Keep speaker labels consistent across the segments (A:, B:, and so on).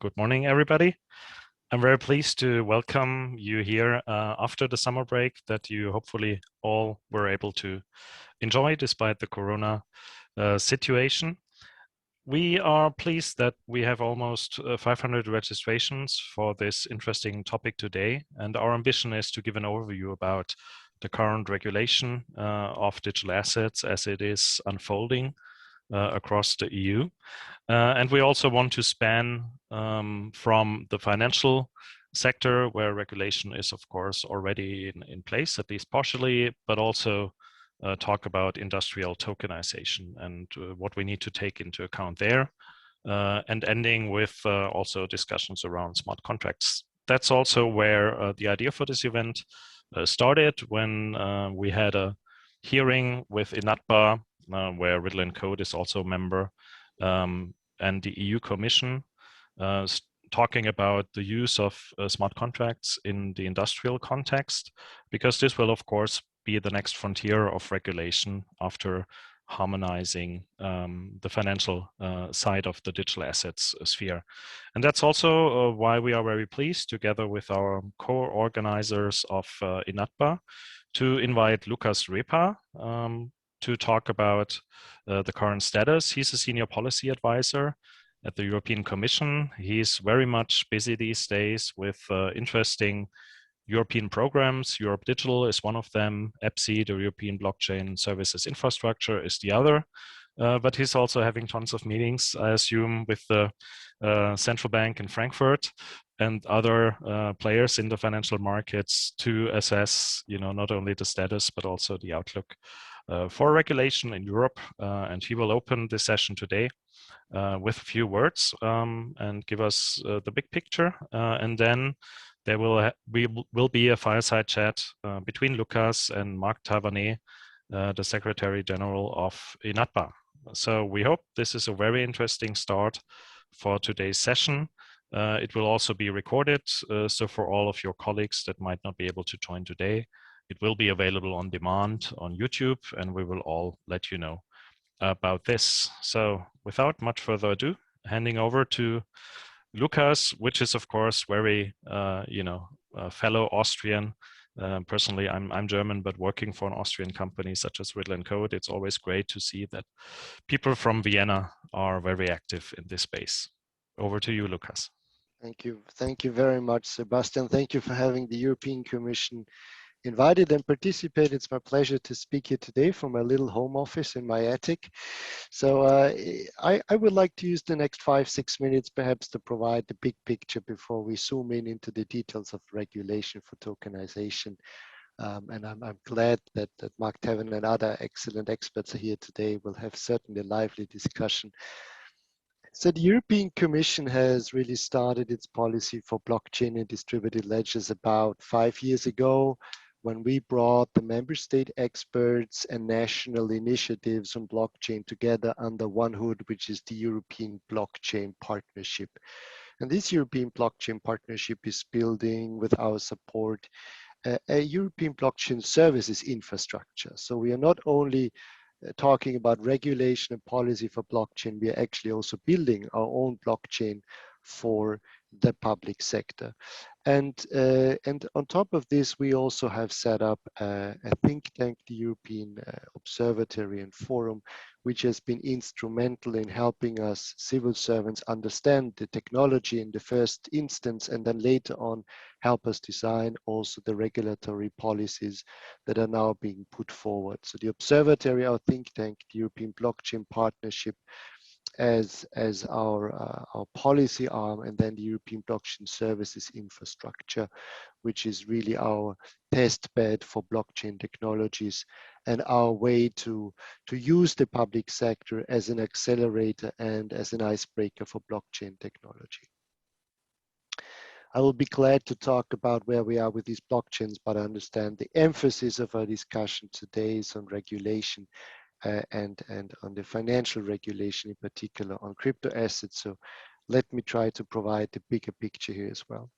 A: Good morning, everybody. I'm very pleased to welcome you here after the summer break that you hopefully all were able to enjoy despite the Corona situation. We are pleased that we have almost 500 registrations for this interesting topic today, and our ambition is to give an overview about the current regulation of digital assets as it is unfolding across the EU. And we also want to span from the financial sector, where regulation is, of course, already in place, at least partially, but also talk about industrial tokenization and what we need to take into account there, and ending with also discussions around smart contracts. That's also where the idea for this event started when we had a hearing with INATBA, where Riddle&Code is also a member, and the EU Commission, talking about the use of smart contracts in the industrial context, because this will, of course, be the next frontier of regulation after harmonizing the financial side of the digital assets sphere. And that's also why we are very pleased, together with our co-organizers of INATBA, to invite Lukas Repa to talk about the current status. He's a senior policy advisor at the European Commission. He's very much busy these days with interesting European programs. Europe Digital is one of them. EPSI, the European Blockchain Services Infrastructure, is the other. But he's also having tons of meetings, I assume, with the central bank in Frankfurt and other players in the financial markets to assess, not only the status, but also the outlook for regulation in Europe. And he will open this session today with a few words and give us the big picture. And then there will be a fireside chat between Lukas and Marc Tavernet, the Secretary General of INATBA. So we hope this is a very interesting start for today's session. It will also be recorded, so for all of your colleagues that might not be able to join today, it will be available on demand on YouTube, and we will all let you know about this. So without much further ado, handing over to Lukas, which is, of course, very, fellow Austrian. Personally, I'm German, but working for an Austrian company such as Riddle&Code, it's always great to see that people from Vienna are very active in this space. Over to you, Lukas.
B: Thank you. Thank you very much, Sebastian. Thank you for having the European Commission invited and participate. It's my pleasure to speak here today from my little home office in my attic. So I would like to use the next 5-6 minutes perhaps to provide the big picture before we zoom into the details of regulation for tokenization. And I'm glad that Marc Tavernet and other excellent experts are here today. We'll have certainly a lively discussion. So the European Commission has really started its policy for blockchain and distributed ledgers about 5 years ago, when we brought the member state experts and national initiatives on blockchain together under one hood, which is the European Blockchain Partnership. And this European Blockchain Partnership is building, with our support, a European blockchain services infrastructure. So we are not only talking about regulation and policy for blockchain, we are actually also building our own blockchain for the public sector. And on top of this, we also have set up a think tank, the European Observatory and Forum, which has been instrumental in helping us civil servants understand the technology in the first instance, and then later on help us design also the regulatory policies that are now being put forward. So the Observatory, our think tank, the European Blockchain Partnership, as our policy arm, and then the European Blockchain Services Infrastructure, which is really our test bed for blockchain technologies and our way to use the public sector as an accelerator and as an icebreaker for blockchain technology. I will be glad to talk about where we are with these blockchains, but I understand the emphasis of our discussion today is on regulation and on the financial regulation, in particular on crypto assets. So let me try to provide the bigger picture here as well.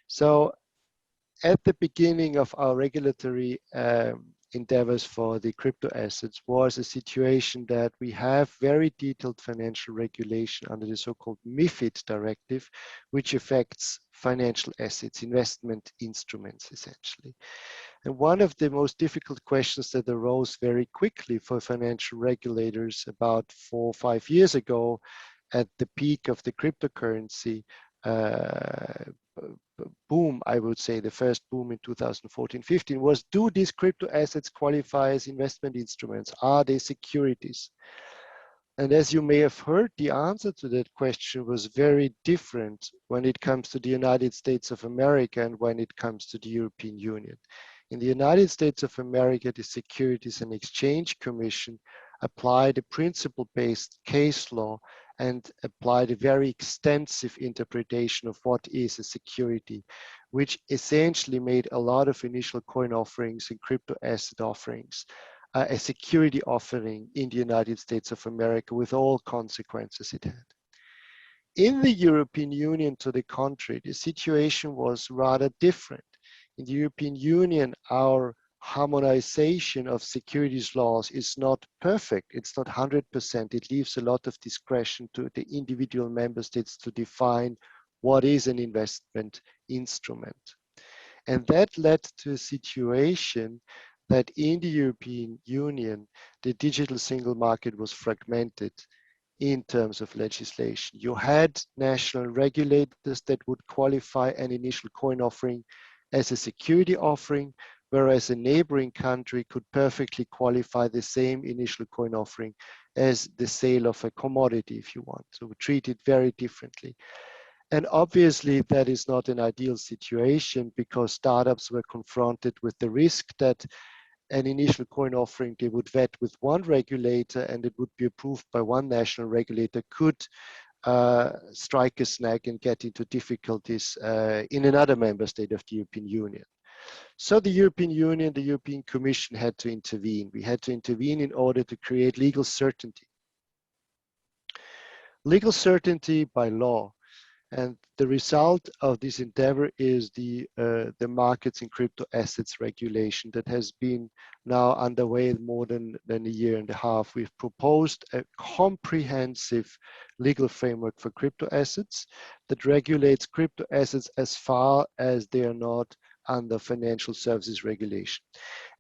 B: So at the beginning of our regulatory endeavors for the crypto assets was a situation that we have very detailed financial regulation under the so-called MiFID directive, which affects financial assets, investment instruments essentially. And one of the most difficult questions that arose very quickly for financial regulators about 4 or 5 years ago at the peak of the cryptocurrency boom, I would say the first boom in 2014-15 was, do these crypto assets qualify as investment instruments? Are they securities? And as you may have heard, the answer to that question was very different when it comes to the United States of America and when it comes to the European Union. In the United States of America, the Securities and Exchange Commission applied a principle-based case law and applied a very extensive interpretation of what is a security, which essentially made a lot of initial coin offerings and crypto asset offerings a security offering in the United States of America with all consequences it had. In the European Union, to the contrary, the situation was rather different. In the European Union, our harmonization of securities laws is not perfect. It's not 100%. It leaves a lot of discretion to the individual member states to define what is an investment instrument. And that led to a situation that in the European Union, the digital single market was fragmented in terms of legislation. You had national regulators that would qualify an initial coin offering as a security offering, whereas a neighboring country could perfectly qualify the same initial coin offering as the sale of a commodity, if you want. So we treat it very differently. And obviously that is not an ideal situation because startups were confronted with the risk that an initial coin offering they would vet with one regulator and it would be approved by one national regulator could strike a snag and get into difficulties in another member state of the European Union. So the European Union, the European Commission had to intervene. We had to intervene in order to create legal certainty. Legal certainty by law. And the result of this endeavor is the markets in crypto assets regulation that has been now underway more than a year and a half. We've proposed a comprehensive legal framework for crypto assets that regulates crypto assets as far as they are not under financial services regulation.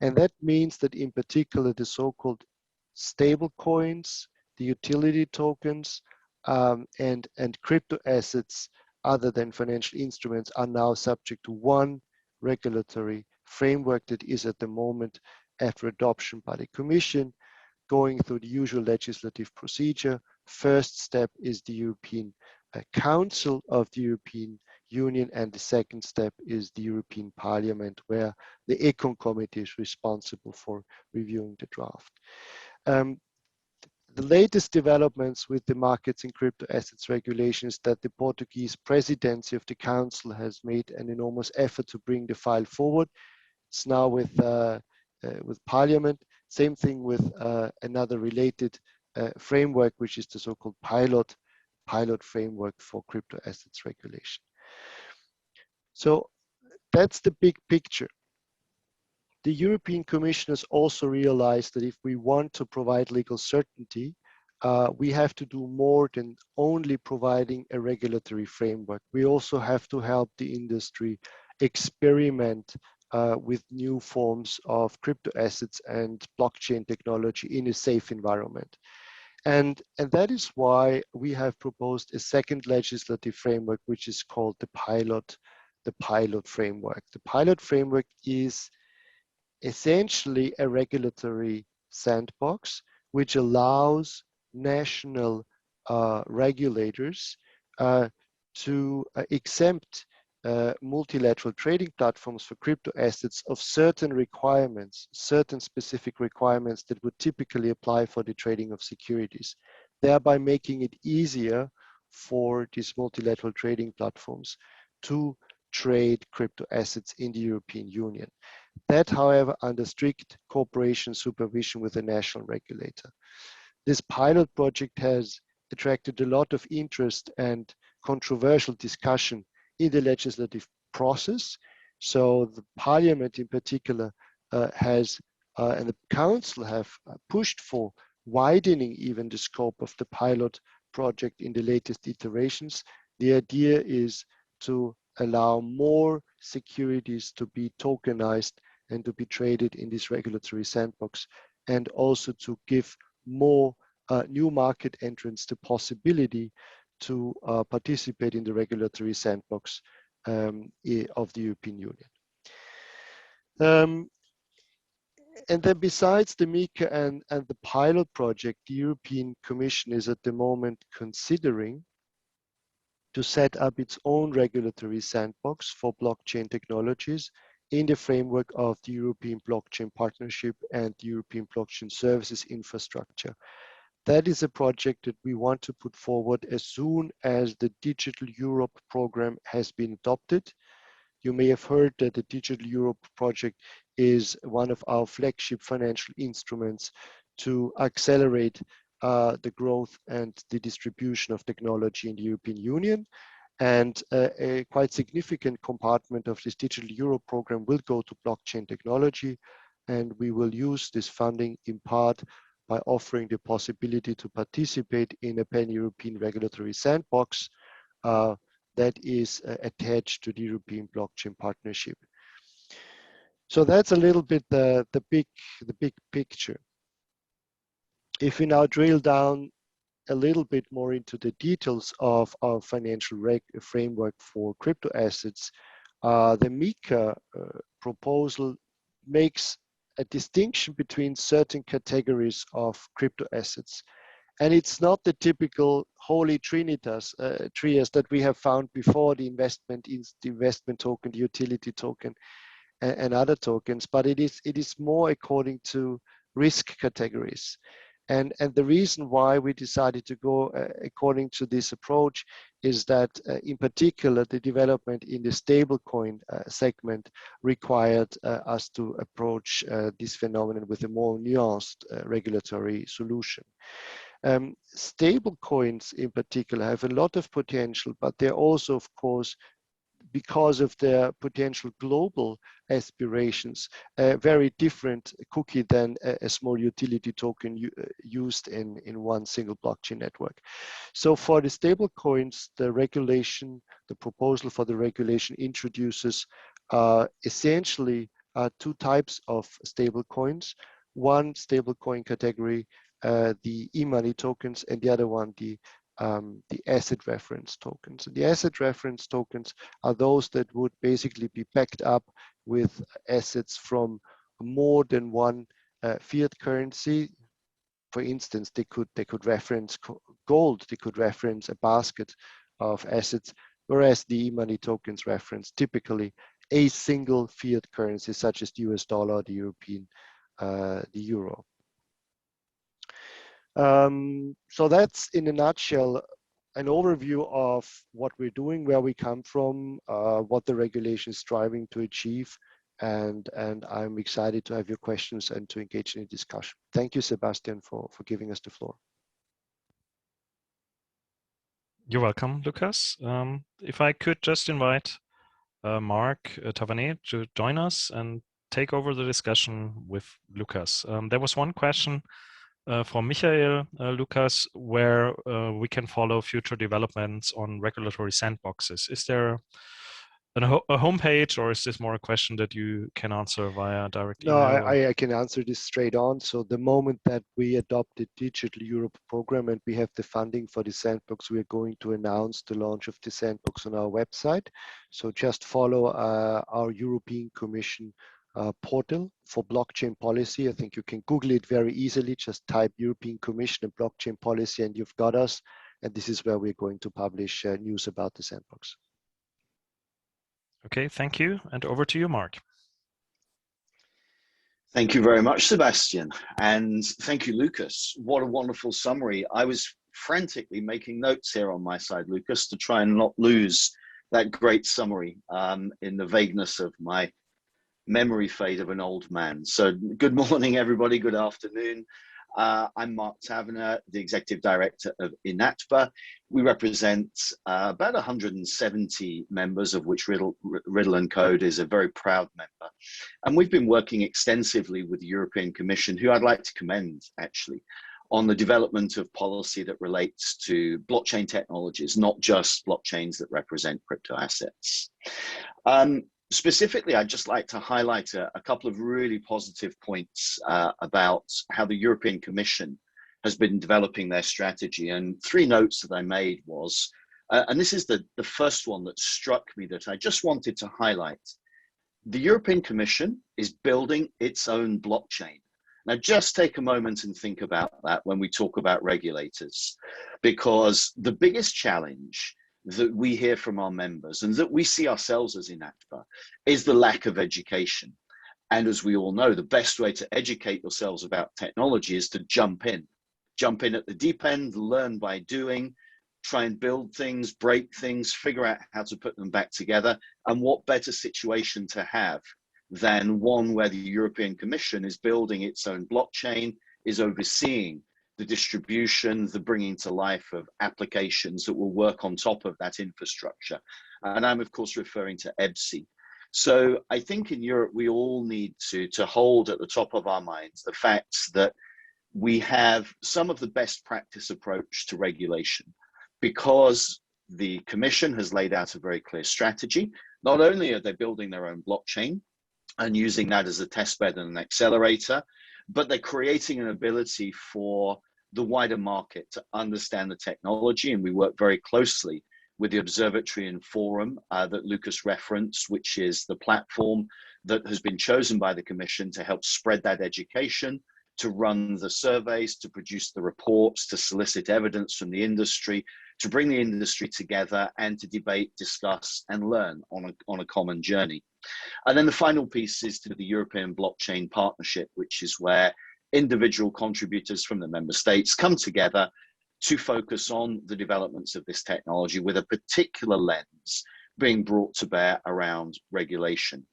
B: And that means that in particular, the so-called stable coins, the utility tokens, and crypto assets other than financial instruments are now subject to one regulatory framework that is at the moment after adoption by the Commission, going through the usual legislative procedure. First step is the European Council of the European Union, and the second step is the European Parliament, where the ECON committee is responsible for reviewing the draft. The latest developments with the markets in crypto assets regulation is that the Portuguese presidency of the council has made an enormous effort to bring the file forward. It's now with Parliament. Same thing with another related framework, which is the so-called pilot framework for crypto assets regulation. So that's the big picture. The European Commission has also realized that if we want to provide legal certainty, we have to do more than only providing a regulatory framework. We also have to help the industry experiment with new forms of crypto assets and blockchain technology in a safe environment. And that is why we have proposed a second legislative framework, which is called the pilot framework. The pilot framework is essentially a regulatory sandbox, which allows national regulators to exempt multilateral trading platforms for crypto assets of certain requirements, certain specific requirements that would typically apply for the trading of securities, thereby making it easier for these multilateral trading platforms to trade crypto assets in the European Union. That, however, under strict cooperation supervision with a national regulator. This pilot project has attracted a lot of interest and controversial discussion in the legislative process. So the Parliament in particular has and the Council have pushed for widening even the scope of the pilot project in the latest iterations. The idea is to allow more securities to be tokenized and to be traded in this regulatory sandbox, and also to give more new market entrants the possibility to participate in the regulatory sandbox of the European Union. And then besides the MiCA and the pilot project, the European Commission is at the moment considering to set up its own regulatory sandbox for blockchain technologies in the framework of the European Blockchain Partnership and the European Blockchain Services Infrastructure. That is a project that we want to put forward as soon as the Digital Europe program has been adopted. You may have heard that the Digital Europe project is one of our flagship financial instruments to accelerate the growth and the distribution of technology in the European Union. And a quite significant compartment of this Digital Europe program will go to blockchain technology. And we will use this funding in part by offering the possibility to participate in a pan-European regulatory sandbox that is attached to the European Blockchain Partnership. So that's a little bit the big picture. If we now drill down a little bit more into the details of our financial framework for crypto assets, the MiCA proposal makes a distinction between certain categories of crypto assets. And it's not the typical holy trias that we have found before, the investment token, the utility token, and other tokens, but it is more according to risk categories. And the reason why we decided to go according to this approach is that in particular, the development in the stablecoin segment required us to approach this phenomenon with a more nuanced regulatory solution. Stable coins in particular have a lot of potential, but they're also, of course, because of their potential global aspirations, a very different cookie than a small utility token used in one single blockchain network. So for the stable coins, the proposal for the regulation introduces essentially two types of stable coins. One stable coin category, the e-money tokens, and the other one, the asset reference tokens. And the asset reference tokens are those that would basically be backed up with assets from more than one fiat currency. For instance, they could reference gold, they could reference a basket of assets, whereas the e-money tokens reference typically a single fiat currency, such as the US dollar, the European, the euro. So that's in a nutshell an overview of what we're doing, where we come from, what the regulation is striving to achieve, and I'm excited to have your questions and to engage in a discussion. Thank you, Sebastian, for giving us the floor.
A: You're welcome, Lucas. If I could just invite Mark Tavernet to join us and take over the discussion with Lucas. There was one question from Michael, Lucas, where we can follow future developments on regulatory sandboxes. Is there a homepage, or is this more a question that you can answer via direct email?
B: No, I can answer this straight on. So the moment that we adopt the Digital Europe program and we have the funding for the sandbox, we are going to announce the launch of the sandbox on our website. So just follow our European Commission portal for blockchain policy. I think you can Google it very easily. Just type European Commission and blockchain policy and you've got us. And this is where we're going to publish news about the sandbox.
A: Okay, thank you. And over to you, Mark.
C: Thank you very much, Sebastian. And thank you, Lucas. What a wonderful summary. I was frantically making notes here on my side, Lucas, to try and not lose that great summary in the vagueness of my memory fade of an old man. So good morning, everybody. Good afternoon. I'm Mark Taverner, the Executive Director of INATBA. We represent about 170 members, of which Riddle&Code is a very proud member. And we've been working extensively with the European Commission, who I'd like to commend, actually, on the development of policy that relates to blockchain technologies, not just blockchains that represent crypto assets. Specifically, I'd just like to highlight a couple of really positive points about how the European Commission has been developing their strategy. And three notes that I made was, and this is the first one that struck me that I just wanted to highlight. The European Commission is building its own blockchain. Now, just take a moment and think about that when we talk about regulators, because the biggest challenge that we hear from our members and that we see ourselves as INATBA is the lack of education. And as we all know, the best way to educate yourselves about technology is to jump in at the deep end, learn by doing, try and build things, break things, figure out how to put them back together. And what better situation to have than one where the European Commission is building its own blockchain, is overseeing the distribution, the bringing to life of applications that will work on top of that infrastructure. And I'm of course referring to EBSI. So I think in Europe, we all need to hold at the top of our minds the facts that we have some of the best practice approach to regulation, because the Commission has laid out a very clear strategy. Not only are they building their own blockchain and using that as a testbed and an accelerator, but they're creating an ability for the wider market to understand the technology. And we work very closely with the observatory and forum that Lucas referenced, which is the platform that has been chosen by the Commission to help spread that education, to run the surveys, to produce the reports, to solicit evidence from the industry, to bring the industry together and to debate, discuss, and learn on a common journey. And then the final piece is to the European Blockchain Partnership, which is where individual contributors from the member states come together to focus on the developments of this technology with a particular lens being brought to bear around regulation.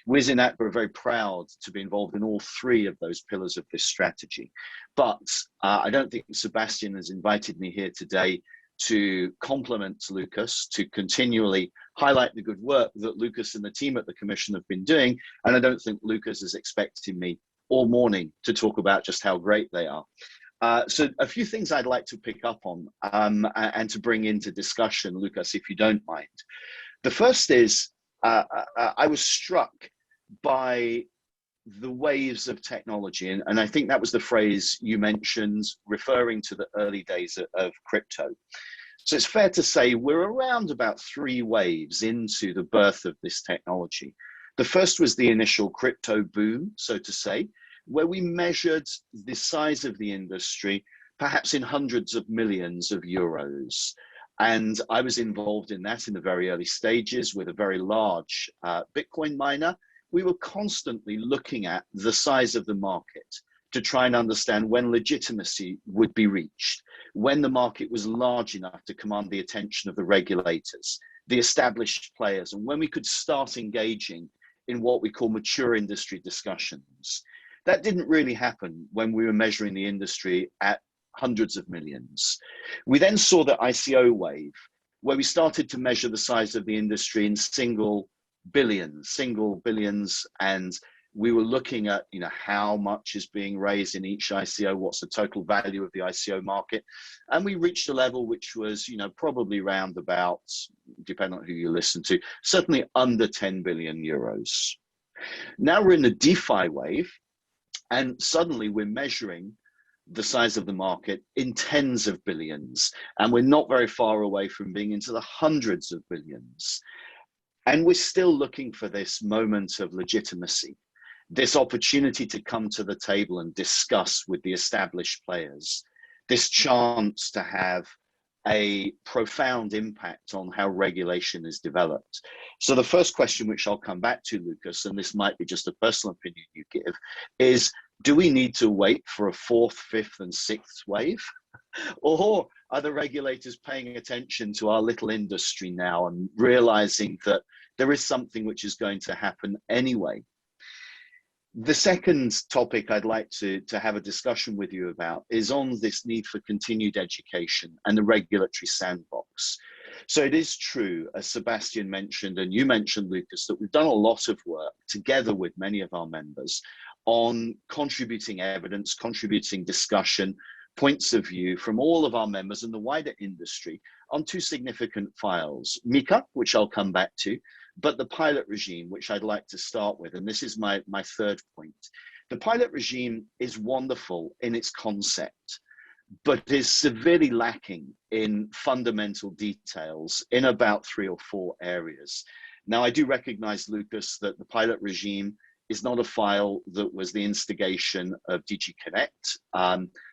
C: We as INATBA are very proud to be involved in all three of those pillars of this strategy. But I don't think Sebastian has invited me here today to compliment Lucas, to continually highlight the good work that Lucas and the team at the Commission have been doing. And I don't think Lucas is expecting me all morning to talk about just how great they are. So a few things I'd like to pick up on and to bring into discussion, Lucas, if you don't mind. The first is, I was struck by the waves of technology, and I think that was the phrase you mentioned, referring to the early days of crypto. So it's fair to say we're around about 3 waves into the birth of this technology. The first was the initial crypto boom, so to say, where we measured the size of the industry, perhaps in hundreds of millions of euros. And I was involved in that in the very early stages with a very large Bitcoin miner. We were constantly looking at the size of the market to try and understand when legitimacy would be reached, when the market was large enough to command the attention of the regulators, the established players, and when we could start engaging in what we call mature industry discussions. That didn't really happen when we were measuring the industry at hundreds of millions. We then saw the ICO wave, where we started to measure the size of the industry in single billions, and we were looking at, how much is being raised in each ICO, what's the total value of the ICO market, and we reached a level which was, probably around about, depending on who you listen to, certainly under 10 billion euros. Now we're in the DeFi wave, and suddenly we're measuring the size of the market in tens of billions, and we're not very far away from being into the hundreds of billions. And we're still looking for this moment of legitimacy, this opportunity to come to the table and discuss with the established players, this chance to have a profound impact on how regulation is developed. So the first question, which I'll come back to, Lucas, and this might be just a personal opinion you give, is do we need to wait for a 4th, 5th, and 6th wave? Or are the regulators paying attention to our little industry now and realizing that there is something which is going to happen anyway? The second topic I'd like to have a discussion with you about is on this need for continued education and the regulatory sandbox. So it is true, as Sebastian mentioned, and you mentioned, Lucas, that we've done a lot of work together with many of our members on contributing evidence, contributing discussion, points of view from all of our members and the wider industry on two significant files, MiCA, which I'll come back to, but the pilot regime, which I'd like to start with, and this is my third point. The pilot regime is wonderful in its concept, but is severely lacking in fundamental details in about 3 or 4 areas. Now, I do recognize, Lucas, that the pilot regime is not a file that was the instigation of DG Connect.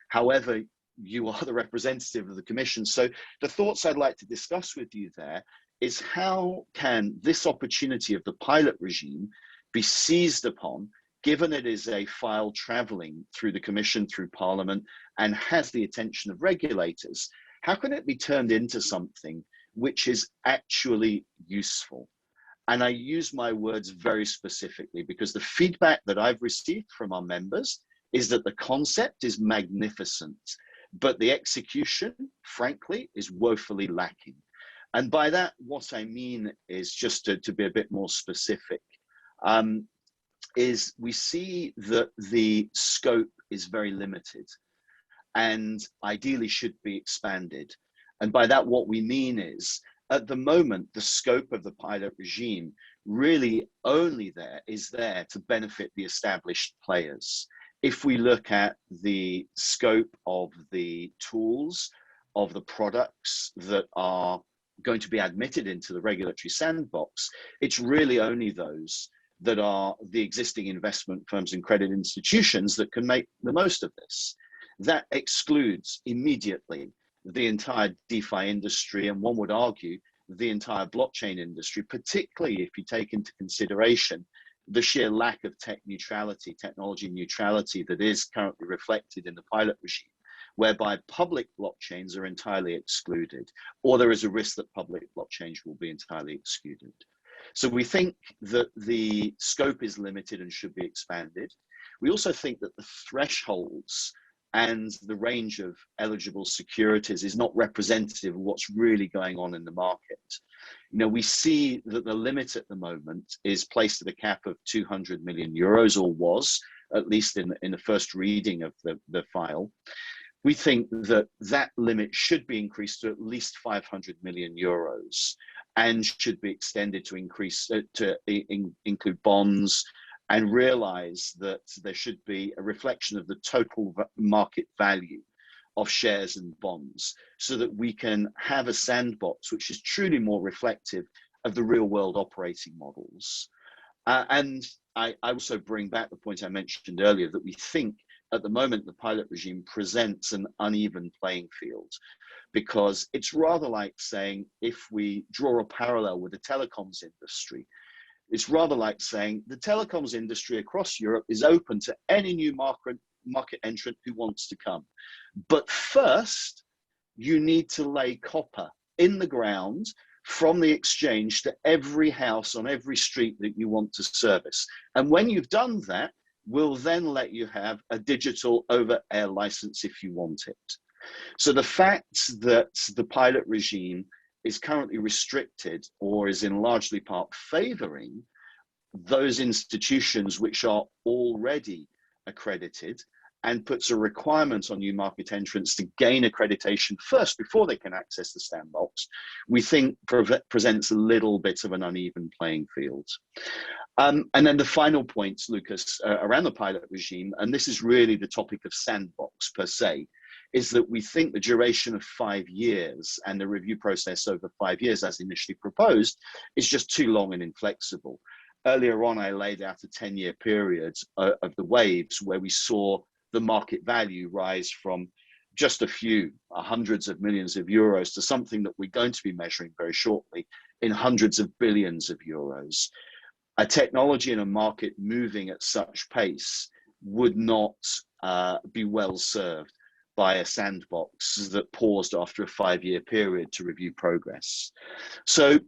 C: However, you are the representative of the Commission. So the thoughts I'd like to discuss with you there is how can this opportunity of the pilot regime be seized upon, given it is a file traveling through the Commission, through Parliament, and has the attention of regulators? How can it be turned into something which is actually useful? And I use my words very specifically because the feedback that I've received from our members is that the concept is magnificent, but the execution, frankly, is woefully lacking. And by that, what I mean is, just to be a bit more specific, is we see that the scope is very limited and ideally should be expanded. And by that, what we mean is, at the moment, the scope of the pilot regime really only is there to benefit the established players. If we look at the scope of the tools, of the products that are going to be admitted into the regulatory sandbox, it's really only those that are the existing investment firms and credit institutions that can make the most of this. That excludes immediately the entire DeFi industry, and one would argue the entire blockchain industry, particularly if you take into consideration the sheer lack of technology neutrality that is currently reflected in the pilot regime, whereby public blockchains are entirely excluded, or there is a risk that public blockchains will be entirely excluded. So we think that the scope is limited and should be expanded. We also think that the thresholds and the range of eligible securities is not representative of what's really going on in the market. You know, we see that the limit at the moment is placed at a cap of 200 million euros, or was, at least in the first reading of the file. We think that that limit should be increased to at least 500 million euros and should be extended to include bonds, and realize that there should be a reflection of the total market value of shares and bonds, so that we can have a sandbox which is truly more reflective of the real world operating models. And I also bring back the point I mentioned earlier, that we think at the moment the pilot regime presents an uneven playing field, because it's rather like saying, if we draw a parallel with the telecoms industry, it's rather like saying the telecoms industry across Europe is open to any new market entrant who wants to come. But first, you need to lay copper in the ground from the exchange to every house on every street that you want to service. And when you've done that, we'll then let you have a digital over-air license if you want it. So the fact that the pilot regime is currently restricted, or is in largely part favoring those institutions which are already accredited, and puts a requirement on new market entrants to gain accreditation first before they can access the sandbox, we think presents a little bit of an uneven playing field. And then the final point, Lucas, around the pilot regime, and this is really the topic of sandbox per se, is that we think the duration of 5 years and the review process over 5 years as initially proposed is just too long and inflexible. Earlier on, I laid out a 10-year period of the waves where we saw the market value rise from just a few hundreds of millions of euros to something that we're going to be measuring very shortly in hundreds of billions of euros. A technology and a market moving at such pace would not be well served by a sandbox that paused after a 5-year period to review progress. So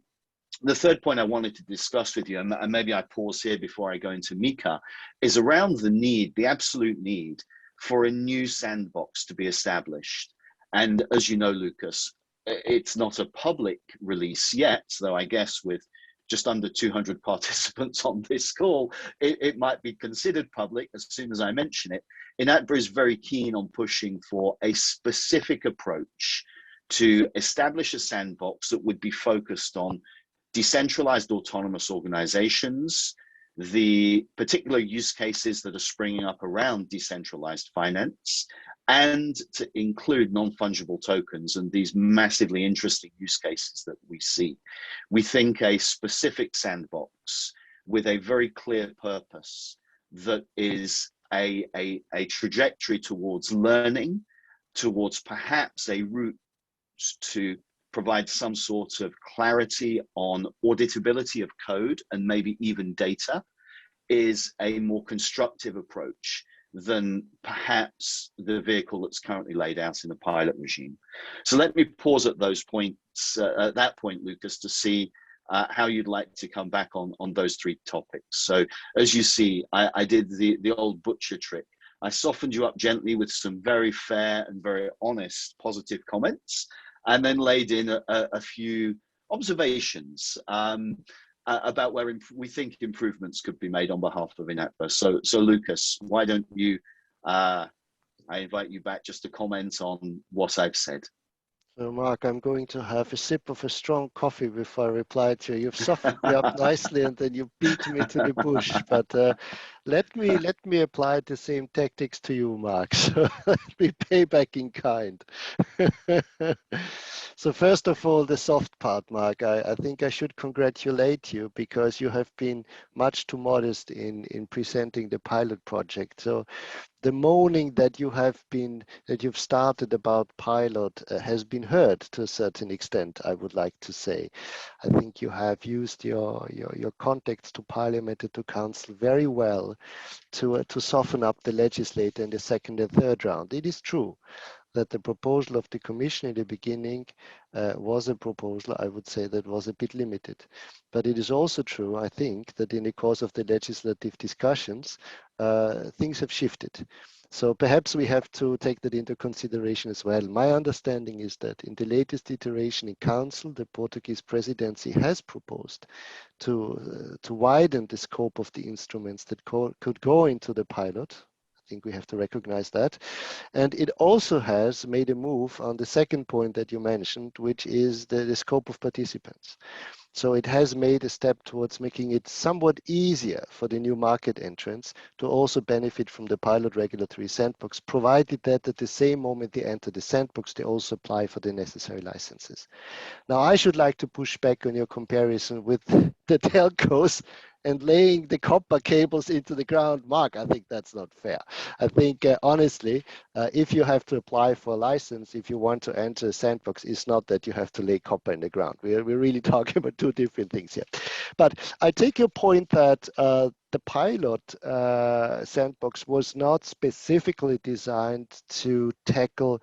C: The third point I wanted to discuss with you, and maybe I pause here before I go into Mika, is around the need, the absolute need for a new sandbox to be established. And as you know, Lucas, it's not a public release yet, though I guess with just under 200 participants on this call, it might be considered public as soon as I mention it. INATBA is very keen on pushing for a specific approach to establish a sandbox that would be focused on decentralized autonomous organizations, the particular use cases that are springing up around decentralized finance, and to include non-fungible tokens and these massively interesting use cases that we see. We think a specific sandbox with a very clear purpose that is a trajectory towards learning, towards perhaps a route to provide some sort of clarity on auditability of code and maybe even data, is a more constructive approach than perhaps the vehicle that's currently laid out in the pilot regime. So let me pause at those points, at that point, Lucas, to see how you'd like to come back on those three topics. So as you see, I did the old butcher trick. I softened you up gently with some very fair and very honest positive comments, and then laid in a few observations about where we think improvements could be made on behalf of INATBA. So Lucas, why don't you, I invite you back just to comment on what I've said.
B: So Mark, I'm going to have a sip of a strong coffee before I reply to you. You've softened me up nicely and then you beat me to the bush. But let me apply the same tactics to you, Mark. So let me pay back in kind. So first of all, the soft part, Mark, I think I should congratulate you because you have been much too modest in presenting the pilot project. So the moaning that you've started about pilot has been heard to a certain extent, I would like to say. I think you have used your contacts to Parliament and to Council very well to soften up the legislator in the second and third round. It is true that the proposal of the Commission in the beginning was a proposal, I would say, that was a bit limited. But it is also true, I think, that in the course of the legislative discussions, things have shifted. So perhaps we have to take that into consideration as well. My understanding is that in the latest iteration in Council, the Portuguese presidency has proposed to widen the scope of the instruments that could go into the pilot. I think we have to recognize that. And it also has made a move on the second point that you mentioned, which is the scope of participants. So it has made a step towards making it somewhat easier for the new market entrants to also benefit from the pilot regulatory sandbox, provided that at the same moment they enter the sandbox, they also apply for the necessary licenses. Now, I should like to push back on your comparison with the telcos and laying the copper cables into the ground. Mark, I think that's not fair. I think, honestly, if you have to apply for a license, if you want to enter a sandbox, it's not that you have to lay copper in the ground. We're really talking about two different things here. But I take your point that the pilot sandbox was not specifically designed to tackle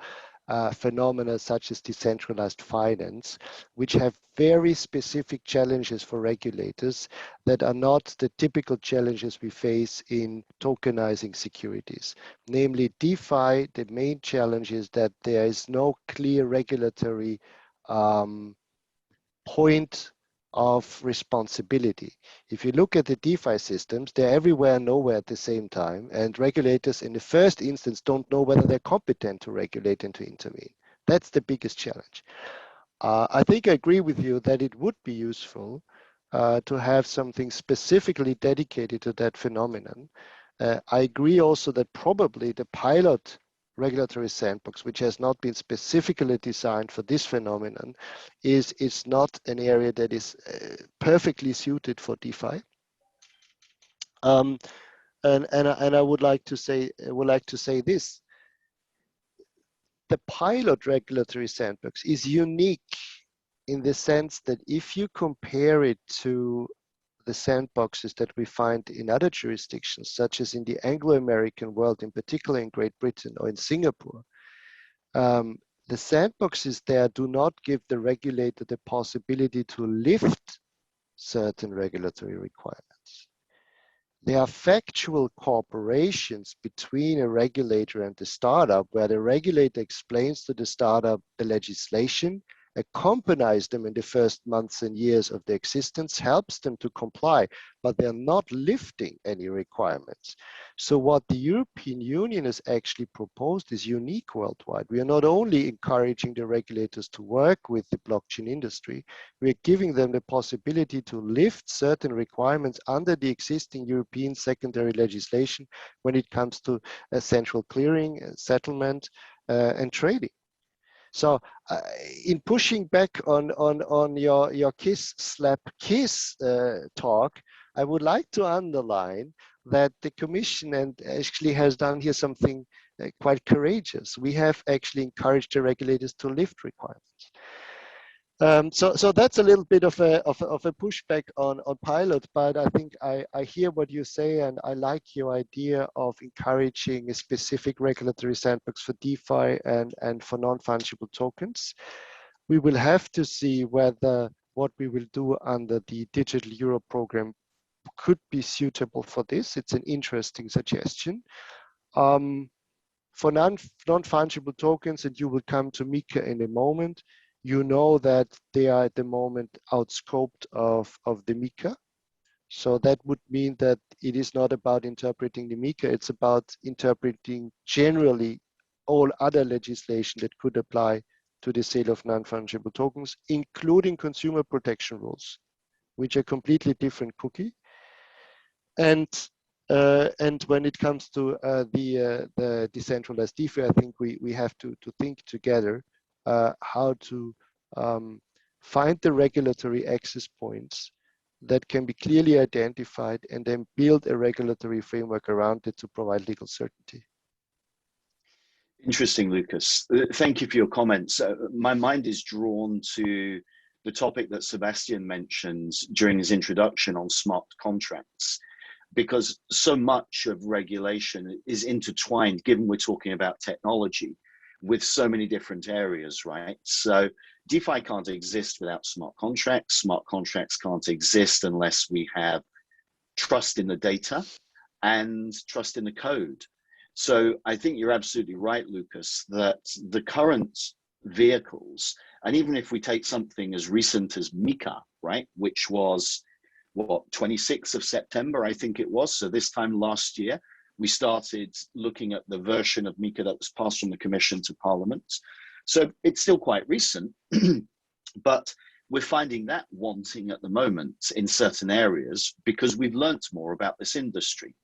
B: phenomena such as decentralized finance, which have very specific challenges for regulators that are not the typical challenges we face in tokenizing securities. Namely, DeFi, the main challenge is that there is no clear regulatory point of responsibility. If you look at the DeFi systems, they're everywhere and nowhere at the same time, and regulators in the first instance don't know whether they're competent to regulate and to intervene. That's the biggest challenge. I think I agree with you that it would be useful to have something specifically dedicated to that phenomenon. I agree also that probably the pilot regulatory sandbox, which has not been specifically designed for this phenomenon, is not an area that is perfectly suited for DeFi. And I would like to say this: the pilot regulatory sandbox is unique in the sense that if you compare it to the sandboxes that we find in other jurisdictions, such as in the Anglo-American world, in particular in Great Britain or in Singapore, the sandboxes there do not give the regulator the possibility to lift certain regulatory requirements. There are factual cooperations between a regulator and the startup, where the regulator explains to the startup the legislation, accompanies them in the first months and years of their existence, helps them to comply, but they're not lifting any requirements. So what the European Union has actually proposed is unique worldwide. We are not only encouraging the regulators to work with the blockchain industry, we are giving them the possibility to lift certain requirements under the existing European secondary legislation when it comes to central clearing, settlement, and trading. So in pushing back on your kiss, slap, kiss talk, I would like to underline that the Commission actually has done here something quite courageous. We have actually encouraged the regulators to lift requirements. So that's a little bit of a pushback on pilot, but I think I hear what you say, and I like your idea of encouraging a specific regulatory sandbox for DeFi and for non-fungible tokens. We will have to see whether what we will do under the Digital Euro program could be suitable for this. It's an interesting suggestion. For non-fungible tokens, and you will come to Mika in a moment, you know that they are at the moment outscoped of the Mika. So that would mean that it is not about interpreting the Mika, it's about interpreting generally all other legislation that could apply to the sale of non-fungible tokens, including consumer protection rules, which are completely different cookie. And when it comes to the decentralized DeFi, I think we have to think together how to find the regulatory access points that can be clearly identified and then build a regulatory framework around it to provide legal certainty.
C: Interesting, Lucas. Thank you for your comments. My mind is drawn to the topic that Sebastian mentioned during his introduction on smart contracts, because so much of regulation is intertwined, given we're talking about technology, with so many different areas, right? So DeFi can't exist without smart contracts. Smart contracts can't exist unless we have trust in the data and trust in the code. So I think you're absolutely right, Lucas, that the current vehicles, and even if we take something as recent as Mika, right, which was, what, 26th of September, I think it was. So this time last year, we started looking at the version of Mika that was passed from the Commission to Parliament. So it's still quite recent, but we're finding that wanting at the moment in certain areas because we've learnt more about this industry.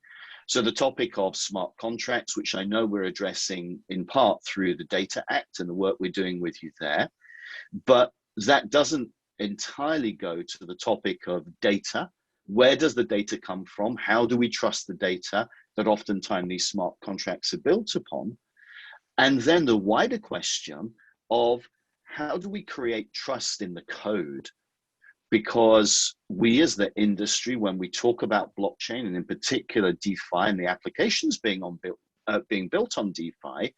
C: So the topic of smart contracts, which I know we're addressing in part through the Data Act and the work we're doing with you there, but that doesn't entirely go to the topic of data. Where does the data come from? How do we trust the data that oftentimes these smart contracts are built upon? And then the wider question of how do we create trust in the code? Because we as the industry, when we talk about blockchain and in particular DeFi and the applications being built on DeFi,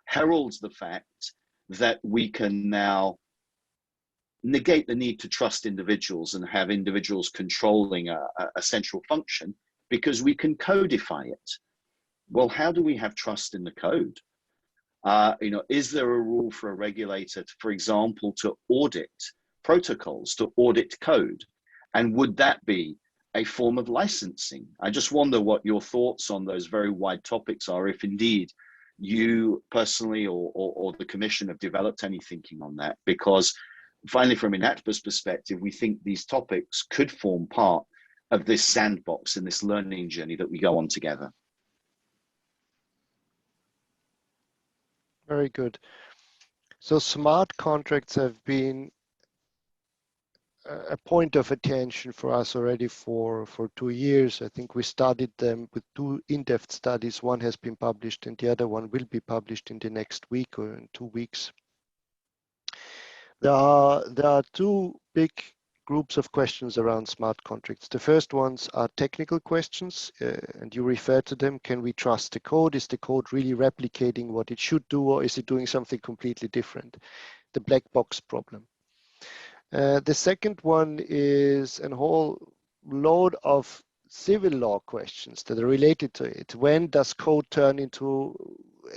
C: heralds the fact that we can now negate the need to trust individuals and have individuals controlling a central function because we can codify it. Well, how do we have trust in the code? Is there a rule for a regulator, for example, to audit protocols, to audit code? And would that be a form of licensing? I just wonder what your thoughts on those very wide topics are, if indeed you personally or the Commission have developed any thinking on that, because finally, from INATBA's perspective, we think these topics could form part of this sandbox and this learning journey that we go on together.
B: Very good. So smart contracts have been a point of attention for us already for 2 years. I think we studied them with 2 in-depth studies. One has been published and the other one will be published in the next week or in 2 weeks. There are 2 big groups of questions around smart contracts. The first ones are technical questions, and you refer to them. Can we trust the code? Is the code really replicating what it should do, or is it doing something completely different? The black box problem. The second one is a whole load of civil law questions that are related to it. When does code turn into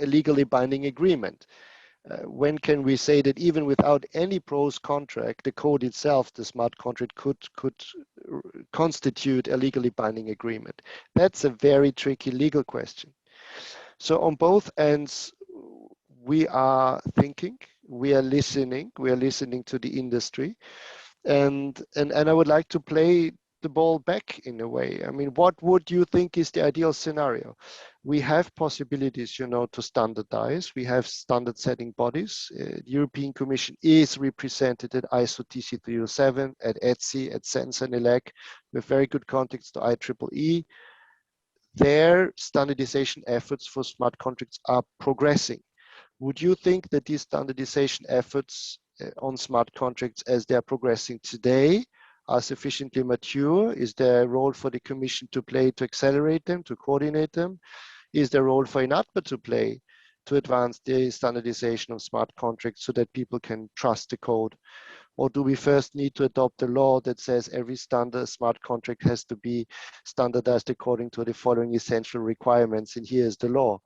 B: a legally binding agreement? When can we say that even without any prose contract, the code itself, the smart contract, could constitute a legally binding agreement? That's a very tricky legal question. So on both ends, we are thinking, we are listening to the industry, and I would like to play the ball back in a way. I mean, what would you think is the ideal scenario? We have possibilities, you know, to standardize. We have standard setting bodies. The European Commission is represented at ISO TC307, at ETSI, at SENS and ELEC, with very good contacts to IEEE. Their standardization efforts for smart contracts are progressing. Would you think that these standardization efforts on smart contracts as they are progressing today are sufficiently mature? Is there a role for the Commission to play to accelerate them, to coordinate them? Is there a role for INATBA to play to advance the standardization of smart contracts so that people can trust the code? Or do we first need to adopt a law that says every standard smart contract has to be standardized according to the following essential requirements, and here's the law?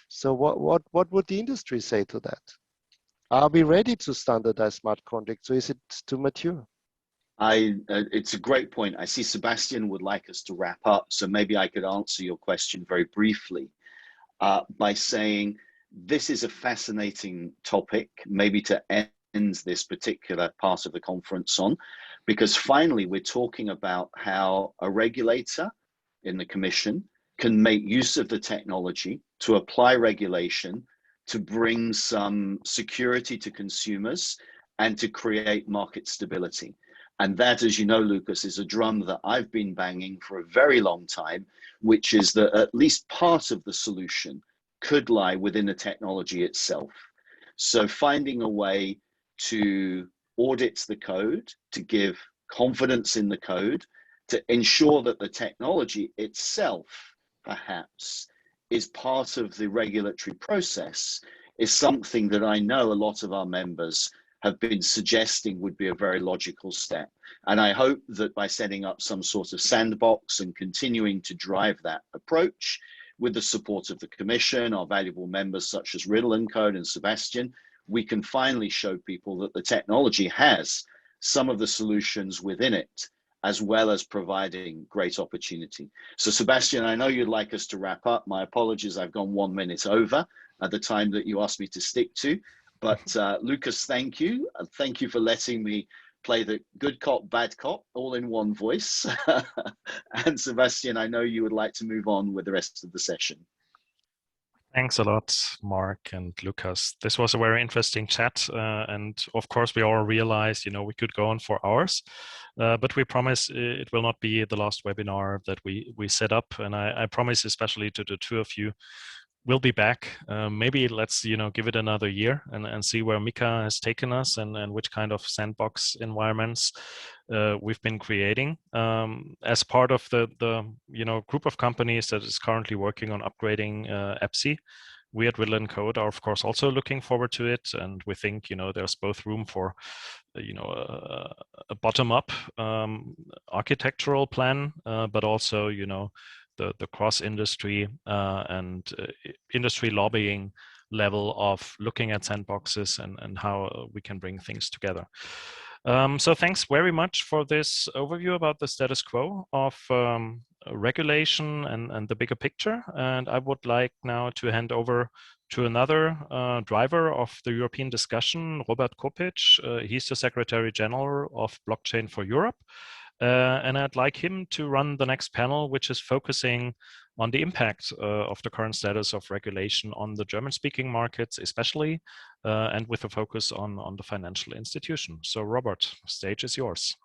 B: So what would the industry say to that? Are we ready to standardize smart contracts, or is it too mature?
C: It's a great point. I see Sebastian would like us to wrap up, so maybe I could answer your question very briefly by saying this is a fascinating topic, maybe to end this particular part of the conference on, because finally we're talking about how a regulator in the Commission can make use of the technology to apply regulation, to bring some security to consumers, and to create market stability. And that, as you know, Lucas, is a drum that I've been banging for a very long time, which is that at least part of the solution could lie within the technology itself. So finding a way to audit the code, to give confidence in the code, to ensure that the technology itself, perhaps, is part of the regulatory process, is something that I know a lot of our members have been suggesting would be a very logical step. And I hope that by setting up some sort of sandbox and continuing to drive that approach with the support of the Commission, our valuable members such as Riddle&Code and Sebastian, we can finally show people that the technology has some of the solutions within it, as well as providing great opportunity. So Sebastian, I know you'd like us to wrap up. My apologies, I've gone 1 minute over at the time that you asked me to stick to. But Lucas, thank you. Thank you for letting me play the good cop, bad cop, all in one voice. And Sebastian, I know you would like to move on with the rest of the session.
A: Thanks a lot, Mark and Lucas. This was a very interesting chat. And of course, we all realized, you know, we could go on for hours, but we promise it will not be the last webinar that we set up. And I promise, especially to the two of you, we'll be back. Maybe let's, you know, give it another year and see where Mika has taken us and which kind of sandbox environments we've been creating as part of the you know, group of companies that is currently working on upgrading EPSI. We at Riddle&Code are of course also looking forward to it, and we think, you know, there's both room for you know, a bottom-up architectural plan, but also, you know, the cross-industry and industry lobbying level of looking at sandboxes and how we can bring things together. So thanks very much for this overview about the status quo of regulation and the bigger picture. And I would like now to hand over to another driver of the European discussion, Robert Kopic. He's the Secretary General of Blockchain for Europe. And I'd like him to run the next panel, which is focusing on the impact of the current status of regulation on the German-speaking markets, especially, and with a focus on the financial institution. So Robert, stage is yours.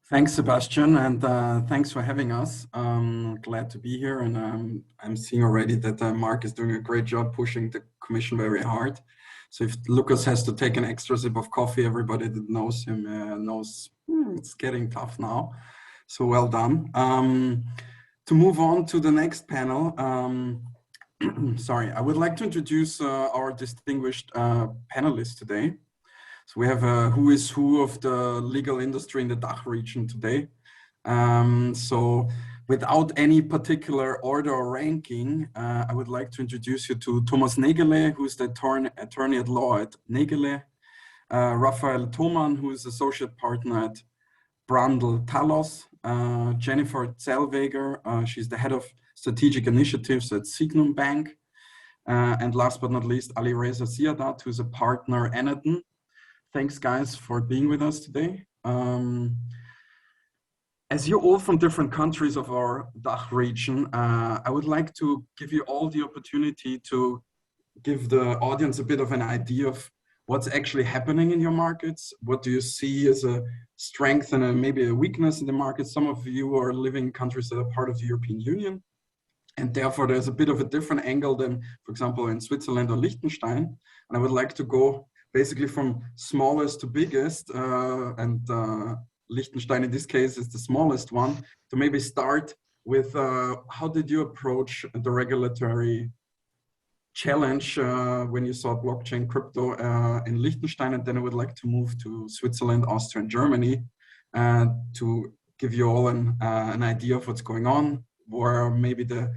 D: Thanks, Sebastian, and thanks for having us. Glad to be here, and I'm seeing already that Mark is doing a great job pushing the Commission very hard. So if Lucas has to take an extra sip of coffee, everybody that knows him knows it's getting tough now. So well done. To move on to the next panel, sorry, I would like to introduce our distinguished panelists today. So we have a who is who of the legal industry in the DACH region today. So without any particular order or ranking, I would like to introduce you to Thomas Nägele, who's the attorney at law at Nägele, Raphael Thoman, who is associate partner at Brandl Talos, Jennifer Zellweger, she's the head of strategic initiatives at Signum Bank, and last but not least, Ali Reza Ziadat, who's a partner at INATBA. Thanks, guys, for being with us today. As you're all from different countries of our DACH region, I would like to give you all the opportunity to give the audience a bit of an idea of what's actually happening in your markets. What do you see as a strength and maybe a weakness in the market? Some of you are living in countries that are part of the European Union, and therefore there's a bit of a different angle than, for example, in Switzerland or Liechtenstein. And I would like to go basically from smallest to biggest, and Liechtenstein in this case is the smallest one, to maybe start with how did you approach the regulatory challenge when you saw blockchain crypto in Liechtenstein? And then I would like to move to Switzerland, Austria, and Germany to give you all an idea of what's going on, where maybe the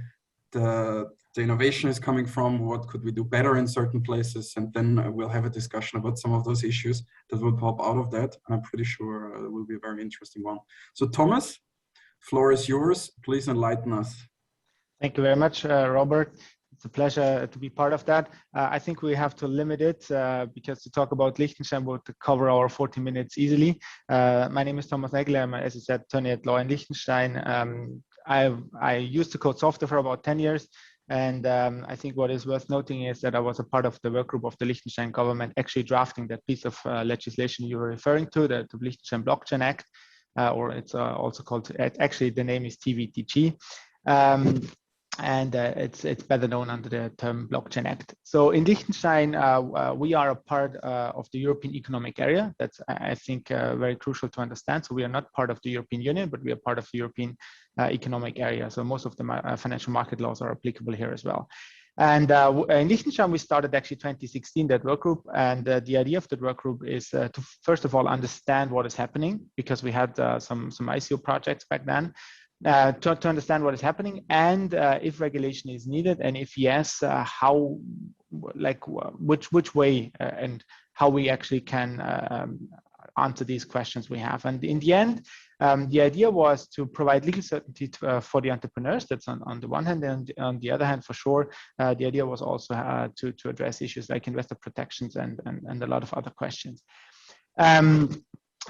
D: innovation is coming from, what could we do better in certain places, and then we'll have a discussion about some of those issues that will pop out of that. I'm pretty sure it will be a very interesting one. So Thomas, floor is yours. Please enlighten us.
E: Thank you very much, Robert. It's a pleasure to be part of that. I think we have to limit it because to talk about Liechtenstein would cover our 40 minutes easily. My name is Thomas Nägele. I'm, as I said, attorney at law in Liechtenstein. I used to code software for about 10 years. And I think what is worth noting is that I was a part of the work group of the Liechtenstein government actually drafting that piece of legislation you were referring to, the Liechtenstein Blockchain Act, or it's also called, actually the name is TVTG. And it's better known under the term Blockchain Act. So in Liechtenstein, we are a part of the European Economic Area. That's, I think, very crucial to understand. So we are not part of the European Union, but we are part of the European Economic Area. So most of the financial market laws are applicable here as well. And in Liechtenstein, we started actually 2016, that work group. And the idea of that work group is to, first of all, understand what is happening, because we had some ICO projects back then. To understand what is happening, and if regulation is needed, and if yes, how, like which way and how we actually can answer these questions we have. And in the end, the idea was to provide legal certainty for the entrepreneurs. That's on the one hand, and on the other hand, for sure, the idea was also to address issues like investor protections and a lot of other questions.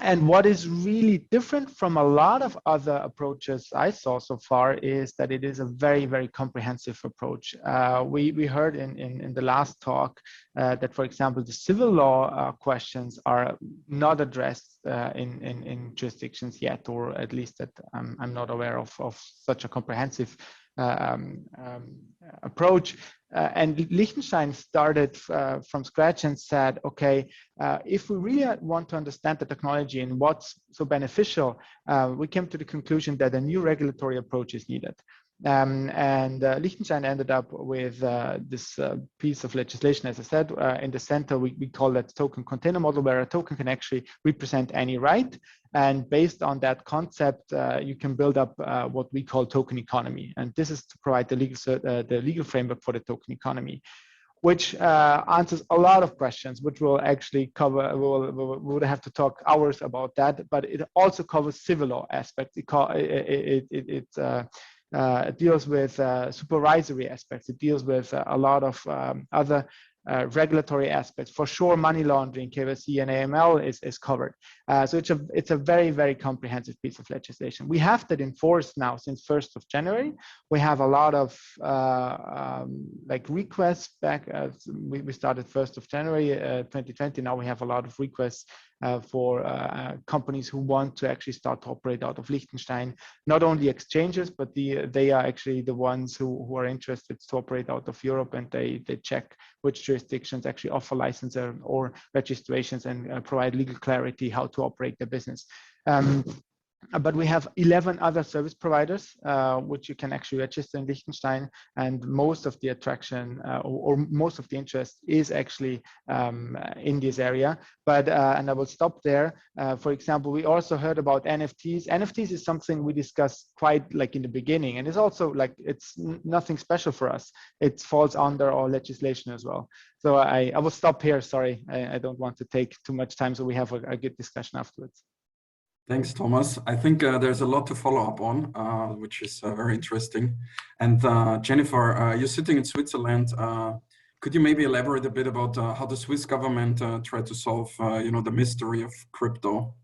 E: And what is really different from a lot of other approaches I saw so far is that it is a very, very comprehensive approach. We heard in the last talk that, for example, the civil law questions are not addressed in jurisdictions yet, or at least that I'm not aware of such a comprehensive approach. And Liechtenstein started from scratch and said, okay, if we really want to understand the technology and what's so beneficial, we came to the conclusion that a new regulatory approach is needed. And Liechtenstein ended up with this piece of legislation, as I said, in the center. We call that token container model, where a token can actually represent any right. And based on that concept, you can build up what we call token economy. And this is to provide the legal framework for the token economy, which answers a lot of questions, which we'll actually cover. We would have to talk hours about that, but it also covers civil law aspects. It deals with supervisory aspects. It deals with a lot of other regulatory aspects. For sure, money laundering, KYC, and AML is covered. So it's a very, very comprehensive piece of legislation. We have that in force now since 1st of January. We have a lot of like requests back. We started 1st of January 2020. Now we have a lot of requests for companies who want to actually start to operate out of Liechtenstein. Not only exchanges, but they are actually the ones who are interested to operate out of Europe, and they check which jurisdictions actually offer license or registrations and provide legal clarity how to operate their business. But we have 11 other service providers, which you can actually register in Liechtenstein, and most of the attraction or most of the interest is actually in this area. But and I will stop there. For example, we also heard about NFTs. NFTs is something we discussed quite like in the beginning, and it's also like it's nothing special for us. It falls under our legislation as well. So I will stop here. Sorry, I don't want to take too much time, so we have a good discussion afterwards.
D: Thanks, Thomas. I think there's a lot to follow up on, which is very interesting. And Jennifer, you're sitting in Switzerland. Could you maybe elaborate a bit about how the Swiss government tried to solve, the mystery of crypto?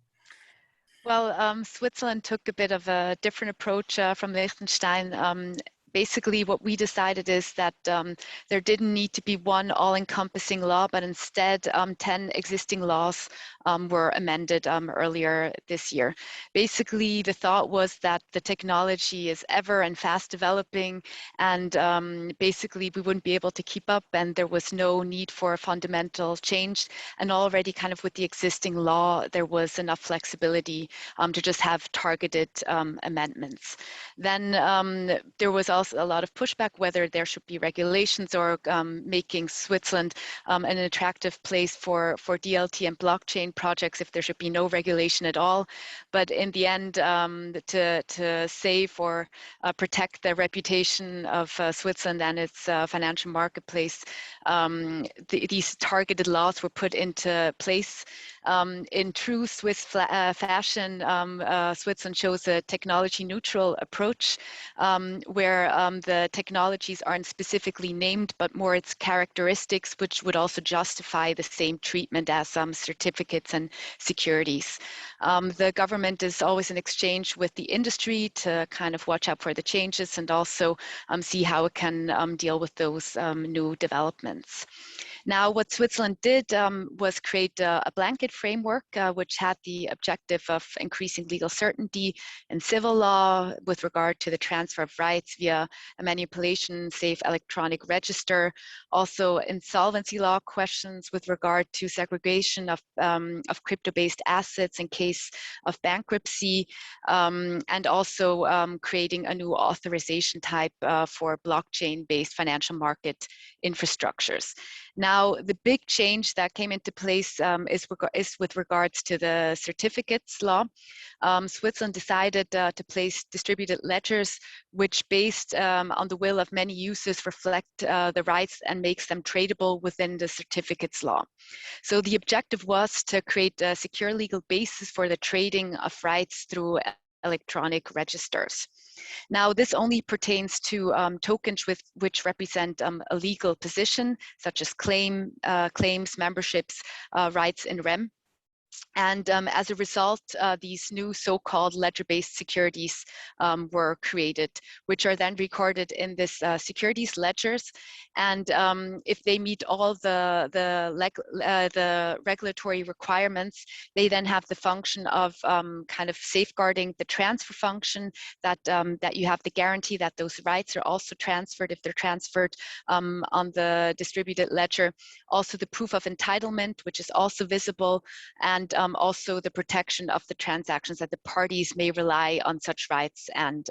F: Well, Switzerland took a bit of a different approach from Liechtenstein. Basically, what we decided is that there didn't need to be one all-encompassing law, but instead 10 existing laws were amended earlier this year. Basically, the thought was that the technology is ever and fast developing, and basically we wouldn't be able to keep up, and there was no need for a fundamental change. And already kind of with the existing law, there was enough flexibility to just have targeted amendments. Then there was also a lot of pushback whether there should be regulations or making Switzerland an attractive place for DLT and blockchain projects if there should be no regulation at all. But in the end, to save or protect the reputation of Switzerland and its financial marketplace, these targeted laws were put into place. In true Swiss fashion, Switzerland shows a technology neutral approach where the technologies aren't specifically named, but more its characteristics, which would also justify the same treatment as certificates and securities. The government is always in exchange with the industry to kind of watch out for the changes and also see how it can deal with those new developments. Now, what Switzerland did was create a blanket framework which had the objective of increasing legal certainty in civil law with regard to the transfer of rights via a manipulation-safe electronic register, also insolvency law questions with regard to segregation of crypto-based assets in case of bankruptcy, and also creating a new authorization type for blockchain-based financial market infrastructures. Now, the big change that came into place is with regards to the certificates law. Switzerland decided to place distributed ledgers, which based on the will of many users reflect the rights and makes them tradable within the certificates law. So the objective was to create a secure legal basis for the trading of rights through electronic registers. Now, this only pertains to tokens which represent a legal position, such as claims, memberships, rights in rem. And as a result, these new so-called ledger-based securities were created, which are then recorded in this securities ledgers. And if they meet all the regulatory requirements, they then have the function of kind of safeguarding the transfer function, that you have the guarantee that those rights are also transferred if they're transferred on the distributed ledger. Also the proof of entitlement, which is also visible, and also the protection of the transactions, that the parties may rely on such rights and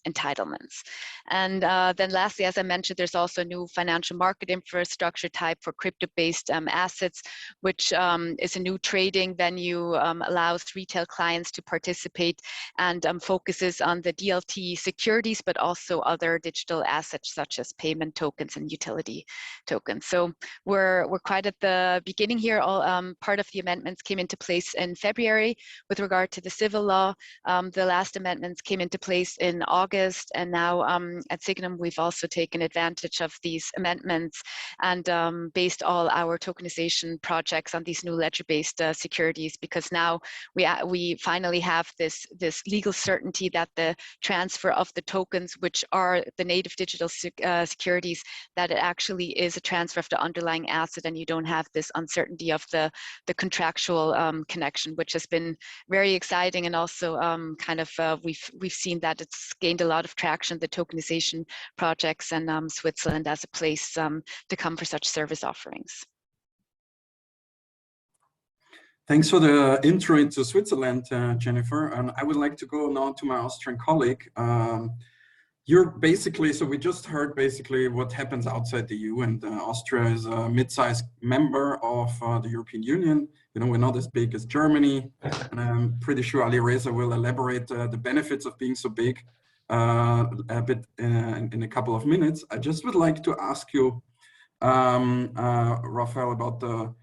F: entitlements. And then lastly, as I mentioned, there's also a new financial market infrastructure type for crypto-based assets, which is a new trading venue, allows retail clients to participate, and focuses on the DLT securities, but also other digital assets such as payment tokens and utility tokens. So we're quite at the beginning here. All part of the amendments came into place in February with regard to the civil law. The last amendments came into place in August, and now at Signum we've also taken advantage of these amendments and based all our tokenization projects on these new ledger-based securities, because now we finally have this legal certainty that the transfer of the tokens, which are the native digital securities, that it actually is a transfer of the underlying asset, and you don't have this uncertainty of the contractual connection, which has been very exciting. And also we've seen that it's gained a lot of traction, the tokenization projects, and Switzerland as a place to come for such service offerings.
D: Thanks for the intro into Switzerland, Jennifer. And I would like to go now to my Austrian colleague. You're basically, so we just heard basically what happens outside the EU, and Austria is a mid-sized member of the European Union. You know, we're not as big as Germany, and I'm pretty sure Ali Reza will elaborate the benefits of being so big a bit in a couple of minutes. I just would like to ask you, Raphael, about the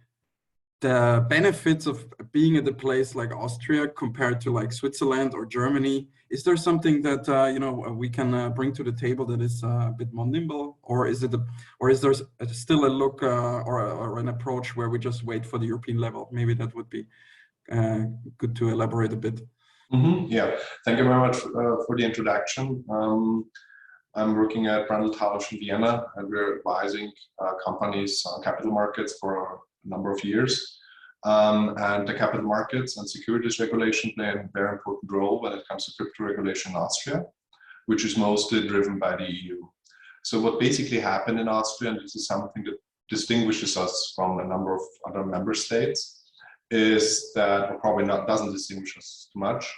D: benefits of being at a place like Austria compared to like Switzerland or Germany. Is there something that you know, we can bring to the table that is a bit more nimble, or is it or is there still a look or an approach where we just wait for the European level? Maybe that would be good to elaborate a bit.
G: Yeah, thank you very much for the introduction. I'm working at Riddle&Code in Vienna, and we're advising companies on capital markets for a number of years. And the capital markets and securities regulation play a very important role when it comes to crypto regulation in Austria, which is mostly driven by the EU. So what basically happened in Austria, and this is something that distinguishes us from a number of other member states, is that, or probably not doesn't distinguish us too much,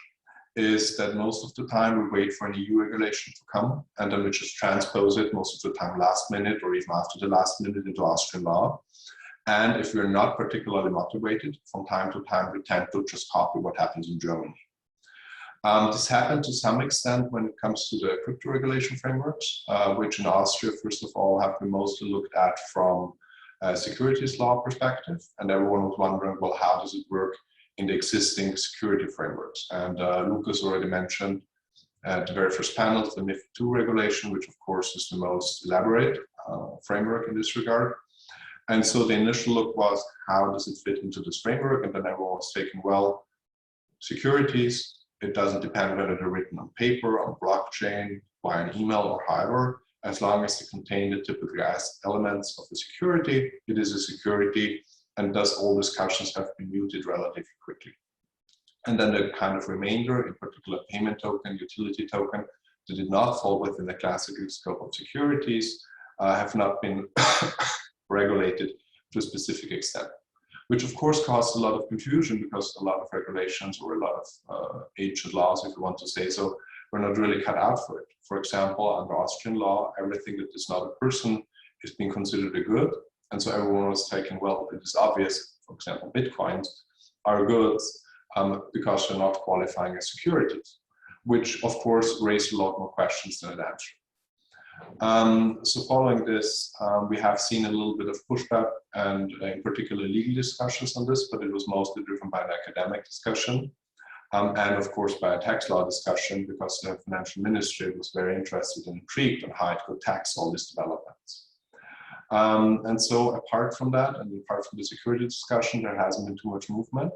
G: is that most of the time we wait for an EU regulation to come, and then we just transpose it most of the time last minute or even after the last minute into Austrian law. And if we're not particularly motivated, from time to time we tend to just copy what happens in Germany. This happened to some extent when it comes to the crypto regulation frameworks, which in Austria, first of all, have been mostly looked at from a securities law perspective. And everyone was wondering, well, how does it work in the existing security frameworks? And Lucas already mentioned at the very first panel, the MiFID II regulation, which of course is the most elaborate framework in this regard. And so the initial look was, how does it fit into this framework? And then everyone was taking, well, securities, it doesn't depend whether they're written on paper, on blockchain, by an email, or however, as long as they contain the typical elements of the security, it is a security, and thus all discussions have been muted relatively quickly. And then the kind of remainder, in particular payment token, utility token, that did not fall within the classical scope of securities, have not been regulated to a specific extent, which of course caused a lot of confusion because a lot of regulations or a lot of ancient laws, if you want to say so, were not really cut out for it. For example, under Austrian law, everything that is not a person is being considered a good. And so everyone was taking, well, it is obvious, for example, Bitcoins are goods because they're not qualifying as securities, which of course raised a lot more questions than it answered. So following this, we have seen a little bit of pushback and in particular legal discussions on this, but it was mostly driven by an academic discussion and of course by a tax law discussion, because the financial ministry was very interested and intrigued on how it could tax all these developments. And so apart from that, and apart from the security discussion, there hasn't been too much movement.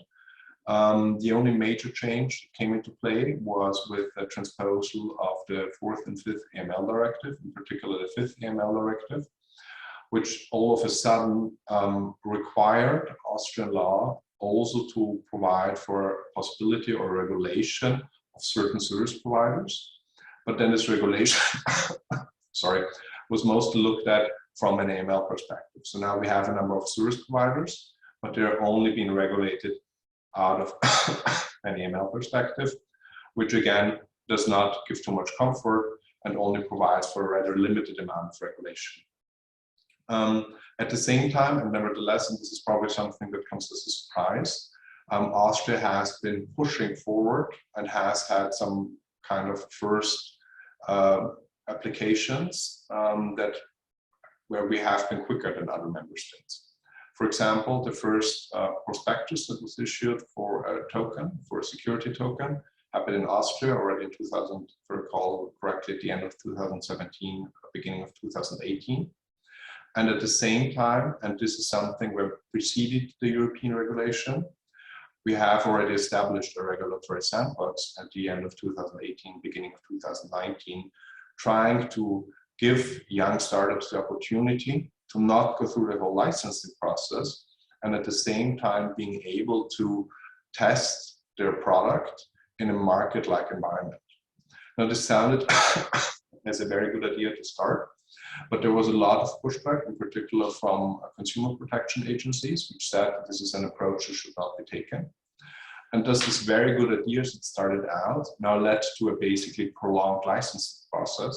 G: The only major change that came into play was with the transposal of the 4th and 5th AML directive, in particular the 5th AML directive, which all of a sudden required Austrian law also to provide for possibility or regulation of certain service providers. But then this regulation, sorry, was mostly looked at from an AML perspective. So now we have a number of service providers, but they're only being regulated out of an AML perspective, which again does not give too much comfort and only provides for a rather limited amount of regulation. At the same time, and nevertheless, and this is probably something that comes as a surprise, Austria has been pushing forward and has had some kind of first applications where we have been quicker than other member states. For example, the first prospectus that was issued for a token, for a security token, happened in Austria already in 2000, if I recall correctly, at the end of 2017, beginning of 2018. And at the same time, and this is something where preceded the European regulation, we have already established a regulatory sandbox at the end of 2018, beginning of 2019, trying to give young startups the opportunity to not go through the whole licensing process, and at the same time being able to test their product in a market-like environment. Now this sounded as a very good idea to start. But there was a lot of pushback, in particular from consumer protection agencies, which said this is an approach that should not be taken. And thus this very good ideas that started out now led to a basically prolonged licensing process,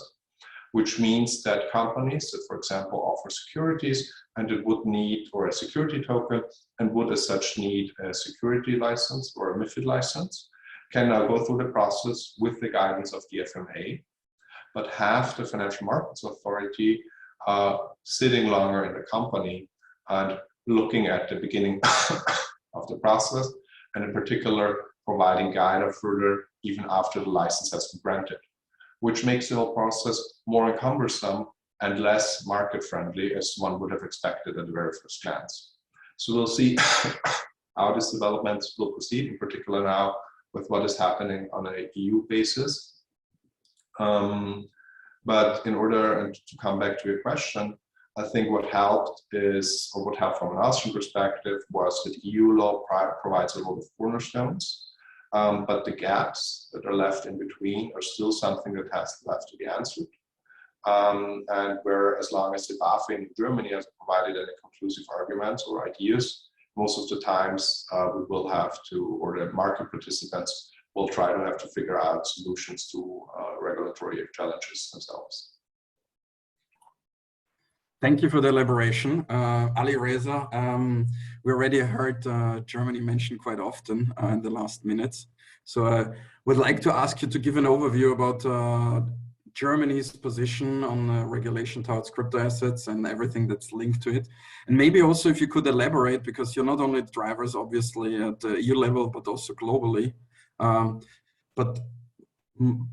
G: which means that companies that, for example, offer securities and it would need, or a security token, and would as such need a security license or a MiFID license, can now go through the process with the guidance of the FMA, but have the Financial Markets Authority sitting longer in the company and looking at the beginning of the process, and in particular, providing guidance further even after the license has been granted, which makes the whole process more cumbersome and less market-friendly as one would have expected at the very first glance. So we'll see how this development will proceed, in particular now with what is happening on an EU basis. But in order to come back to your question, I think what helped is, or what helped from an Austrian perspective, was that EU law provides a lot of cornerstones, but the gaps that are left in between are still something that has left to be answered. And where, as long as the BaFin in Germany has provided any conclusive arguments or ideas, most of the times we will have to, or the market participants will try to have to figure out solutions to regulatory challenges themselves.
D: Thank you for the elaboration. Ali Reza, we already heard Germany mentioned quite often in the last minutes. So I would like to ask you to give an overview about Germany's position on regulation towards crypto assets and everything that's linked to it. And maybe also if you could elaborate, because you're not only drivers, obviously, at the EU level, but also globally. But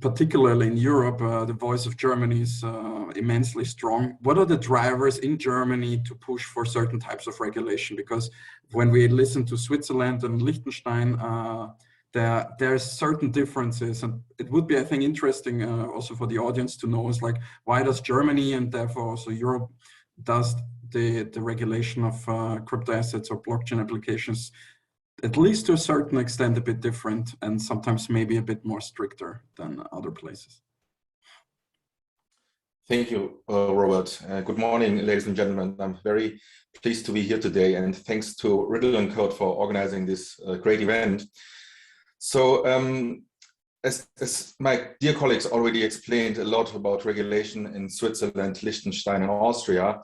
D: particularly in Europe, the voice of Germany is immensely strong. What are the drivers in Germany to push for certain types of regulation? Because when we listen to Switzerland and Liechtenstein, there are certain differences, and it would be, I think, interesting also for the audience to know is like, why does Germany and therefore also Europe does the regulation of crypto assets or blockchain applications, at least to a certain extent, a bit different, and sometimes maybe a bit more stricter than other places?
H: Thank you, Robert. Good morning, ladies and gentlemen. I'm very pleased to be here today, and thanks to Riddle&Code for organizing this great event. So, as my dear colleagues already explained a lot about regulation in Switzerland, Liechtenstein, and Austria,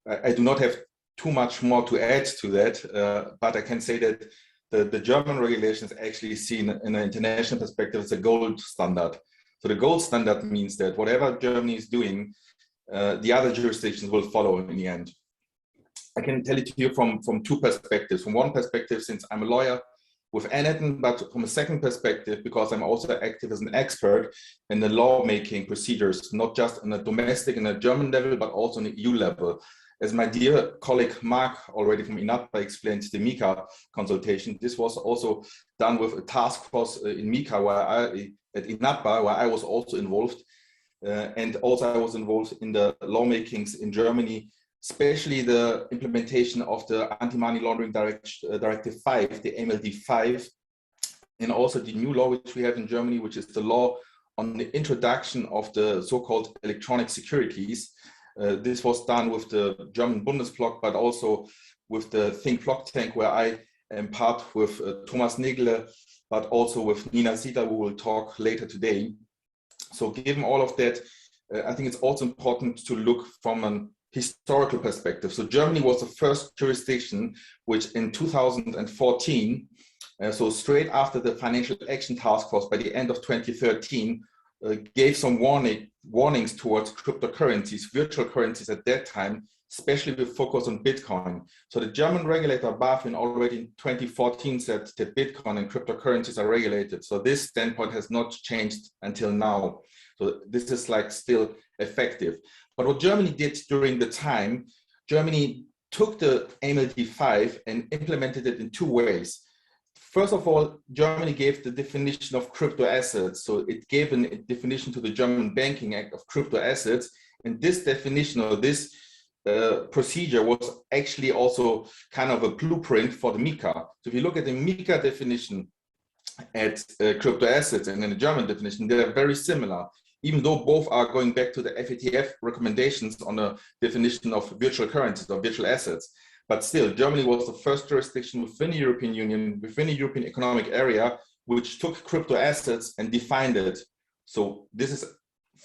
H: I do not have too much more to add to that, but I can say that the German regulation is actually seen in an international perspective as a gold standard. So the gold standard means that whatever Germany is doing, the other jurisdictions will follow in the end. I can tell it to you from two perspectives. From one perspective, since I'm a lawyer with INATBA, but from a second perspective, because I'm also active as an expert in the lawmaking procedures, not just on a domestic and a German level, but also on the EU level. As my dear colleague Mark already from INATBA explained the MiCA consultation, this was also done with a task force in MiCA at INATBA, where I was also involved. And also I was involved in the lawmakings in Germany, especially the implementation of the Anti-Money Laundering Directive 5, the AMLD5, and also the new law which we have in Germany, which is the law on the introduction of the so-called electronic securities. This was done with the German Bundesblock, but also with the Think Block Tank, where I am part with Thomas Negle, but also with Nina Siedler, who will talk later today. So given all of that, I think it's also important to look from an historical perspective. So Germany was the first jurisdiction which in 2014, so straight after the Financial Action Task Force by the end of 2013, gave some warnings towards cryptocurrencies, virtual currencies at that time, especially with focus on Bitcoin. So the German regulator BaFin already in 2014 said that Bitcoin and cryptocurrencies are regulated. So this standpoint has not changed until now. So this is like still effective. But what Germany did during the time, Germany took the AMLD5 and implemented it in two ways. First of all, Germany gave the definition of crypto assets. So it gave a definition to the German Banking Act of crypto assets. And this definition, or this procedure, was actually also kind of a blueprint for the MiCA. So if you look at the MiCA definition at crypto assets and in the German definition, they are very similar. even though both are going back to the FATF recommendations on the definition of virtual currencies or virtual assets. But still, Germany was the first jurisdiction within the European Union, within the European Economic Area, which took crypto assets and defined it. So this is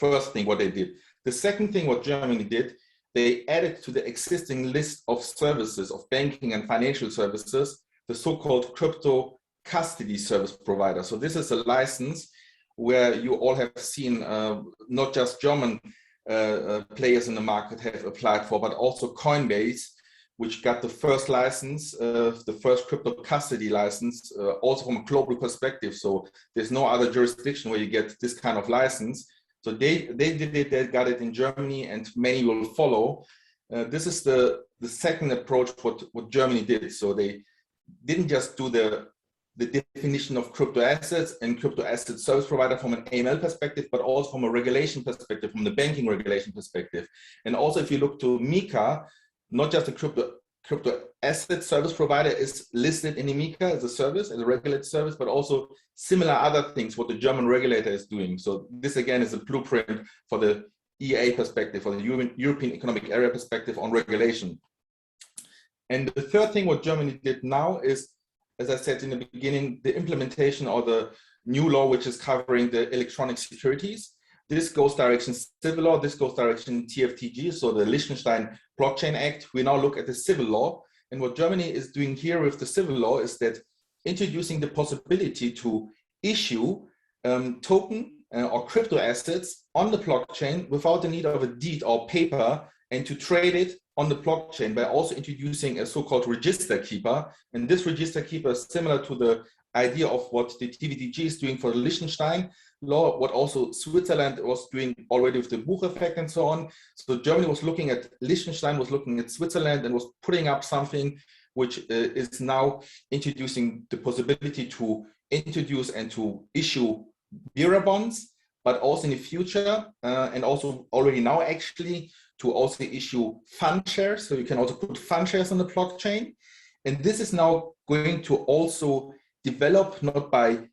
H: first thing what they did. The second thing what Germany did, they added to the existing list of services, of banking and financial services, the so-called crypto custody service provider. So this is a license where you all have seen not just German players in the market have applied for, but also Coinbase, which got the first license, the first crypto custody license, also from a global perspective. So there's no other jurisdiction where you get this kind of license. So they did it, they got it in Germany, and many will follow. This is the second approach what Germany did. So they didn't just do the definition of crypto assets and crypto asset service provider from an AML perspective, but also from a regulation perspective, from the banking regulation perspective. And also if you look to MiCA, not just a crypto asset service provider is listed in MiCA as a service, as a regulated service, but also similar other things what the German regulator is doing. So this again is a blueprint for the EA perspective, for the European Economic Area perspective on regulation. And the third thing what Germany did now is, as I said in the beginning, the implementation of the new law, which is covering the electronic securities. This goes direction civil law, this goes direction TFTG, so the Liechtenstein Blockchain Act. We now look at the civil law. And what Germany is doing here with the civil law is that introducing the possibility to issue token or crypto assets on the blockchain without the need of a deed or paper, and to trade it on the blockchain by also introducing a so-called register keeper. And this register keeper is similar to the idea of what the TVTG is doing for the Liechtenstein law, what also Switzerland was doing already with the Buch effect and so on. So Germany was looking at Liechtenstein, was looking at Switzerland, and was putting up something which is now introducing the possibility to introduce and to issue bearer bonds, but also in the future, and also already now actually, to also issue fund shares. So you can also put fund shares on the blockchain. And this is now going to also develop not by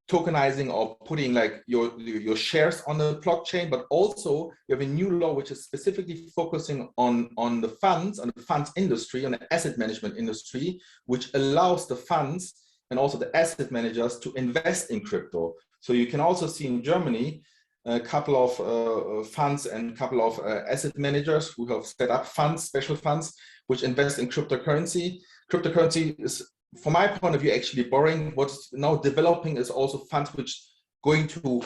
H: tokenizing or putting like your shares on the blockchain, but also you have a new law which is specifically focusing on the funds industry, on the asset management industry, which allows the funds and also the asset managers to invest in crypto. So you can also see in Germany a couple of funds and a couple of asset managers who have set up funds, special funds, which invest in cryptocurrency. Cryptocurrency is, from my point of view, actually boring. What's now developing is also funds which going to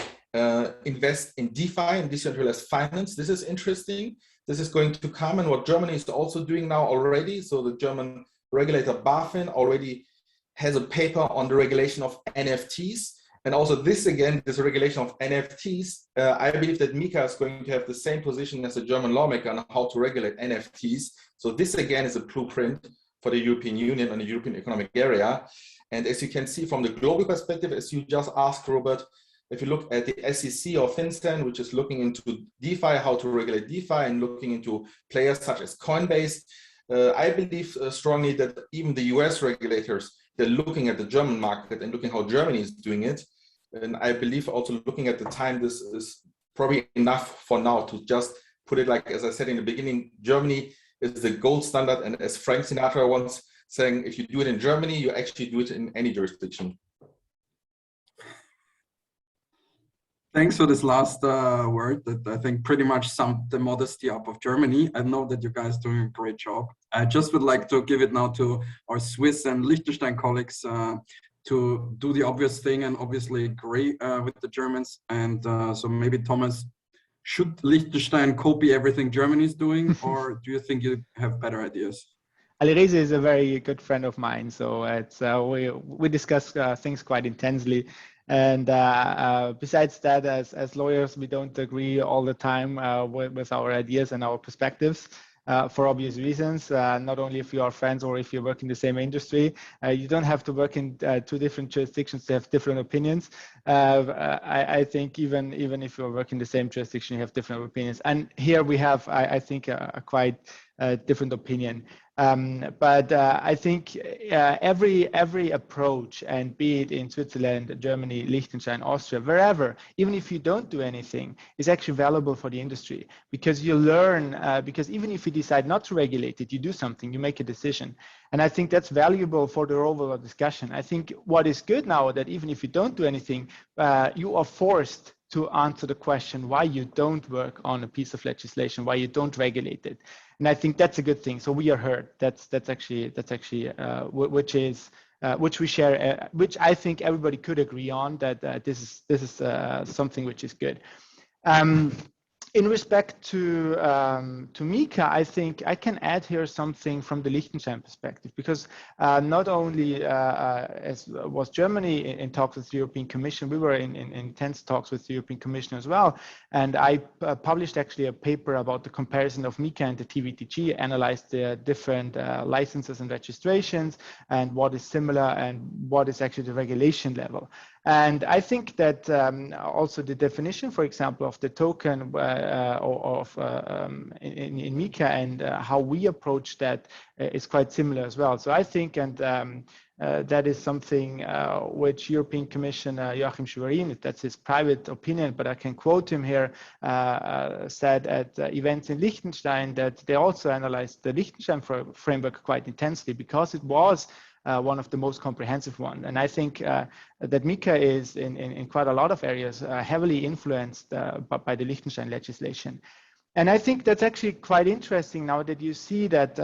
H: invest in DeFi and decentralized finance. This is interesting. This is going to come, and what Germany is also doing now already. So the German regulator BaFin already has a paper on the regulation of NFTs. And also this, again, this regulation of NFTs, I believe that MiCA is going to have the same position as a German lawmaker on how to regulate NFTs. So this, again, is a blueprint for the European Union and the European Economic Area. And as you can see from the global perspective, as you just asked, Robert, if you look at the SEC or FinCEN, which is looking into DeFi, how to regulate DeFi, and looking into players such as Coinbase, I believe strongly that even the US regulators, they're looking at the German market and looking how Germany is doing it. And I believe also looking at the time, this is probably enough for now to just put it like, as I said in the beginning, Germany is the gold standard. And as Frank Sinatra once saying, if you do it in Germany, you actually do it in any jurisdiction.
D: Thanks for this last word that I think pretty much summed the modesty up of Germany. I know that you guys are doing a great job. I just would like to give it now to our Swiss and Liechtenstein colleagues to do the obvious thing and obviously agree with the Germans. And so maybe Thomas, should Liechtenstein copy everything Germany is doing, or do you think you have better ideas?
E: Alireza is a very good friend of mine, so it's we discuss things quite intensely. And besides that, as lawyers, we don't agree all the time with our ideas and our perspectives. For obvious reasons, not only if you are friends or if you work in the same industry. You don't have to work in two different jurisdictions to have different opinions. I think even if you work in the same jurisdiction, you have different opinions. And here we have, I think, a quite different opinion. But I think every approach, and be it in Switzerland, Germany, Liechtenstein, Austria, wherever, even if you don't do anything, is actually valuable for the industry, because you learn, because even if you decide not to regulate it, you do something, you make a decision. And I think that's valuable for the overall discussion. I think what is good now, that even if you don't do anything, you are forced to answer the question why you don't work on a piece of legislation, why you don't regulate it. And I think that's a good thing. So we are heard. That's actually which we share, which I think everybody could agree on, that this is something which is good. In respect to MiCA, I think I can add here something from the Liechtenstein perspective, because not only as was Germany in talks with the European Commission, we were in intense talks with the European Commission as well. And I published actually a paper about the comparison of MiCA and the TVTG, analyzed the different licenses and registrations, and what is similar and what is actually the regulation level. And I think that also the definition, for example, of the token in MiCA and how we approach that is quite similar as well. So I think, and that is something which European Commissioner Joachim Schwerin, that's his private opinion, but I can quote him here, said at events in Liechtenstein that they also analyzed the Liechtenstein framework quite intensely, because it was one of the most comprehensive ones. And I think that MiCA is in quite a lot of areas heavily influenced by the Liechtenstein legislation. And I think that's actually quite interesting now that you see that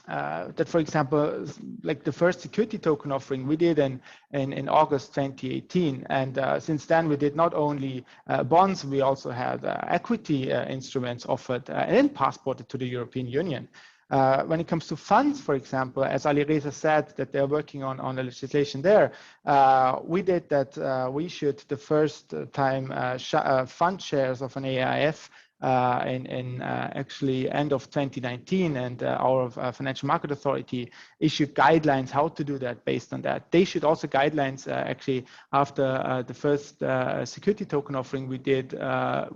E: that, for example, like the first security token offering we did in August 2018. And since then, we did not only bonds, we also had equity instruments offered and passported to the European Union. When it comes to funds, for example, as Ali Reza said, that they're working on the legislation there, we did that. We issued the first time fund shares of an AIF in actually end of 2019, and our Financial Market Authority issued guidelines how to do that based on that. They issued also guidelines actually after the first security token offering we did,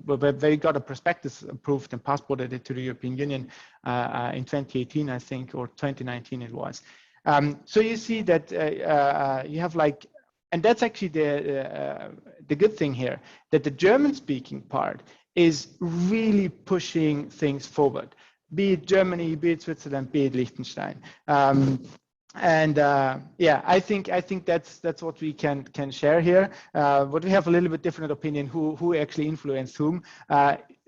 E: where they got a prospectus approved and passported it to the European Union in 2018, I think, or 2019 it was. So you see that you have like, and that's actually the good thing here, that the German-speaking part is really pushing things forward, be it Germany, be it Switzerland, be it Liechtenstein. Yeah, I think that's what we can share here. But we have a little bit different opinion who actually influenced whom.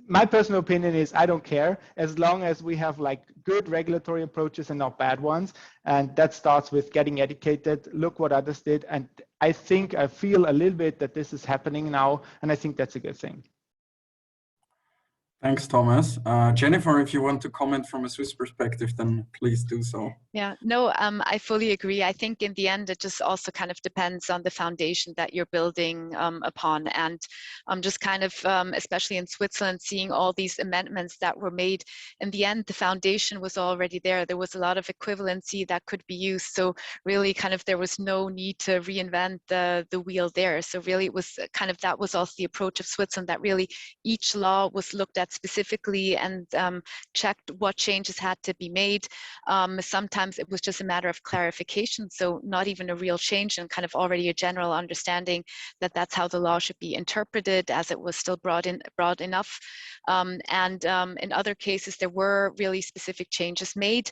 E: My personal opinion is I don't care, as long as we have like good regulatory approaches and not bad ones. And that starts with getting educated, look what others did. And I feel a little bit that this is happening now, and I think that's a good thing.
D: Thanks, Thomas. Jennifer, if you want to comment from a Swiss perspective, then please do so.
F: Yeah, no, I fully agree. I think in the end, it just also kind of depends on the foundation that you're building upon. And just kind of, especially in Switzerland, seeing all these amendments that were made, in the end, the foundation was already there. There was a lot of equivalency that could be used. So really kind of there was no need to reinvent the wheel there. So really it was kind of, that was also the approach of Switzerland, that really each law was looked at specifically and checked what changes had to be made. Sometimes it was just a matter of clarification, so not even a real change, and kind of already a general understanding that that's how the law should be interpreted, as it was still broad enough. In other cases, there were really specific changes made.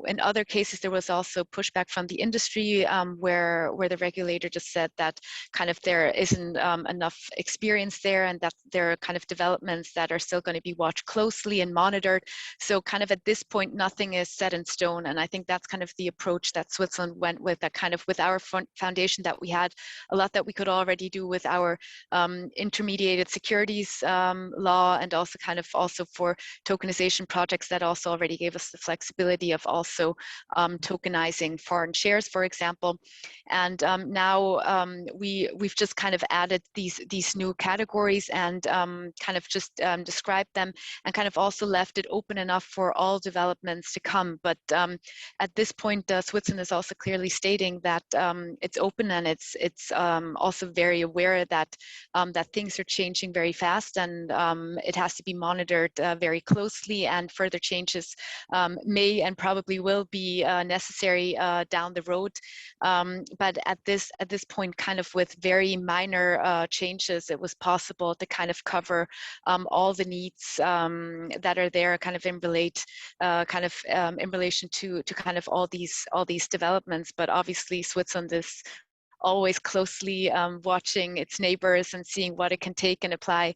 F: In other cases, there was also pushback from the industry, where the regulator just said that kind of there isn't enough experience there, and that there are kind of developments that are still going to be watched closely and monitored. So kind of at this point, nothing is set in stone. And I think that's kind of the approach that Switzerland went with, that kind of with our foundation that we had a lot that we could already do with our intermediated securities law, and also kind of also for tokenization projects that also already gave us the flexibility of also tokenizing foreign shares, for example. And now we've just kind of added these new categories and kind of just described described them, and kind of also left it open enough for all developments to come. But at this point, Switzerland is also clearly stating that it's open, and it's also very aware that that things are changing very fast, and it has to be monitored very closely, and further changes may and probably will be necessary down the road. But at this point, kind of with very minor changes, it was possible to kind of cover all the needs that are there, kind of in relation to kind of all these developments. But obviously, Switzerland is always closely watching its neighbors and seeing what it can take and apply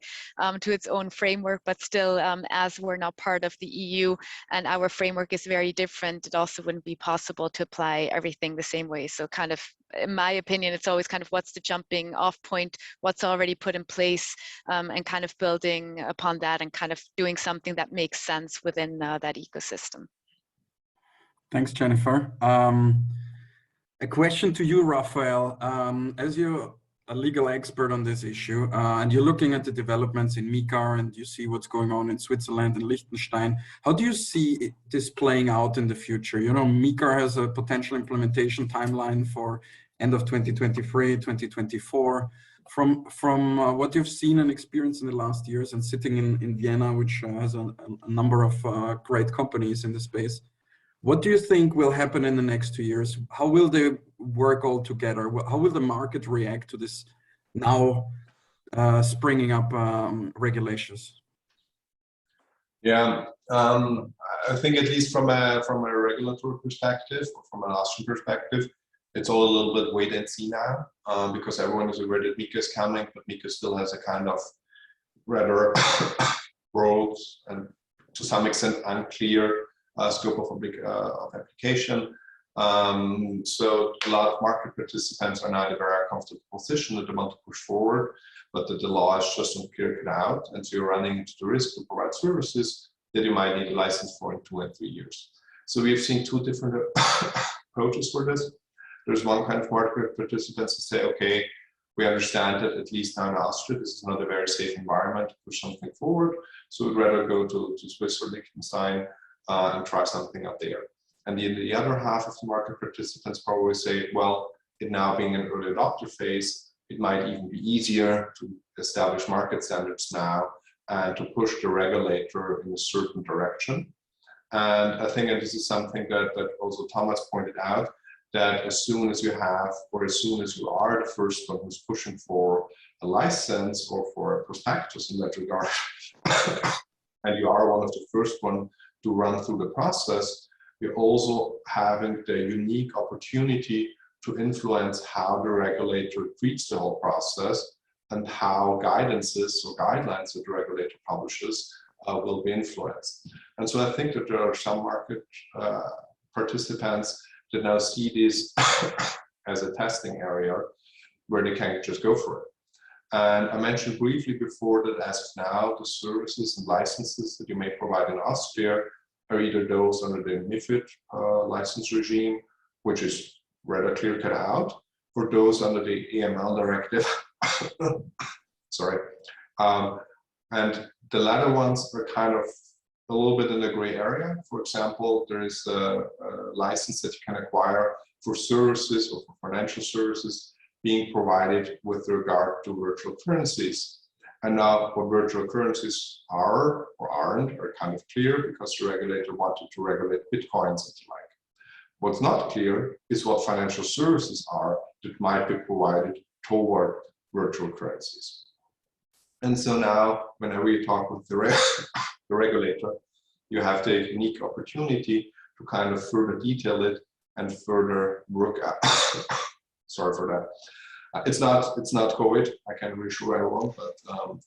F: to its own framework. But still, as we're not part of the EU and our framework is very different, it also wouldn't be possible to apply everything the same way. So kind of, in my opinion, it's always kind of what's the jumping off point, what's already put in place, and kind of building upon that and kind of doing something that makes sense within that ecosystem.
D: Thanks, Jennifer. A question to you, Raphael. As you're a legal expert on this issue, and you're looking at the developments in MiCA, and you see what's going on in Switzerland and Liechtenstein, how do you see this playing out in the future? You know, MiCA has a potential implementation timeline for end of 2023, 2024. From what you've seen and experienced in the last years, and sitting in Vienna, which has a number of great companies in the space, what do you think will happen in the next 2 years? How will they work all together? How will the market react to this now springing up regulations?
G: Yeah, I think at least from a regulatory perspective, or from an Austrian perspective, it's all a little bit wait and see now, because everyone is aware that MiCA is coming, but MiCA still has a kind of rather broad and to some extent unclear scope of application. So a lot of market participants are not in a very comfortable position that they want to push forward, but that the law is just not clear out, and so you're running into the risk to provide services that you might need a license for in 2 and 3 years. So we've seen two different approaches for this. There's one kind of market participants who say, okay, we understand that at least now in Austria, this is not a very safe environment to push something forward, so we'd rather go to Swiss or Liechtenstein and try something out there. And the other half of the market participants probably say, well, it now being an early adopter phase, it might even be easier to establish market standards now and to push the regulator in a certain direction. And I think that this is something that also Thomas pointed out, that as soon as you have, or as soon as you are the first one who's pushing for a license or for a prospectus in that regard, and you are one of the first one to run through the process, you're also having the unique opportunity to influence how the regulator treats the whole process and how guidances or guidelines that the regulator publishes will be influenced. And so I think that there are some market participants that now see this as a testing area where they can just go for it. And I mentioned briefly before that as of now, the services and licenses that you may provide in Austria are either those under the MiFID license regime, which is rather clear cut out, or those under the AML directive. Sorry. And the latter ones are kind of a little bit in the gray area. For example, there is a license that you can acquire for services or for financial services being provided with regard to virtual currencies. And now what virtual currencies are or aren't are kind of clear, because the regulator wanted to regulate Bitcoins and the like. What's not clear is what financial services are that might be provided toward virtual currencies. And so now, whenever you talk with the regulator, you have the unique opportunity to kind of further detail it and further work out. Sorry for that. It's not COVID. I can reassure everyone, but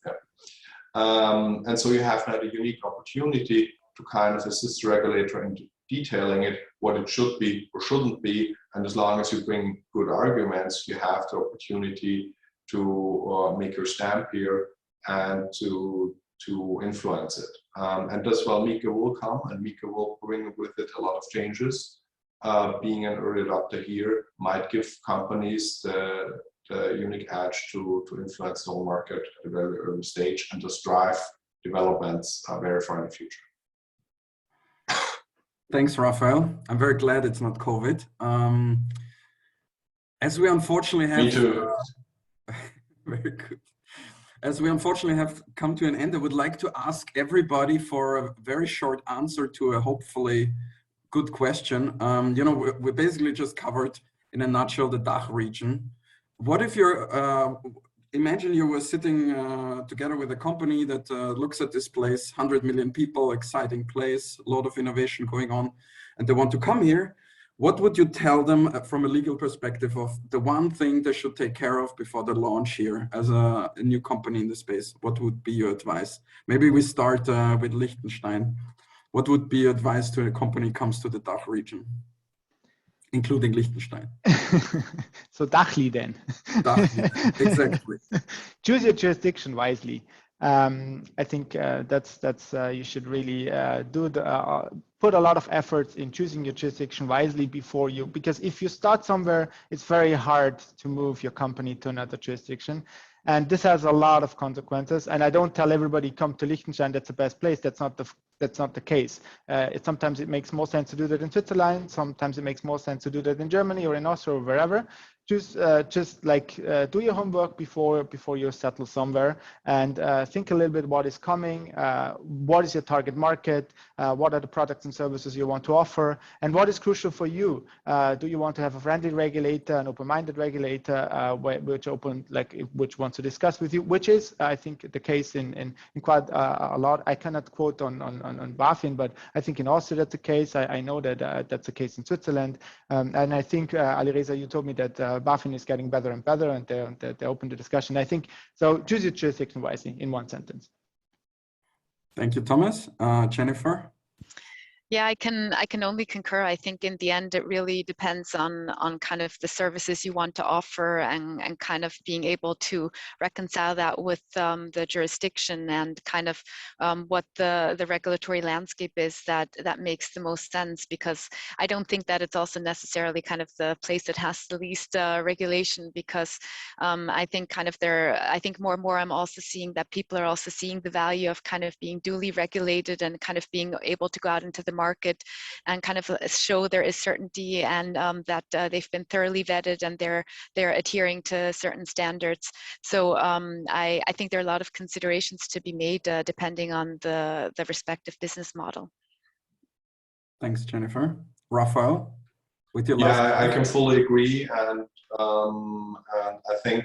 G: yeah. And so you have now the unique opportunity to kind of assist the regulator in detailing it, what it should be or shouldn't be. And as long as you bring good arguments, you have the opportunity to make your stamp here and to influence it. And thus, while MiCA will come, and MiCA will bring with it a lot of changes, being an early adopter here might give companies the unique edge to influence the whole market at a very early stage and just drive developments very far in the future.
D: Thanks, Raphael. I'm very glad it's not COVID. As we unfortunately have...
G: Me too.
D: Very good. As we unfortunately have come to an end, I would like to ask everybody for a very short answer to a hopefully good question. You know, we basically just covered in a nutshell the DACH region. What if you're, imagine you were sitting together with a company that looks at this place, 100 million people, exciting place, a lot of innovation going on, and they want to come here. What would you tell them from a legal perspective of the one thing they should take care of before the launch here as a new company in the space? What would be your advice? Maybe we start with Liechtenstein. What would be your advice to a company comes to the DACH region, including Liechtenstein?
E: So Dachli then.
D: Dachli, exactly.
E: Choose your jurisdiction wisely. I think that's you should really put a lot of efforts in choosing your jurisdiction wisely before you, because if you start somewhere, it's very hard to move your company to another jurisdiction. And this has a lot of consequences. And I don't tell everybody come to Liechtenstein, that's the best place. That's not the case. Sometimes it makes more sense to do that in Switzerland. Sometimes it makes more sense to do that in Germany or in Austria or wherever. Just like do your homework before you settle somewhere, and think a little bit what is coming, what is your target market, what are the products and services you want to offer, and what is crucial for you. Do you want to have a friendly regulator, an open-minded regulator, which wants to discuss with you, which is, I think, the case in quite a lot. I cannot quote on BaFin, but I think in Austria that's the case. I know that that's the case in Switzerland, and I think Alireza, you told me that BaFin is getting better and better, and they're open to discussion. I think so. Choose your jurisdiction wisely, in one sentence.
D: Thank you, Thomas. Jennifer.
F: Yeah, I can only concur. I think in the end, it really depends on kind of the services you want to offer, and kind of being able to reconcile that with the jurisdiction, and kind of what the regulatory landscape is that makes the most sense. Because I don't think that it's also necessarily kind of the place that has the least regulation, because I think kind of I think more and more I'm also seeing that people are also seeing the value of kind of being duly regulated, and kind of being able to go out into the market and kind of show there is certainty, and that they've been thoroughly vetted, and they're adhering to certain standards. So I think there are a lot of considerations to be made depending on the respective business model.
D: Thanks, Jennifer. Raphael, with your last
G: I can fully agree, and I think,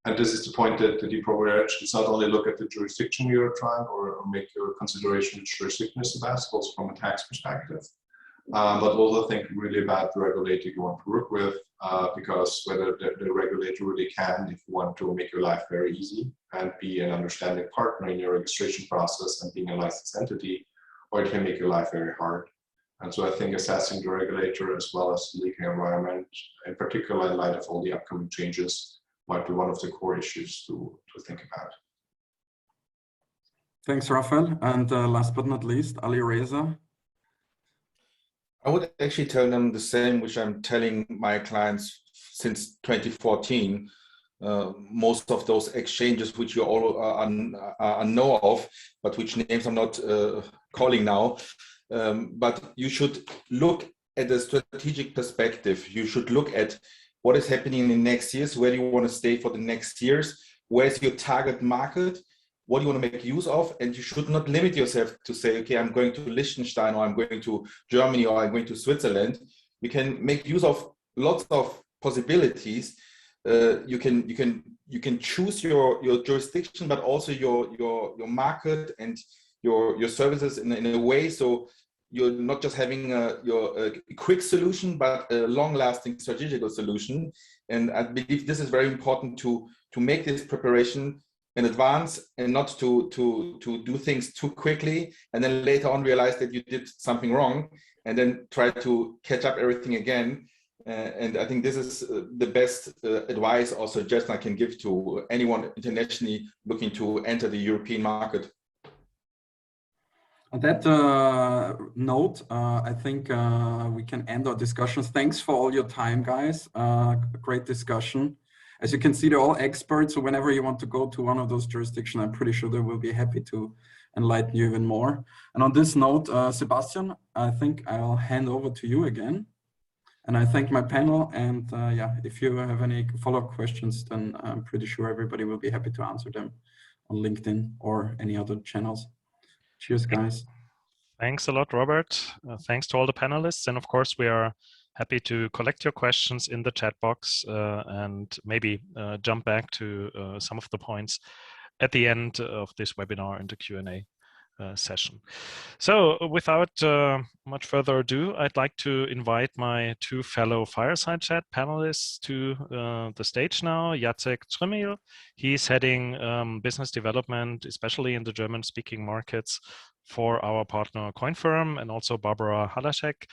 G: and this is the point that you probably reached, it's not only look at the jurisdiction you're trying or make your consideration which jurisdiction is the best, also from a tax perspective, but also think really about the regulator you want to work with, because whether the regulator really can, if you want to make your life very easy and be an understanding partner in your registration process and being a licensed entity, or it can make your life very hard. And so I think assessing the regulator as well as the legal environment, in particular in light of all the upcoming changes, might be one of the core issues to think about.
D: Thanks, Raphael. And last but not least, Alireza.
H: I would actually tell them the same, which I'm telling my clients since 2014. Most of those exchanges, which you all know of, but which names I'm not calling now. But you should look at the strategic perspective. You should look at what is happening in the next years, where do you want to stay for the next years, where's your target market, what do you want to make use of, and you should not limit yourself to say, okay, I'm going to Liechtenstein, or I'm going to Germany, or I'm going to Switzerland. You can make use of lots of possibilities. You can choose your jurisdiction, but also your market and your services in a way so you're not just having a quick solution, but a long-lasting strategical solution. And I believe this is very important to make this preparation in advance, and not to do things too quickly and then later on realize that you did something wrong and then try to catch up everything again. And I think this is the best advice or suggestion I can give to anyone internationally looking to enter the European market.
D: On that note, I think we can end our discussions. Thanks for all your time, guys. Great discussion. As you can see, they're all experts. So whenever you want to go to one of those jurisdictions, I'm pretty sure they will be happy to enlighten you even more. And on this note, Sebastian, I think I'll hand over to you again. And I thank my panel. And yeah, if you have any follow-up questions, then I'm pretty sure everybody will be happy to answer them on LinkedIn or any other channels. Cheers, guys.
A: Thanks a lot, Robert. Thanks to all the panelists. And of course, we are happy to collect your questions in the chat box and maybe jump back to some of the points at the end of this webinar in the Q&A session. So without much further ado, I'd like to invite my two fellow fireside chat panelists to the stage now. Jacek Trzymil, he's heading business development, especially in the German-speaking markets for our partner CoinFirm, and also Barbara Halaszek.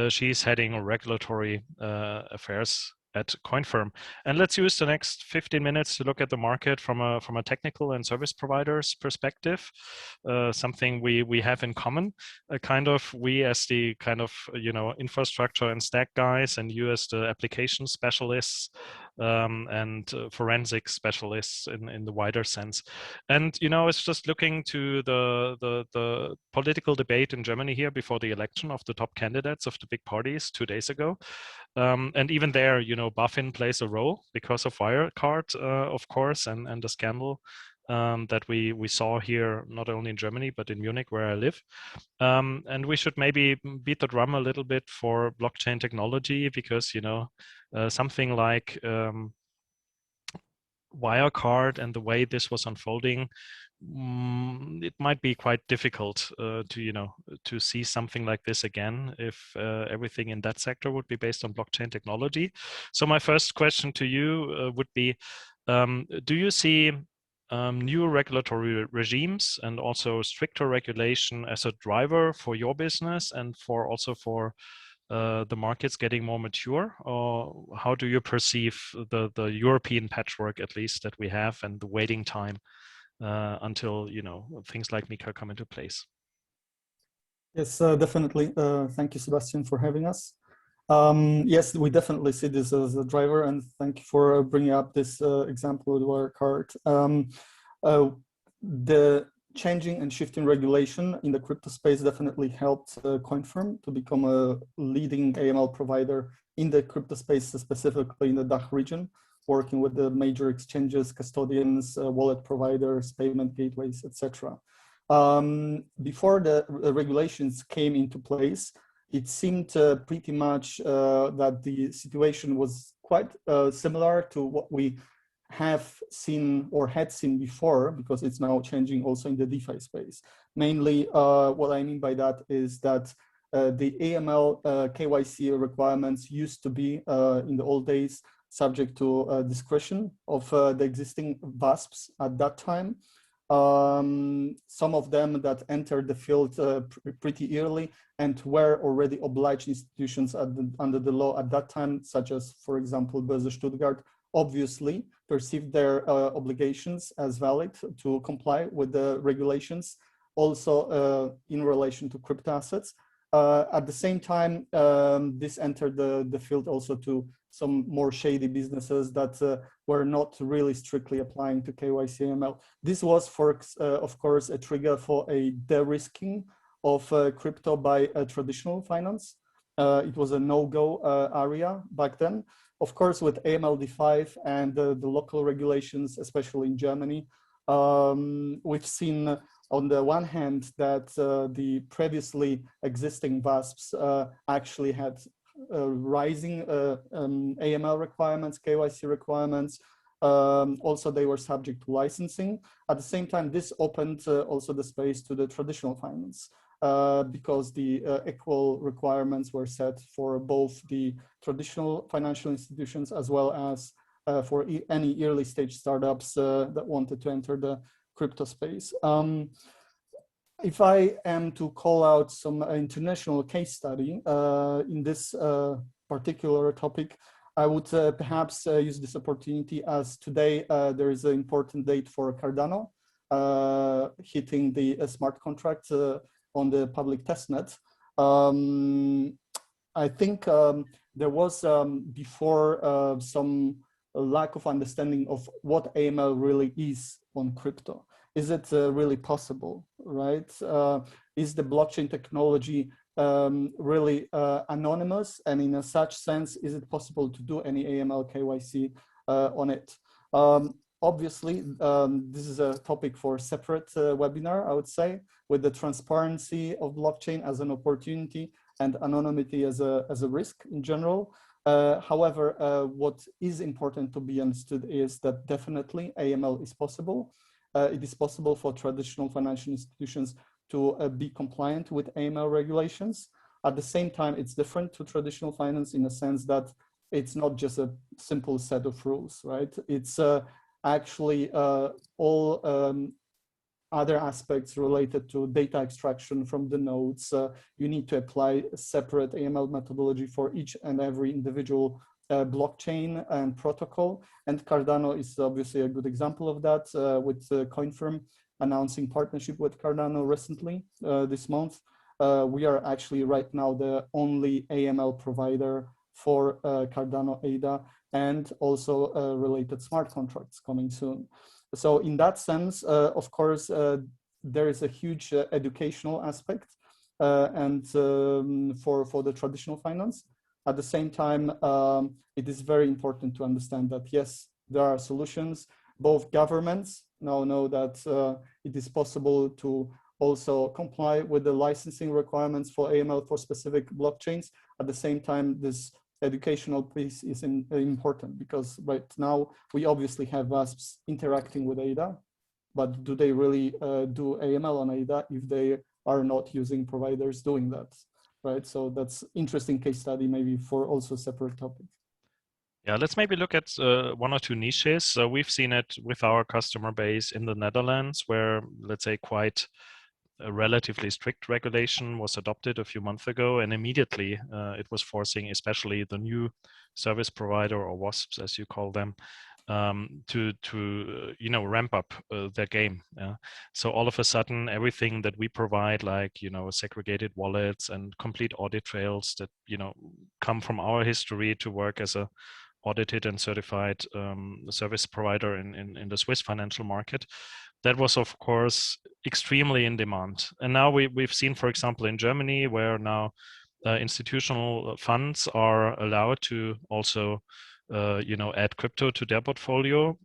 A: She's heading regulatory affairs at CoinFirm. And let's use the next 15 minutes to look at the market from a technical and service providers perspective, something we have in common, we as the kind of, infrastructure and stack guys, and you as the application specialists and forensic specialists in the wider sense. And, it's just looking to the political debate in Germany here before the election of the top candidates of the big parties 2 days ago. And even there, BaFin plays a role because of Wirecard, of course, and the scandal that we saw here, not only in Germany, but in Munich, where I live. And we should maybe beat the drum a little bit for blockchain technology, because, something like Wirecard and the way this was unfolding, it might be quite difficult to see something like this again if everything in that sector would be based on blockchain technology. So my first question to you would be, do you see new regulatory regimes and also stricter regulation as a driver for your business and also for the markets getting more mature? Or how do you perceive the European patchwork, at least, that we have, and the waiting time until things like MiCA come into place?
I: Yes, definitely. Thank you, Sebastian, for having us. Yes, we definitely see this as a driver, and thank you for bringing up this example with Wirecard. The changing and shifting regulation in the crypto space definitely helped CoinFirm to become a leading AML provider in the crypto space, specifically in the DACH region, working with the major exchanges, custodians, wallet providers, payment gateways, etc. Before the regulations came into place, it seemed pretty much that the situation was quite similar to what we have seen or had seen before, because it's now changing also in the DeFi space. Mainly, what I mean by that is that the AML KYC requirements used to be in the old days subject to discretion of the existing VASPs at that time. Some of them that entered the field pretty early and were already obliged institutions under the law at that time, such as, for example, Börse Stuttgart, obviously perceived their obligations as valid to comply with the regulations, also in relation to crypto assets. At the same time, this entered the field also to some more shady businesses that were not really strictly applying to KYC AML. This was, of course, a trigger for a de-risking of crypto by traditional finance. It was a no-go area back then. Of course, with AMLD5 and the local regulations, especially in Germany, we've seen on the one hand that the previously existing VASPs actually had rising AML requirements, KYC requirements. Also, they were subject to licensing. At the same time, this opened also the space to the traditional finance because the equal requirements were set for both the traditional financial institutions as well as for any early stage startups that wanted to enter the crypto space. If I am to call out some international case study in this particular topic, I would perhaps use this opportunity, as today there is an important date for Cardano hitting the smart contract on the public testnet. I think there was before some a lack of understanding of what AML really is on crypto. Is it really possible, right? Is the blockchain technology really anonymous? And in a such sense, is it possible to do any AML KYC on it? Obviously, this is a topic for a separate webinar, I would say, with the transparency of blockchain as an opportunity and anonymity as a risk in general. However, what is important to be understood is that definitely AML is possible. It is possible for traditional financial institutions to be compliant with AML regulations. At the same time, it's different to traditional finance in the sense that it's not just a simple set of rules, right? It's actually all other aspects related to data extraction from the nodes. You need to apply a separate AML methodology for each and every individual blockchain and protocol. And Cardano is obviously a good example of that, with CoinFirm announcing partnership with Cardano recently this month. We are actually right now the only AML provider for Cardano ADA and also related smart contracts coming soon. So in that sense, of course, there is a huge educational aspect and for the traditional finance. At the same time, it is very important to understand that, yes, there are solutions. Both governments now know that it is possible to also comply with the licensing requirements for AML for specific blockchains. At the same time, this educational piece is important because right now we obviously have VASPs interacting with ADA, but do they really do AML on ADA if they are not using providers doing that, right? So that's interesting case study maybe for also separate topic.
A: Yeah, let's maybe look at one or two niches. So we've seen it with our customer base in the Netherlands where, let's say, quite a relatively strict regulation was adopted a few months ago, and immediately it was forcing especially the new service provider, or WASPs as you call them, to ramp up their game. So all of a sudden, everything that we provide, like segregated wallets and complete audit trails that come from our history to work as a audited and certified service provider in the Swiss financial market, that was of course extremely in demand. And now we've seen, for example, in Germany, where now institutional funds are allowed to also add crypto to their portfolio.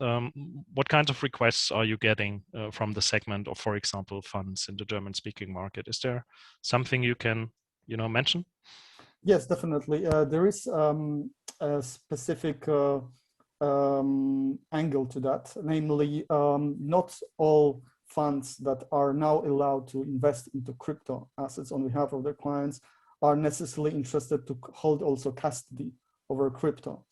A: What kinds of requests are you getting from the segment of, for example, funds in the German-speaking market? Is there something you can mention?
I: Yes, definitely. There is a specific angle to that, namely not all funds that are now allowed to invest into crypto assets on behalf of their clients are necessarily interested to hold also custody over crypto,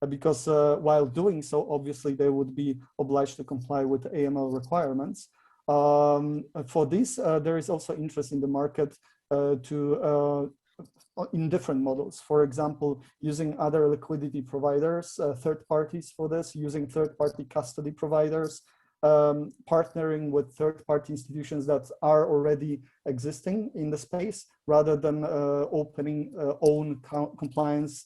I: because while doing so, obviously they would be obliged to comply with AML requirements. For this, there is also interest in the market in different models. For example, using other liquidity providers, third parties for this, using third-party custody providers, partnering with third-party institutions that are already existing in the space, rather than opening own compliance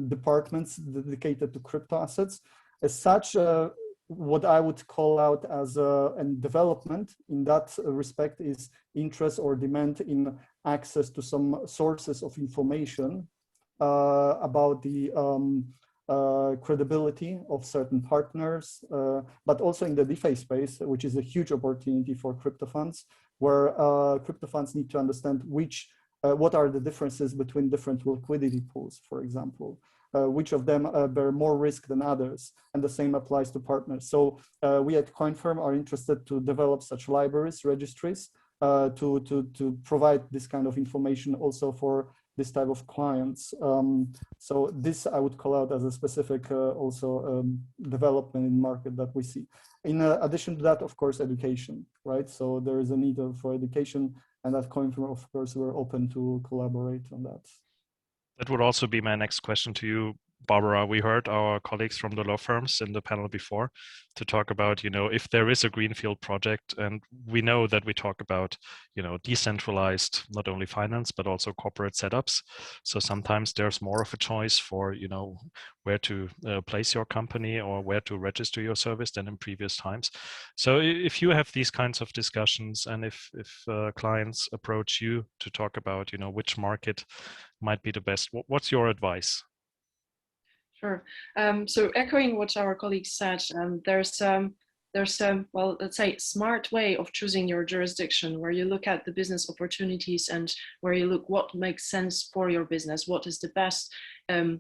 I: departments dedicated to crypto assets. As such, what I would call out as a development in that respect is interest or demand in access to some sources of information about the credibility of certain partners, but also in the DeFi space, which is a huge opportunity for crypto funds, where crypto funds need to understand what are the differences between different liquidity pools, for example. Which of them bear more risk than others, and the same applies to partners. So we at CoinFirm are interested to develop such libraries, registries, to provide this kind of information also for this type of clients. So this I would call out as a specific also development in market that we see. In addition to that, of course, education, right? So there is a need for education, and at CoinFirm, of course, we're open to collaborate on that.
A: That would also be my next question to you. Barbara, we heard our colleagues from the law firms in the panel before to talk about, if there is a greenfield project, and we know that we talk about, decentralized, not only finance, but also corporate setups. So sometimes there's more of a choice for, where to place your company or where to register your service than in previous times. So if you have these kinds of discussions, and if clients approach you to talk about, which market might be the best, what's your advice?
J: Sure. So echoing what our colleagues said, there's well, let's say, smart way of choosing your jurisdiction, where you look at the business opportunities and where you look what makes sense for your business, what is the best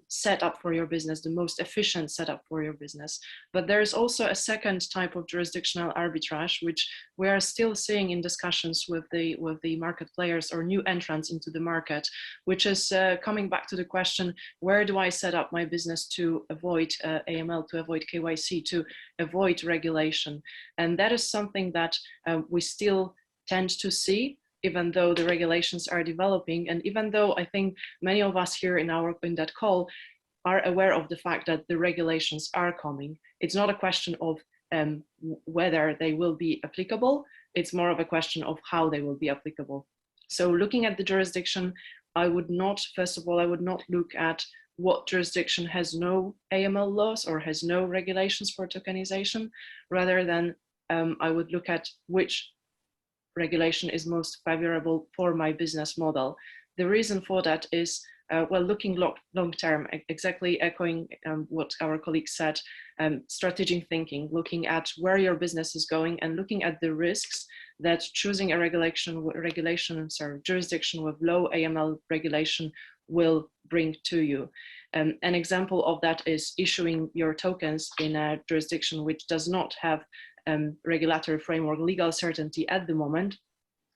J: setup for your business, the most efficient setup for your business. But there's also a second type of jurisdictional arbitrage, which we are still seeing in discussions with the market players or new entrants into the market, which is coming back to the question, where do I set up my business to avoid AML, to avoid KYC, to avoid regulation? And that is something that we still tend to see, even though the regulations are developing, and even though I think many of us here in that call are aware of the fact that the regulations are coming. It's not a question of whether they will be applicable, it's more of a question of how they will be applicable. So looking at the jurisdiction, I would not, first of all, I would not look at what jurisdiction has no AML laws or has no regulations for tokenization, rather than I would look at which regulation is most favorable for my business model. The reason for that is, well, looking long term, exactly echoing what our colleagues said, strategic thinking, looking at where your business is going and looking at the risks that choosing a jurisdiction with low AML regulation will bring to you. An example of that is issuing your tokens in a jurisdiction which does not have regulatory framework, legal certainty at the moment.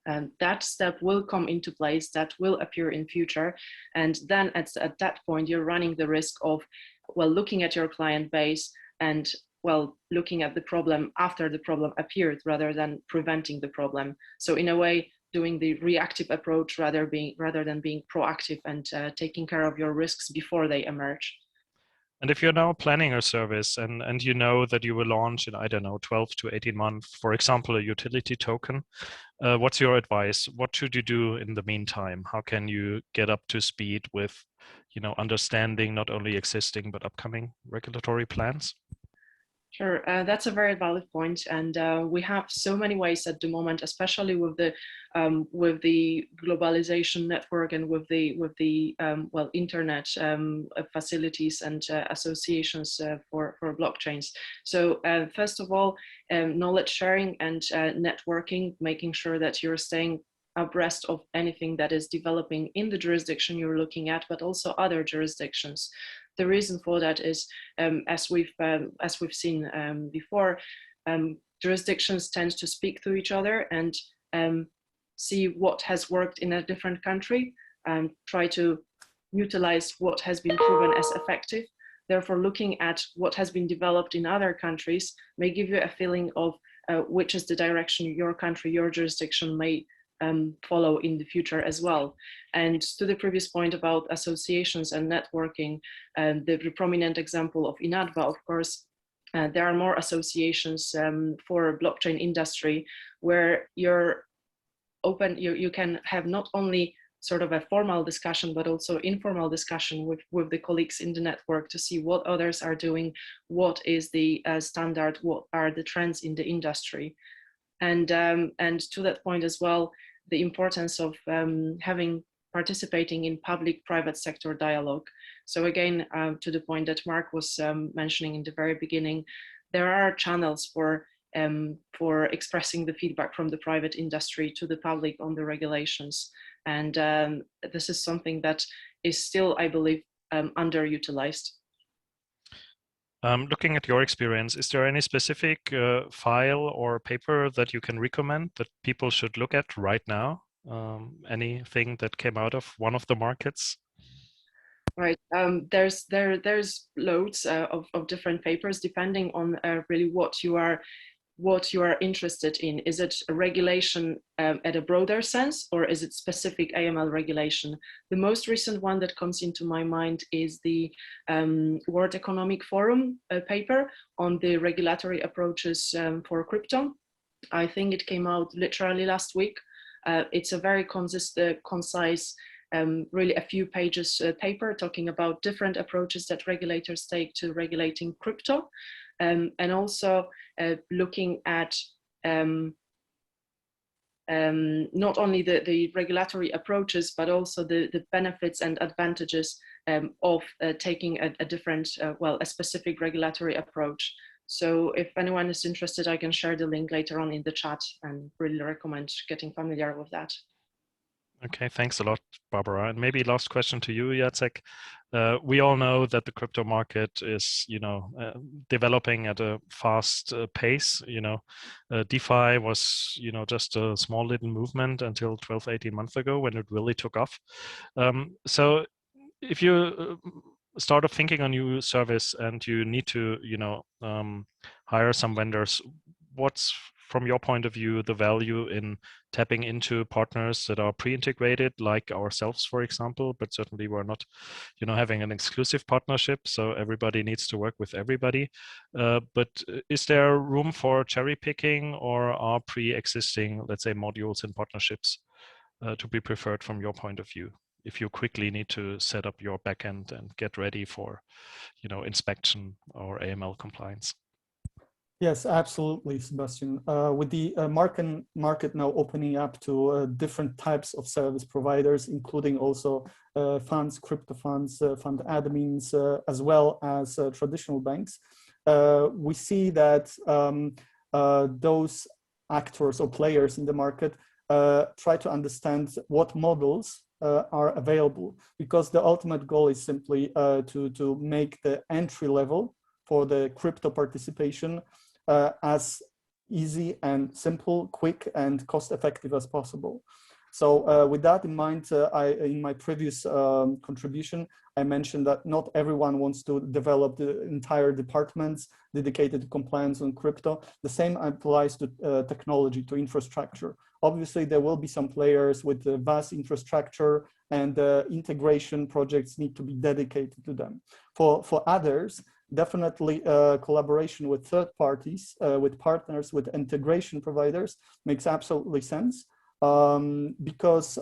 J: And that step will come into place, that will appear in future. And then at that point, you're running the risk of, well, looking at your client base and, well, looking at the problem after the problem appeared rather than preventing the problem. So in a way, doing the reactive approach rather than being proactive and taking care of your risks before they emerge.
A: And if you're now planning a service and you know that you will launch in, I don't know, 12 to 18 months, for example, a utility token, what's your advice? What should you do in the meantime? How can you get up to speed with, understanding not only existing but upcoming regulatory plans?
J: Sure, that's a very valid point, and we have so many ways at the moment, especially with the globalization network and with the well, internet facilities and associations for blockchains. So first of all, knowledge sharing and networking, making sure that you're staying abreast of anything that is developing in the jurisdiction you're looking at, but also other jurisdictions. The reason for that is, as we've seen before, jurisdictions tend to speak to each other and see what has worked in a different country and try to utilize what has been proven as effective. Therefore, looking at what has been developed in other countries may give you a feeling of which is the direction your country, your jurisdiction may follow in the future as well. And to the previous point about associations and networking, the prominent example of INATBA, of course, there are more associations for blockchain industry where you're open, you can have not only sort of a formal discussion, but also informal discussion with the colleagues in the network to see what others are doing, what is the standard, what are the trends in the industry. And to that point as well, the importance of participating in public-private sector dialogue. So again, to the point that Mark was mentioning in the very beginning, there are channels for expressing the feedback from the private industry to the public on the regulations. And this is something that is still, I believe, underutilized.
A: Looking at your experience, is there any specific file or paper that you can recommend that people should look at right now? Anything that came out of one of the markets?
J: Right. There's loads of different papers depending on really what you are what you are interested in. Is it a regulation at a broader sense, or is it specific AML regulation? The most recent one that comes into my mind is the World Economic Forum paper on the regulatory approaches for crypto. I think it came out literally last week. It's a very concise, really a few pages paper talking about different approaches that regulators take to regulating crypto. And also looking at not only the regulatory approaches, but also the benefits and advantages of taking a different, well, a specific regulatory approach. So if anyone is interested, I can share the link later on in the chat and really recommend getting familiar with that.
A: Okay, thanks a lot, Barbara. And maybe last question to you, Jacek. We all know that the crypto market is, developing at a fast pace. DeFi was, just a small little movement until 12, 18 months ago when it really took off. So if you start off thinking a new service and you need to, hire some vendors, what's, from your point of view, the value in tapping into partners that are pre-integrated, like ourselves, for example, but certainly we're not, having an exclusive partnership, so everybody needs to work with everybody. But is there room for cherry picking, or are pre-existing, let's say, modules and partnerships to be preferred from your point of view, if you quickly need to set up your backend and get ready for, inspection or AML compliance?
I: Yes, absolutely, Sebastian. With the market now opening up to different types of service providers, including also funds, crypto funds, fund admins, as well as traditional banks, we see that those actors or players in the market try to understand what models are available, because the ultimate goal is simply to make the entry level for the crypto participation as easy and simple, quick, and cost-effective as possible. So with that in mind, in my previous contribution, I mentioned that not everyone wants to develop the entire departments dedicated to compliance on crypto. The same applies to technology, to infrastructure. Obviously, there will be some players with vast infrastructure, and integration projects need to be dedicated to them. For others, definitely collaboration with third parties, with partners, with integration providers makes absolutely sense, because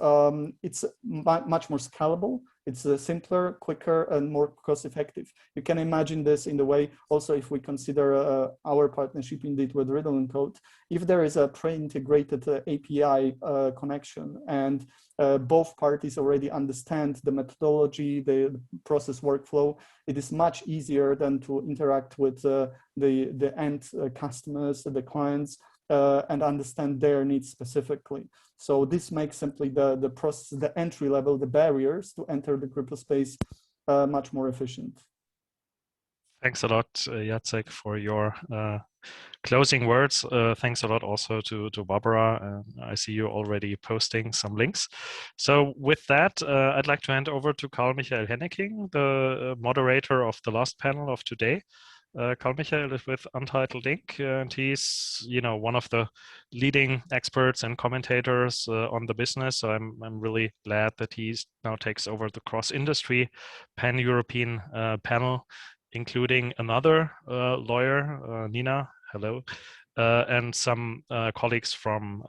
I: it's much more scalable. It's simpler, quicker, and more cost effective. You can imagine this in the way also if we consider our partnership indeed with Riddle&Code. If there is a pre-integrated API connection, and both parties already understand the methodology, the process workflow, it is much easier than to interact with the end customers, the clients, and understand their needs specifically. So this makes simply the process, the entry level, the barriers to enter the crypto space much more efficient.
A: Thanks a lot, Jacek, for your closing words. Thanks a lot also to Barbara. I see you already posting some links. So with that, I'd like to hand over to Karl-Michael Henneking, the moderator of the last panel of today. Karl-Michael is with Untitled Inc., and he's, one of the leading experts and commentators on the business. So I'm really glad that he now takes over the cross-industry pan-European panel, including another lawyer, Nina, hello, and some colleagues from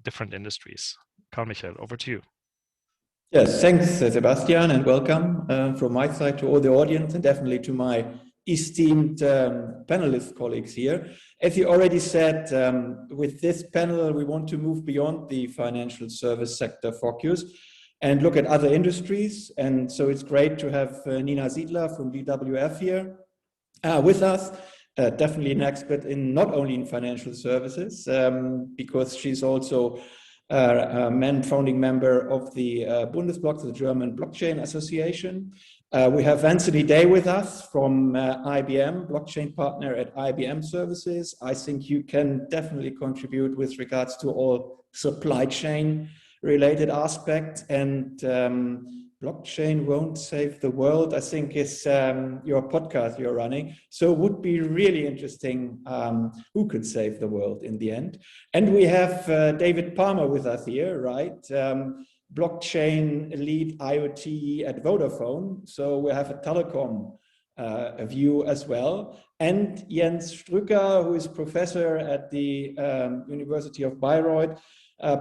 A: different industries. Karl-Michael, over to you.
K: Yes, thanks, Sebastian, and welcome from my side to all the audience, and definitely to my esteemed panelist colleagues here. As you already said, with this panel, we want to move beyond the financial service sector focus and look at other industries. And so it's great to have Nina Siedler from DWF here with us. Definitely an expert in not only in financial services, because she's also a founding member of the Bundesblock, the German Blockchain Association. We have Anthony Day with us from IBM, blockchain partner at IBM Services. I think you can definitely contribute with regards to all supply chain related aspects. And blockchain won't save the world, I think is your podcast you're running. So it would be really interesting who could save the world in the end. And we have David Palmer with us here, right? Blockchain lead IoT at Vodafone. So we have a telecom view as well. And Jens Strücker, who is professor at the University of Bayreuth,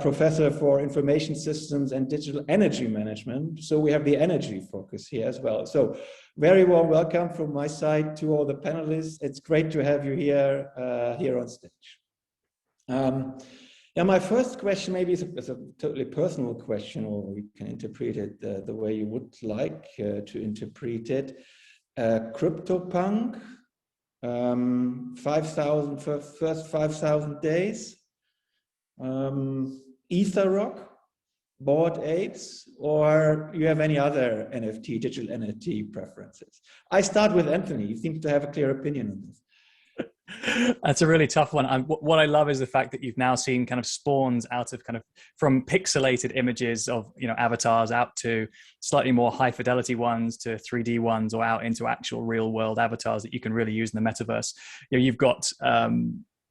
K: professor for information systems and digital energy management. So we have the energy focus here as well. So very warm welcome from my side to all the panelists. It's great to have you here, here on stage. Now, my first question maybe is a totally personal question, or you can interpret it the way you would like to interpret it. CryptoPunk, 5,000 first 5,000 days. EtherRock, Bored Apes, or you have any other NFT, digital NFT preferences? I start with Anthony. You seem to have a clear opinion on this.
L: That's a really tough one. What I love is the fact that you've now seen kind of spawns out of kind of from pixelated images of, you know, avatars out to slightly more high fidelity ones to 3D ones, or out into actual real world avatars that you can really use in the metaverse. You know, you've got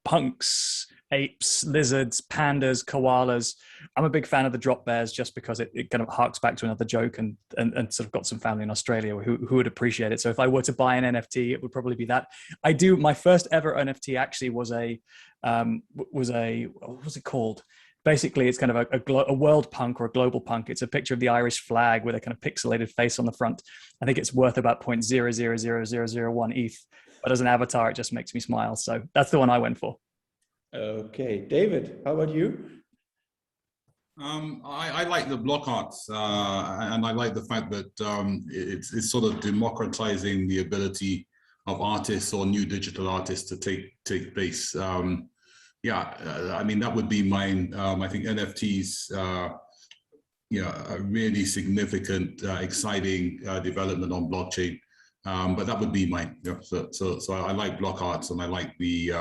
L: punks, apes, lizards, pandas, koalas. I'm a big fan of the drop bears just because it kind of harks back to another joke and sort of got some family in Australia who would appreciate it. So if I were to buy an NFT, it would probably be that. My first ever NFT actually was what was it called? Basically, it's kind of a world punk or a global punk. It's a picture of the Irish flag with a kind of pixelated face on the front. I think it's worth about 0.000001 ETH. But as an avatar, it just makes me smile. So that's the one I went for.
K: Okay, David, how about you?
M: I like the block arts, and I like the fact that it's sort of democratizing the ability of artists or new digital artists to take place. I mean, that would be mine. I think NFTs, a really significant, exciting development on blockchain. But that would be mine. Yeah, so I like block arts, and I like the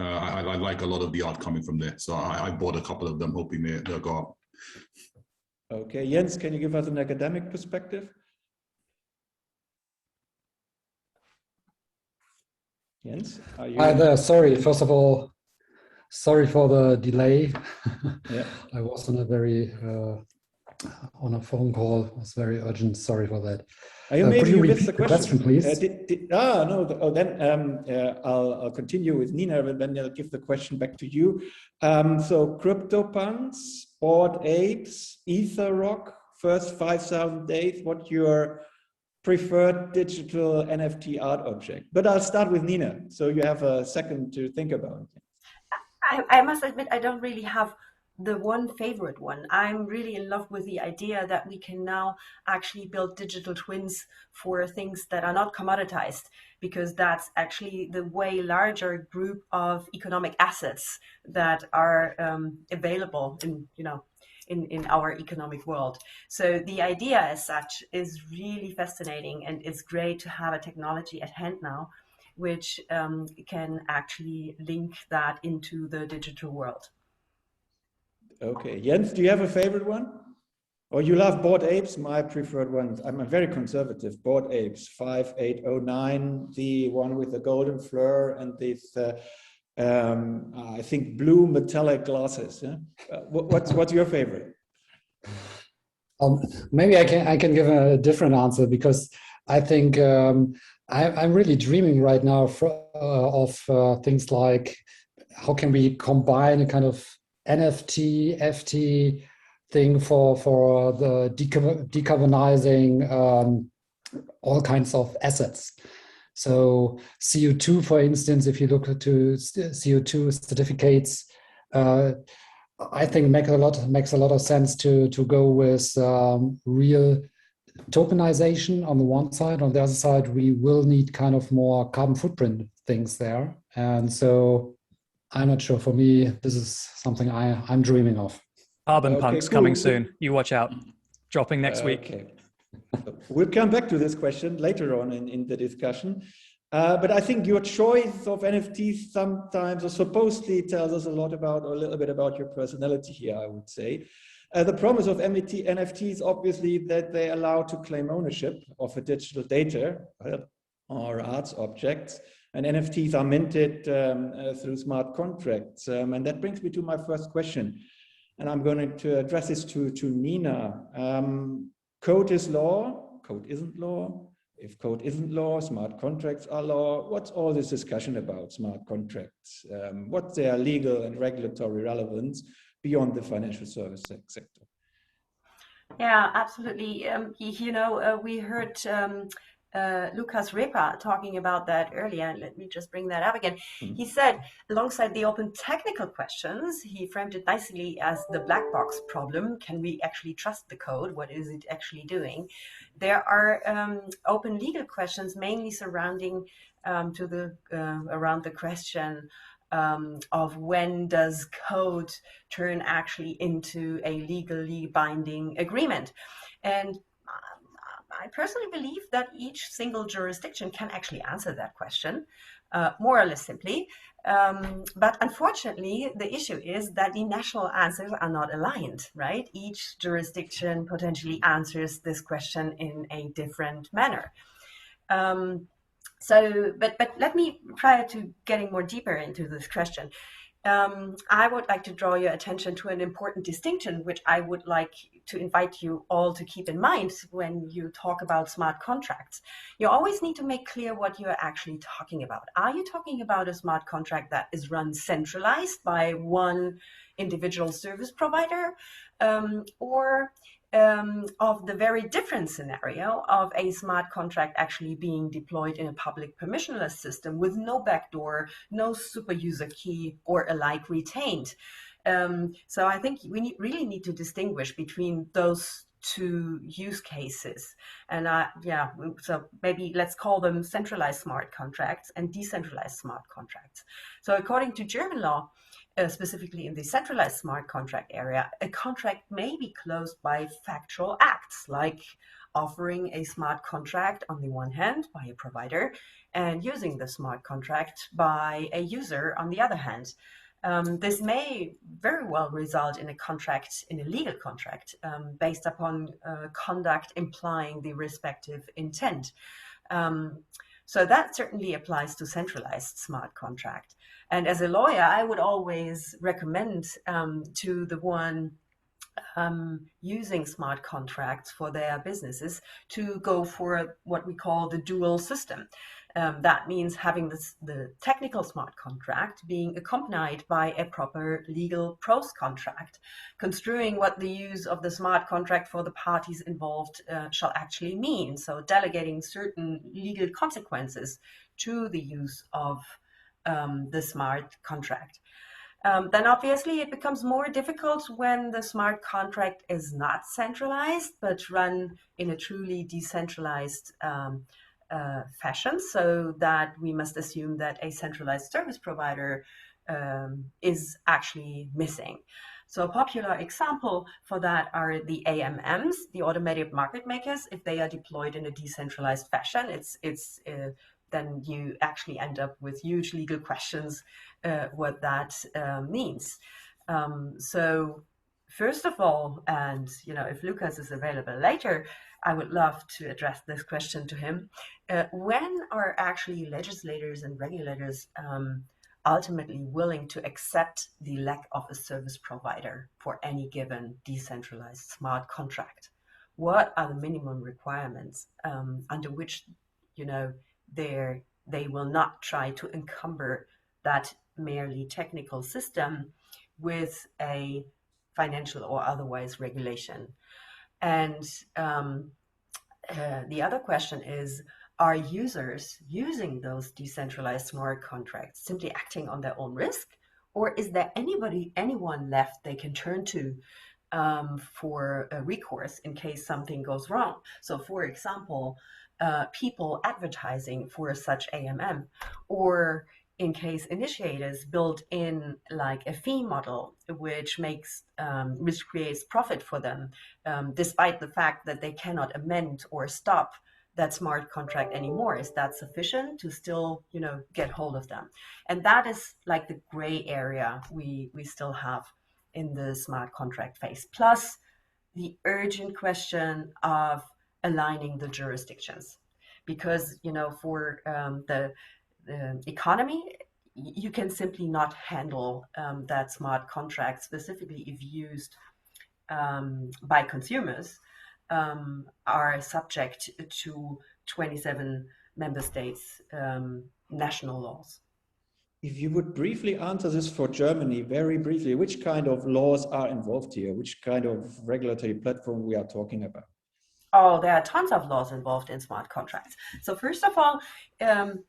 M: I like a lot of the art coming from there. So I bought a couple of them, hoping they'll go up.
K: Okay, Jens, can you give us an academic perspective? Jens, are you?
N: Hi there. Sorry. First of all, sorry for the delay.
K: Yeah.
N: I was on a phone call. It was very urgent. Sorry for that.
K: Could you repeat the
N: question, please?
K: I'll continue with Nina, but then I'll give the question back to you. So CryptoPunks, Bored Apes, EtherRock, first 5,000 days, what your preferred digital NFT art object? But I'll start with Nina, so you have a second to think about it.
O: I must admit, I don't really have the one favorite one. I'm really in love with the idea that we can now actually build digital twins for things that are not commoditized, because that's actually the way larger group of economic assets that are available in our economic world. So the idea as such is really fascinating, and it's great to have a technology at hand now which can actually link that into the digital world.
K: Okay, Jens, do you have a favorite one? Or you love Bored Apes? My preferred ones. I'm a very conservative. Bored Apes 5809, the one with the golden fleur and this, I think, blue metallic glasses. Yeah? What's your favorite?
N: Maybe I can give a different answer, because I think I'm really dreaming right now of things like how can we combine a kind of NFT, FT thing for the decarbonizing all kinds of assets. So CO2, for instance, if you look to CO2 certificates, I think makes a lot of sense to go with real tokenization on the one side. On the other side, we will need kind of more carbon footprint things there. And so I'm not sure. For me, this is something I'm dreaming of.
L: Carbon punks coming soon. You watch out. Dropping next week.
K: Okay. We'll come back to this question later on in the discussion. But I think your choice of NFTs sometimes or supposedly tells us a lot about, or a little bit about your personality here, I would say. The promise of NFT is obviously that they allow to claim ownership of a digital data or arts objects, and NFTs are minted through smart contracts. And that brings me to my first question, and I'm going to address this to Nina. Code is law, code isn't law. If code isn't law, smart contracts are law. What's all this discussion about smart contracts? What's their legal and regulatory relevance beyond the financial service sector?
O: Yeah, absolutely. We heard Lukas Repa talking about that earlier. Let me just bring that up again. He said, alongside the open technical questions, he framed it nicely as the black box problem. Can we actually trust the code? What is it actually doing? There are open legal questions, mainly surrounding around the question of when does code turn actually into a legally binding agreement. And I personally believe that each single jurisdiction can actually answer that question, more or less simply. But unfortunately, the issue is that the national answers are not aligned, right? Each jurisdiction potentially answers this question in a different manner. But let me try to getting more deeper into this question. I would like to draw your attention to an important distinction, which I would like to invite you all to keep in mind when you talk about smart contracts. You always need to make clear what you're actually talking about. Are you talking about a smart contract that is run centralized by one individual service provider, or of the very different scenario of a smart contract actually being deployed in a public permissionless system with no backdoor, no super user key or alike retained? So I think we really need to distinguish between those two use cases. And so maybe let's call them centralized smart contracts and decentralized smart contracts. So according to German law, specifically in the centralized smart contract area, a contract may be closed by factual acts, like offering a smart contract on the one hand by a provider and using the smart contract by a user on the other hand. This may very well result in a legal contract, based upon conduct implying the respective intent. So that certainly applies to centralized smart contract. And as a lawyer, I would always recommend to the one using smart contracts for their businesses to go for what we call the dual system. That means having the technical smart contract being accompanied by a proper legal pros contract, construing what the use of the smart contract for the parties involved shall actually mean. So delegating certain legal consequences to the use of the smart contract. Then obviously it becomes more difficult when the smart contract is not centralized, but run in a truly decentralized fashion, so that we must assume that a centralized service provider is actually missing. So a popular example for that are the AMMs, the automated market makers. If they are deployed in a decentralized fashion, then you actually end up with huge legal questions what that means. So first of all, and if Lukas is available later, I would love to address this question to him. When are actually legislators and regulators ultimately willing to accept the lack of a service provider for any given decentralized smart contract? What are the minimum requirements under which they will not try to encumber that merely technical system with a financial or otherwise regulation? And the other question is, are users using those decentralized smart contracts simply acting on their own risk? Or is there anyone left they can turn to for a recourse in case something goes wrong? So for example, people advertising for such AMM, or in case initiators build in like a fee model which creates profit for them, despite the fact that they cannot amend or stop that smart contract anymore. Is that sufficient to still get hold of them? And that is like the gray area we still have in the smart contract phase, plus the urgent question of aligning the jurisdictions. Because, you know, for the economy, you can simply not handle that smart contract, specifically if used by consumers, are subject to 27 member states' national laws.
K: If you would briefly answer this for Germany, very briefly, which kind of laws are involved here? Which kind of regulatory platform we are talking about?
O: Oh, there are tons of laws involved in smart contracts. So first of all,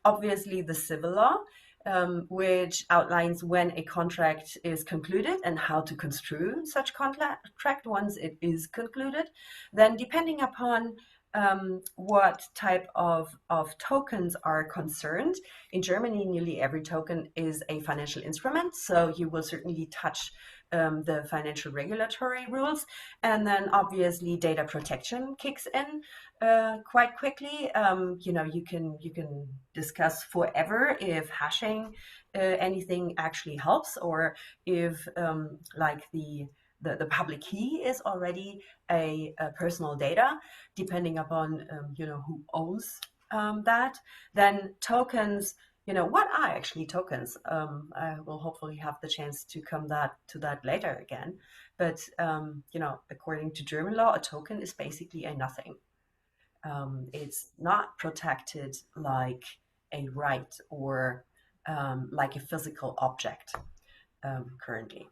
O: obviously the civil law, which outlines when a contract is concluded and how to construe such contract once it is concluded. Then depending upon what type of tokens are concerned, in Germany, nearly every token is a financial instrument. So you will certainly touch the financial regulatory rules. And then obviously data protection kicks in quite quickly. You know, you can discuss forever if hashing anything actually helps, or if like the public key is already a personal data, depending upon you know, who owns that. Then tokens. You know, what are actually tokens? I will hopefully have the chance to come to that later again. But, you know, according to German law, a token is basically a nothing. It's not protected like a right or like a physical object currently.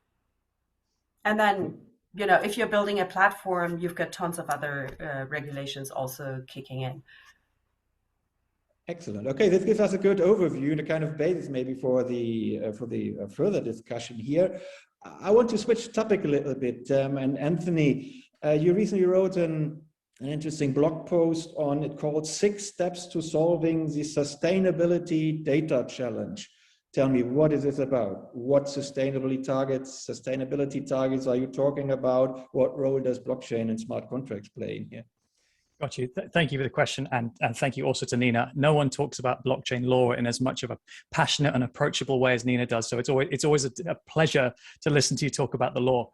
O: And then, you know, if you're building a platform, you've got tons of other regulations also kicking in.
K: Excellent. Okay, this gives us a good overview and a kind of basis maybe for the further discussion here. I want to switch topic a little bit. And Anthony, you recently wrote an interesting blog post on it called 6 Steps to Solving the Sustainability Data Challenge. Tell me, what is this about? What sustainability targets are you talking about? What role does blockchain and smart contracts play in here?
L: Got you. Thank you for the question. And thank you also to Nina. No one talks about blockchain law in as much of a passionate and approachable way as Nina does. So it's always a pleasure to listen to you talk about the law.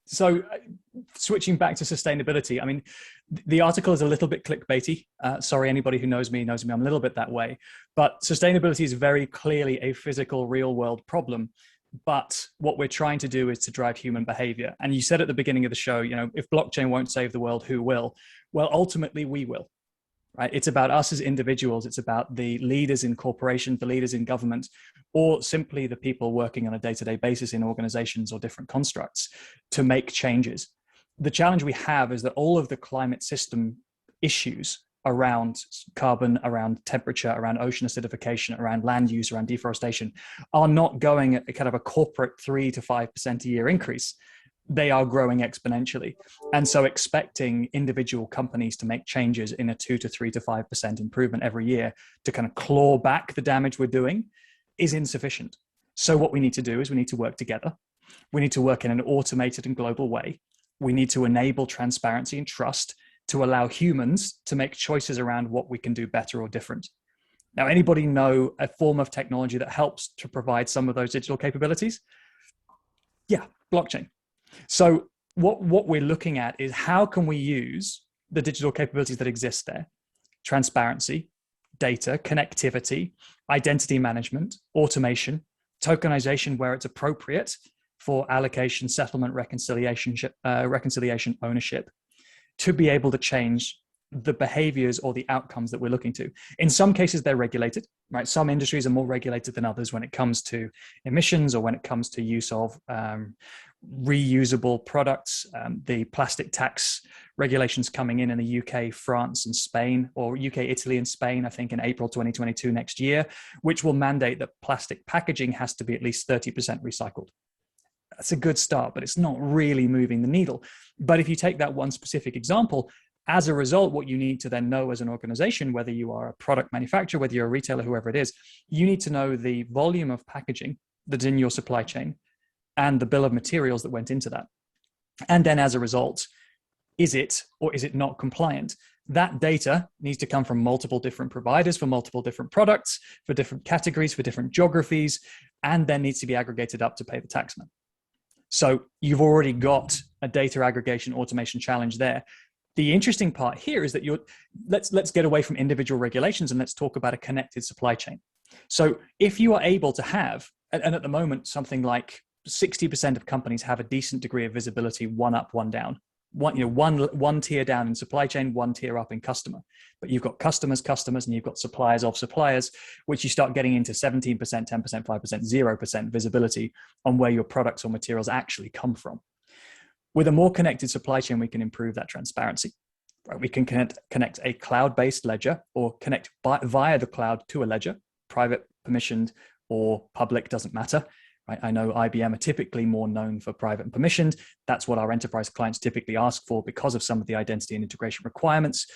L: So switching back to sustainability, I mean, the article is a little bit clickbaity. Sorry, anybody who knows me, I'm a little bit that way. But sustainability is very clearly a physical, real world problem. But what we're trying to do is to drive human behavior. And you said at the beginning of the show, you know, if blockchain won't save the world, who will? Well, ultimately, we will. Right? It's about us as individuals. It's about the leaders in corporations, the leaders in government, or simply the people working on a day-to-day basis in organizations or different constructs to make changes. The challenge we have is that all of the climate system issues around carbon, around temperature, around ocean acidification, around land use, around deforestation are not going at a kind of a corporate 3 to 5% a year increase. They are growing exponentially. And so expecting individual companies to make changes in a 2 to 3 to 5% improvement every year to kind of claw back the damage we're doing is insufficient. So what we need to do is we need to work together. We need to work in an automated and global way. We need to enable transparency and trust to allow humans to make choices around what we can do better or different. Now, anybody know a form of technology that helps to provide some of those digital capabilities? Yeah, blockchain. So what we're looking at is how can we use the digital capabilities that exist there? Transparency, data, connectivity, identity management, automation, tokenization where it's appropriate for allocation, settlement, reconciliation, ownership, to be able to change the behaviors or the outcomes that we're looking to. In some cases, they're regulated, right? Some industries are more regulated than others when it comes to emissions or when it comes to use of reusable products. The plastic tax regulations coming in the UK, France, and Spain, or UK, Italy, and Spain, I think in April 2022 next year, which will mandate that plastic packaging has to be at least 30% recycled. That's a good start, but it's not really moving the needle. But if you take that one specific example, as a result, what you need to then know as an organization, whether you are a product manufacturer, whether you're a retailer, whoever it is, you need to know the volume of packaging that's in your supply chain and the bill of materials that went into that. And then as a result, is it or is it not compliant? That data needs to come from multiple different providers for multiple different products, for different categories, for different geographies, and then needs to be aggregated up to pay the taxman. So you've already got a data aggregation automation challenge there. The interesting part here is that let's get away from individual regulations and let's talk about a connected supply chain. So if you are able to have, and at the moment, something like 60% of companies have a decent degree of visibility, one up, one down, one tier down in supply chain, one tier up in customer. But you've got customers, and you've got suppliers of suppliers, which you start getting into 17%, 10%, 5%, 0% visibility on where your products or materials actually come from. With a more connected supply chain, we can improve that transparency. Right? We can connect a cloud-based ledger or connect via the cloud to a ledger, private, permissioned, or public, doesn't matter. Right? I know IBM are typically more known for private and permissioned. That's what our enterprise clients typically ask for because of some of the identity and integration requirements.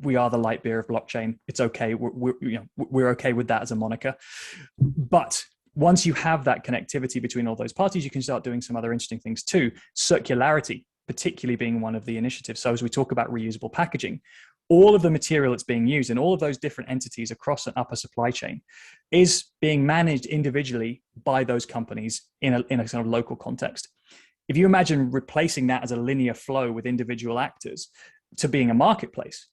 L: We are the light beer of blockchain. It's okay. We're okay with that as a moniker. But once you have that connectivity between all those parties, you can start doing some other interesting things too. Circularity, particularly being one of the initiatives. So as we talk about reusable packaging, all of the material that's being used in all of those different entities across an upper supply chain is being managed individually by those companies in a kind of local context. If you imagine replacing that as a linear flow with individual actors to being a marketplace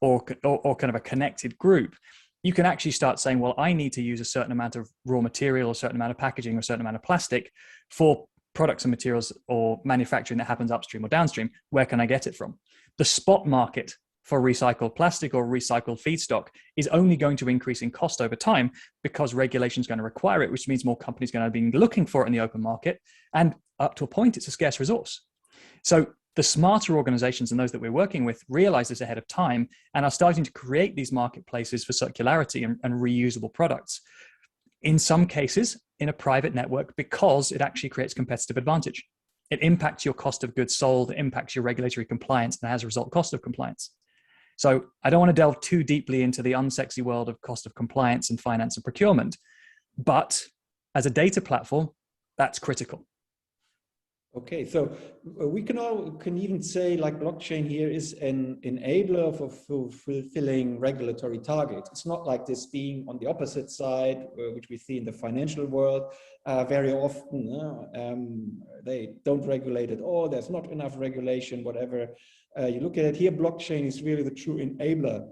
L: or kind of a connected group, you can actually start saying, well, I need to use a certain amount of raw material, a certain amount of packaging, or a certain amount of plastic for products and materials or manufacturing that happens upstream or downstream. Where can I get it from? The spot market for recycled plastic or recycled feedstock is only going to increase in cost over time because regulation is going to require it, which means more companies are going to be looking for it in the open market. And up to a point, it's a scarce resource. So the smarter organizations and those that we're working with realize this ahead of time and are starting to create these marketplaces for circularity and reusable products. In some cases, in a private network, because it actually creates competitive advantage. It impacts your cost of goods sold, it impacts your regulatory compliance, and as a result, cost of compliance. So I don't want to delve too deeply into the unsexy world of cost of compliance and finance and procurement, but as a data platform, that's critical.
K: Okay, so we can even say like blockchain here is an enabler for fulfilling regulatory targets. It's not like this being on the opposite side, which we see in the financial world very often. They don't regulate at all. There's not enough regulation, whatever. You look at it here, blockchain is really the true enabler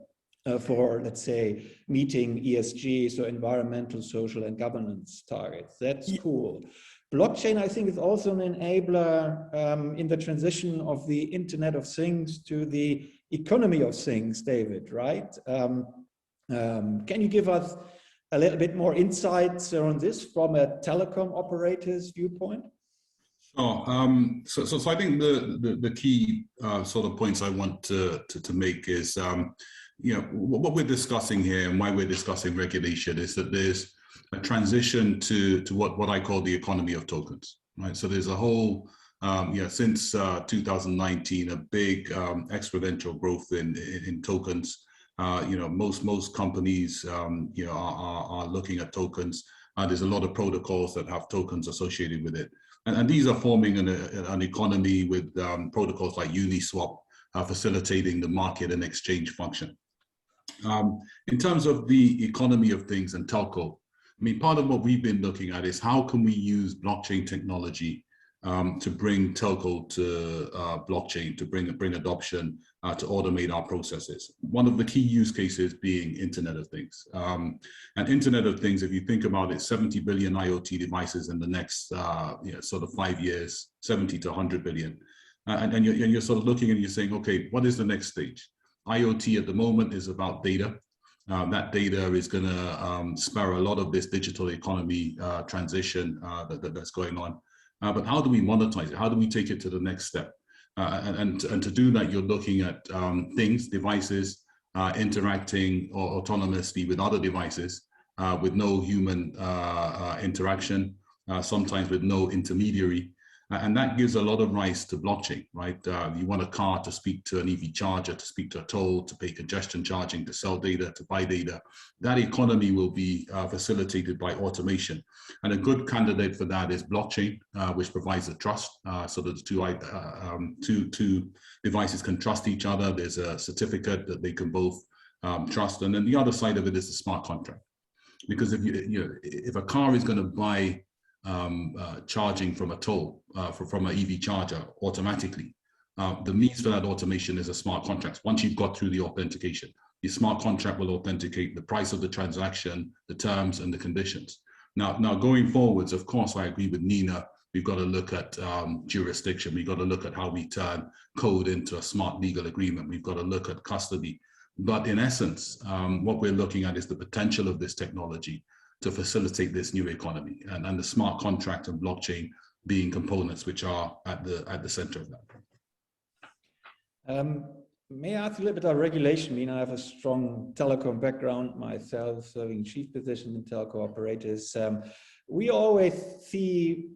K: for, let's say, meeting ESG, so environmental, social, and governance targets. That's cool. Blockchain, I think, is also an enabler in the transition of the Internet of Things to the economy of things, David, right? Can you give us a little bit more insights on this from a telecom operator's viewpoint?
M: Sure. So I think the key sort of points I want to make is, what we're discussing here and why we're discussing regulation is that there's a transition to what I call the economy of tokens, right? So there's a whole, since 2019, a big exponential growth in tokens. Most companies, are looking at tokens. There's a lot of protocols that have tokens associated with it. And these are forming an economy with protocols like Uniswap facilitating the market and exchange function. In terms of the economy of things and telco, I mean, part of what we've been looking at is how can we use blockchain technology to bring telco to blockchain, to bring adoption, to automate our processes. One of the key use cases being Internet of Things. And Internet of Things, if you think about it, 70 billion IoT devices in the next sort of 5 years, 70 to 100 billion. And you're sort of looking and you're saying, okay, what is the next stage? IoT at the moment is about data. That data is going to spur a lot of this digital economy transition that's going on. But how do we monetize it? How do we take it to the next step? And to do that, you're looking at things, devices, interacting or autonomously with other devices with no human interaction, sometimes with no intermediary. And that gives a lot of rise to blockchain, right? You want a car to speak to an EV charger, to speak to a toll, to pay congestion charging, to sell data, to buy data. That economy will be facilitated by automation. And a good candidate for that is blockchain, which provides the trust. So that the two devices can trust each other. There's a certificate that they can both trust. And then the other side of it is the smart contract. Because if a car is going to buy charging from a toll from an EV charger automatically. The means for that automation is a smart contract. Once you've got through the authentication, the smart contract will authenticate the price of the transaction, the terms, and the conditions. Now going forwards, of course, I agree with Nina. We've got to look at jurisdiction. We've got to look at how we turn code into a smart legal agreement. We've got to look at custody. But in essence, what we're looking at is the potential of this technology to facilitate this new economy, and the smart contract and blockchain being components which are at the center of that.
K: May I ask a little bit about regulation? I mean, I have a strong telecom background myself, serving chief position in telco operators. We always see,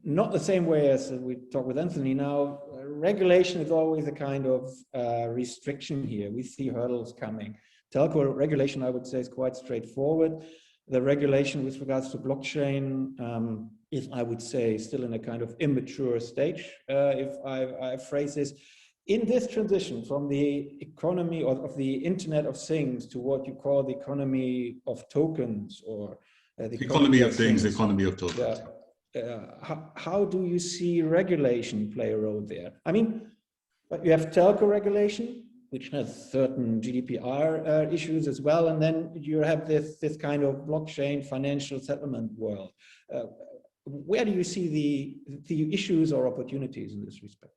K: not the same way as we talk with Anthony now, regulation is always a kind of restriction here. We see hurdles coming. Telco regulation, I would say, is quite straightforward. The regulation with regards to blockchain is, I would say, still in a kind of immature stage, if I phrase this. In this transition from the economy of the Internet of Things to what you call the economy of tokens, or the
M: economy of things, economy of tokens.
K: How do you see regulation play a role there? I mean, but you have telco regulation, which has certain GDPR issues as well, and then you have this kind of blockchain financial settlement world. Where do you see the issues or opportunities in this respect?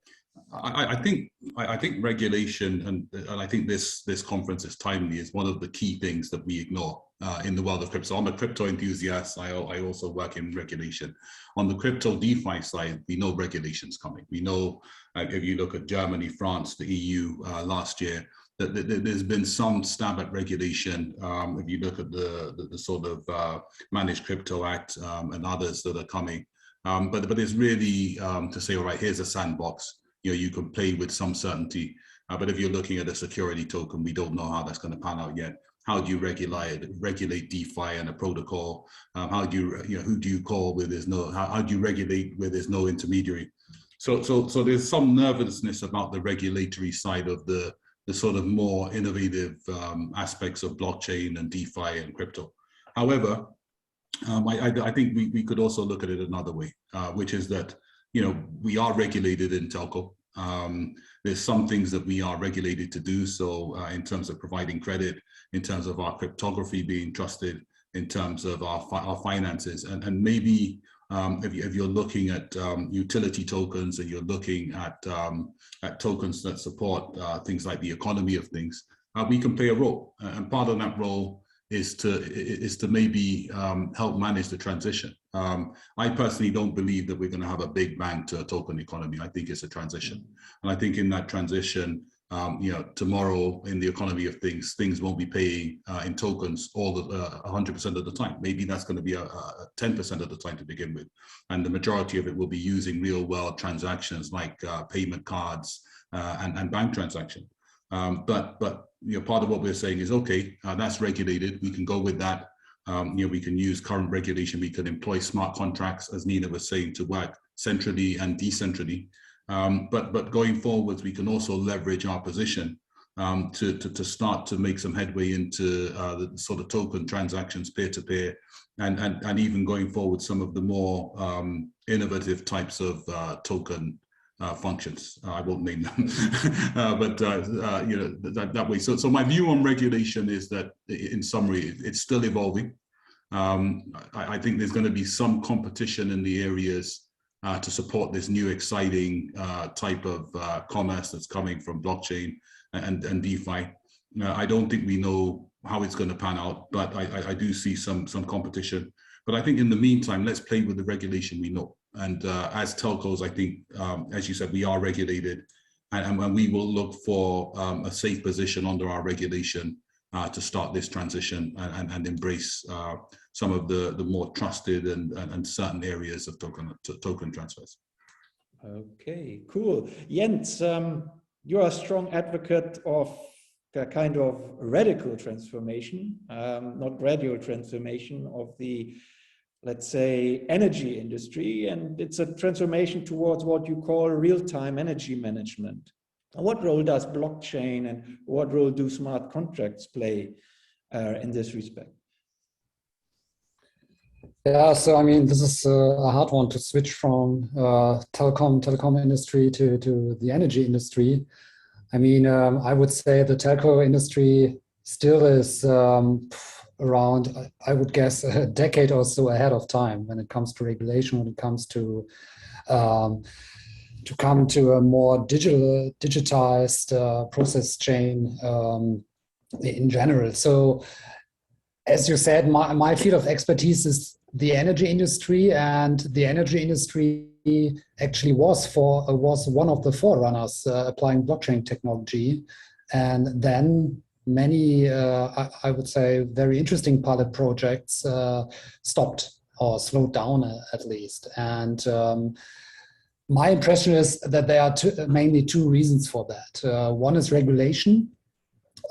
M: I think regulation, and I think this conference is timely, is one of the key things that we ignore in the world of crypto. I'm a crypto enthusiast. I also work in regulation. On the crypto DeFi side, we know regulation's coming. We know, if you look at Germany, France, the EU last year, that there's been some stab at regulation. If you look at the sort of Managed Crypto Act and others that are coming, but it's really to say, all right, here's a sandbox. You can play with some certainty, but if you're looking at a security token, we don't know how that's going to pan out yet. How do you regulate DeFi and a protocol? How do you, who do you call where there's no? How do you regulate where there's no intermediary? So there's some nervousness about the regulatory side of the sort of more innovative aspects of blockchain and DeFi and crypto. However, I think we could also look at it another way, which is that we are regulated in telco. There's some things that we are regulated to do. So in terms of providing credit, in terms of our cryptography being trusted, in terms of our finances, and maybe if you're looking at utility tokens, and you're looking at tokens that support things like the economy of things, we can play a role. And part of that role is to maybe help manage the transition. I personally don't believe that we're going to have a big bang to a token economy. I think it's a transition, and I think in that transition, tomorrow in the economy of things won't be paying in tokens all 100% of the time. Maybe that's going to be a 10% of the time to begin with, and the majority of it will be using real world transactions like payment cards and bank transaction. But part of what we're saying is, okay, that's regulated. We can go with that. We can use current regulation. We can employ smart contracts, as Nina was saying, to work centrally and decentrally. But going forwards, we can also leverage our position to start to make some headway into the sort of token transactions, peer-to-peer, and even going forward, some of the more innovative types of token functions. I won't name them, but that way. So my view on regulation is that, in summary, it's still evolving. I think there's going to be some competition in the areas to support this new exciting type of commerce that's coming from blockchain and DeFi. I don't think we know how it's going to pan out, but I do see some competition. But I think in the meantime, let's play with the regulation we know. And as telcos, I think, as you said, we are regulated, and we will look for a safe position under our regulation to start this transition and embrace some of the more trusted and certain areas of token transfers.
K: Okay, cool. Jens, you're a strong advocate of a kind of radical transformation, not gradual transformation of the, let's say, energy industry, and it's a transformation towards what you call real-time energy management. What role does blockchain and what role do smart contracts play in this respect?
N: Yeah, so I mean, this is a hard one to switch from telecom industry to the energy industry. I mean, I would say the telco industry still is around, I would guess, a decade or so ahead of time when it comes to regulation, when it comes to come to a more digitized process chain in general. So, as you said, my field of expertise is the energy industry, and the energy industry actually was one of the forerunners applying blockchain technology, and then many, I would say, very interesting pilot projects stopped or slowed down at least. And my impression is that there are mainly two reasons for that. One is regulation.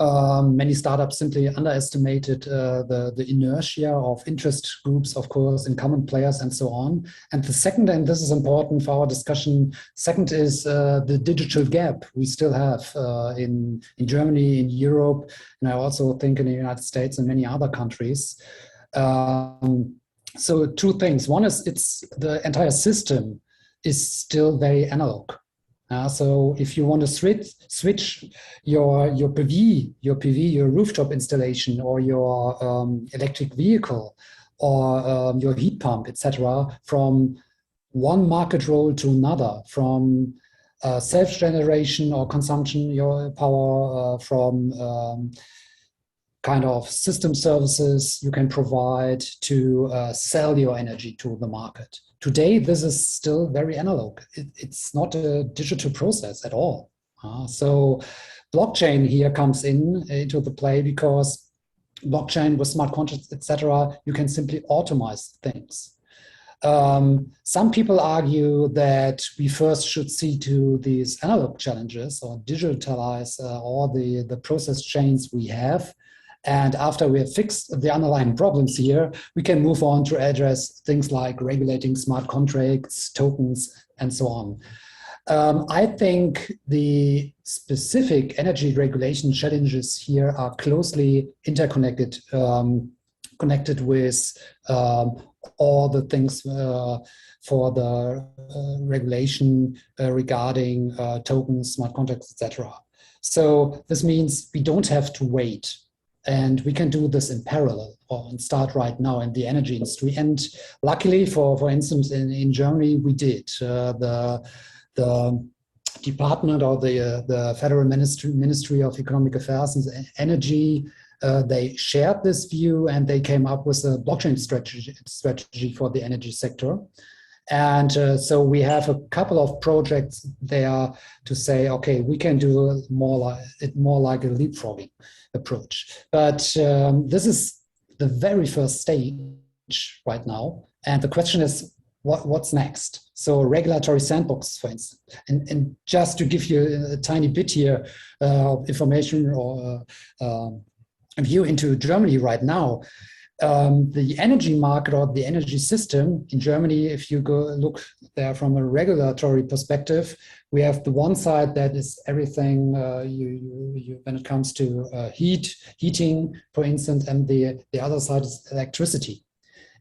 N: Many startups simply underestimated the inertia of interest groups, of course, incumbent players and so on. And the second, and this is important for our discussion, second is the digital gap we still have in Germany, in Europe, and I also think in the United States and many other countries. So two things. One is the entire system is still very analog. So if you want to switch your PV, your rooftop installation, or your electric vehicle, or your heat pump, etc., from one market role to another, from self-generation or consumption, your power from kind of system services you can provide to sell your energy to the market. Today, this is still very analog. It's not a digital process at all. So blockchain here comes into the play, because blockchain with smart contracts, etc., you can simply automate things. Some people argue that we first should see to these analog challenges or digitalize all the process chains we have. And after we have fixed the underlying problems here, we can move on to address things like regulating smart contracts, tokens, and so on. I think the specific energy regulation challenges here are closely interconnected, connected with all the things for the regulation regarding tokens, smart contracts, etc. So this means we don't have to wait. And we can do this in parallel and start right now in the energy industry. And luckily, for instance, in Germany, we did. The department or the Federal Ministry of Economic Affairs and Energy, they shared this view, and they came up with a blockchain strategy for the energy sector. And so we have a couple of projects there to say, okay, we can do more like a leapfrogging approach. But this is the very first stage right now. And the question is, what's next? So regulatory sandbox, for instance. And just to give you a tiny bit here of information or a view into Germany right now, the energy market or the energy system in Germany, if you go look there from a regulatory perspective, we have the one side that is everything when it comes to heating, for instance, and the other side is electricity.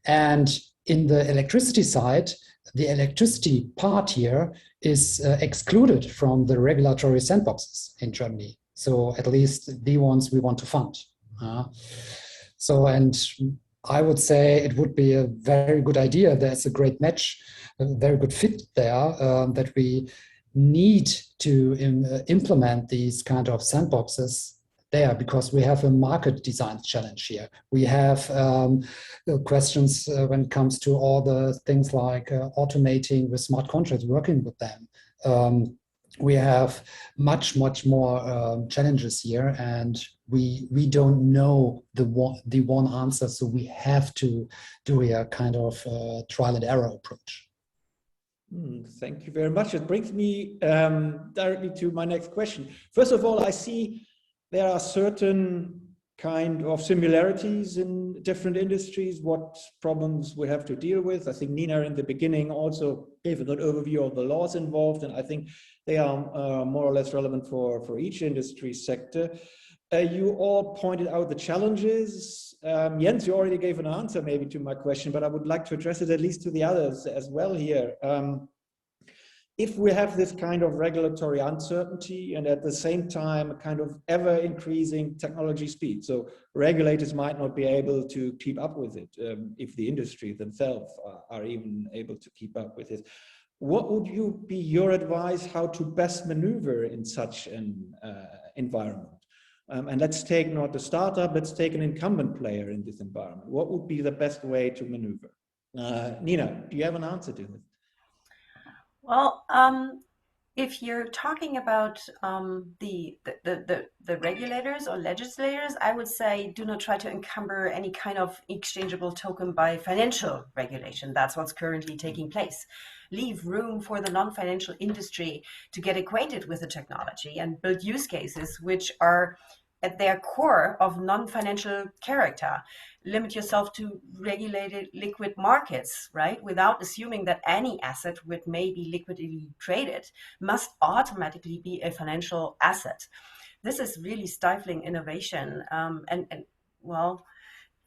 N: And in the electricity side, the electricity part here is excluded from the regulatory sandboxes in Germany. So at least the ones we want to fund. So, and I would say it would be a very good idea. There's a great match, a very good fit there, that we need to implement these kind of sandboxes there, because we have a market design challenge here. We have questions when it comes to all the things like automating with smart contracts, working with them. We have much more challenges here, and we don't know the one answer, so we have to do a kind of trial and error approach.
K: Thank you very much. It brings me directly to my next question. First of all, I see there are certain kind of similarities in different industries, what problems we have to deal with. I think Nina in the beginning also gave a good overview of the laws involved, and I think they are more or less relevant for each industry sector. You all pointed out the challenges. Jens, you already gave an answer maybe to my question, but I would like to address it at least to the others as well here. If we have this kind of regulatory uncertainty and at the same time a kind of ever increasing technology speed, so regulators might not be able to keep up with it if the industry themselves are even able to keep up with it. What would be your advice how to best maneuver in such an environment? And let's take not a startup, let's take an incumbent player in this environment. What would be the best way to maneuver? Nina, do you have an answer to this?
O: Well, if you're talking about the regulators or legislators, I would say do not try to encumber any kind of exchangeable token by financial regulation. That's what's currently taking place. Leave room for the non-financial industry to get acquainted with the technology and build use cases which are at their core of non-financial character. Limit yourself to regulated liquid markets, right? Without assuming that any asset which may be liquidly traded must automatically be a financial asset. This is really stifling innovation. And well,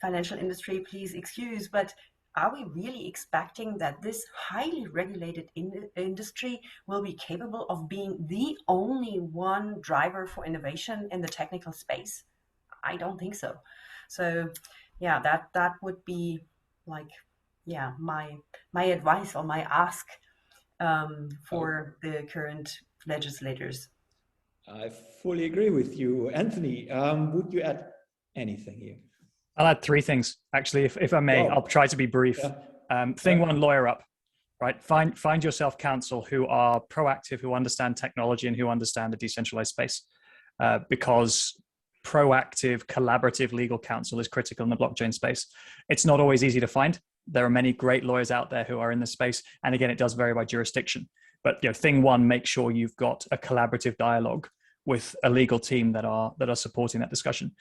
O: financial industry, please excuse, but are we really expecting that this highly regulated industry will be capable of being the only one driver for innovation in the technical space? I don't think so. So yeah, that would be like, yeah, my advice or my ask for the current legislators.
K: I fully agree with you. Anthony, would you add anything here?
L: I'll add three things, actually, if I may. I'll try to be brief.
K: Yeah.
L: Thing one, lawyer up, right? Find yourself counsel who are proactive, who understand technology and who understand the decentralized space, because proactive, collaborative legal counsel is critical in the blockchain space. It's not always easy to find. There are many great lawyers out there who are in this space. And again, it does vary by jurisdiction. But thing one, make sure you've got a collaborative dialogue with a legal team that are supporting that discussion.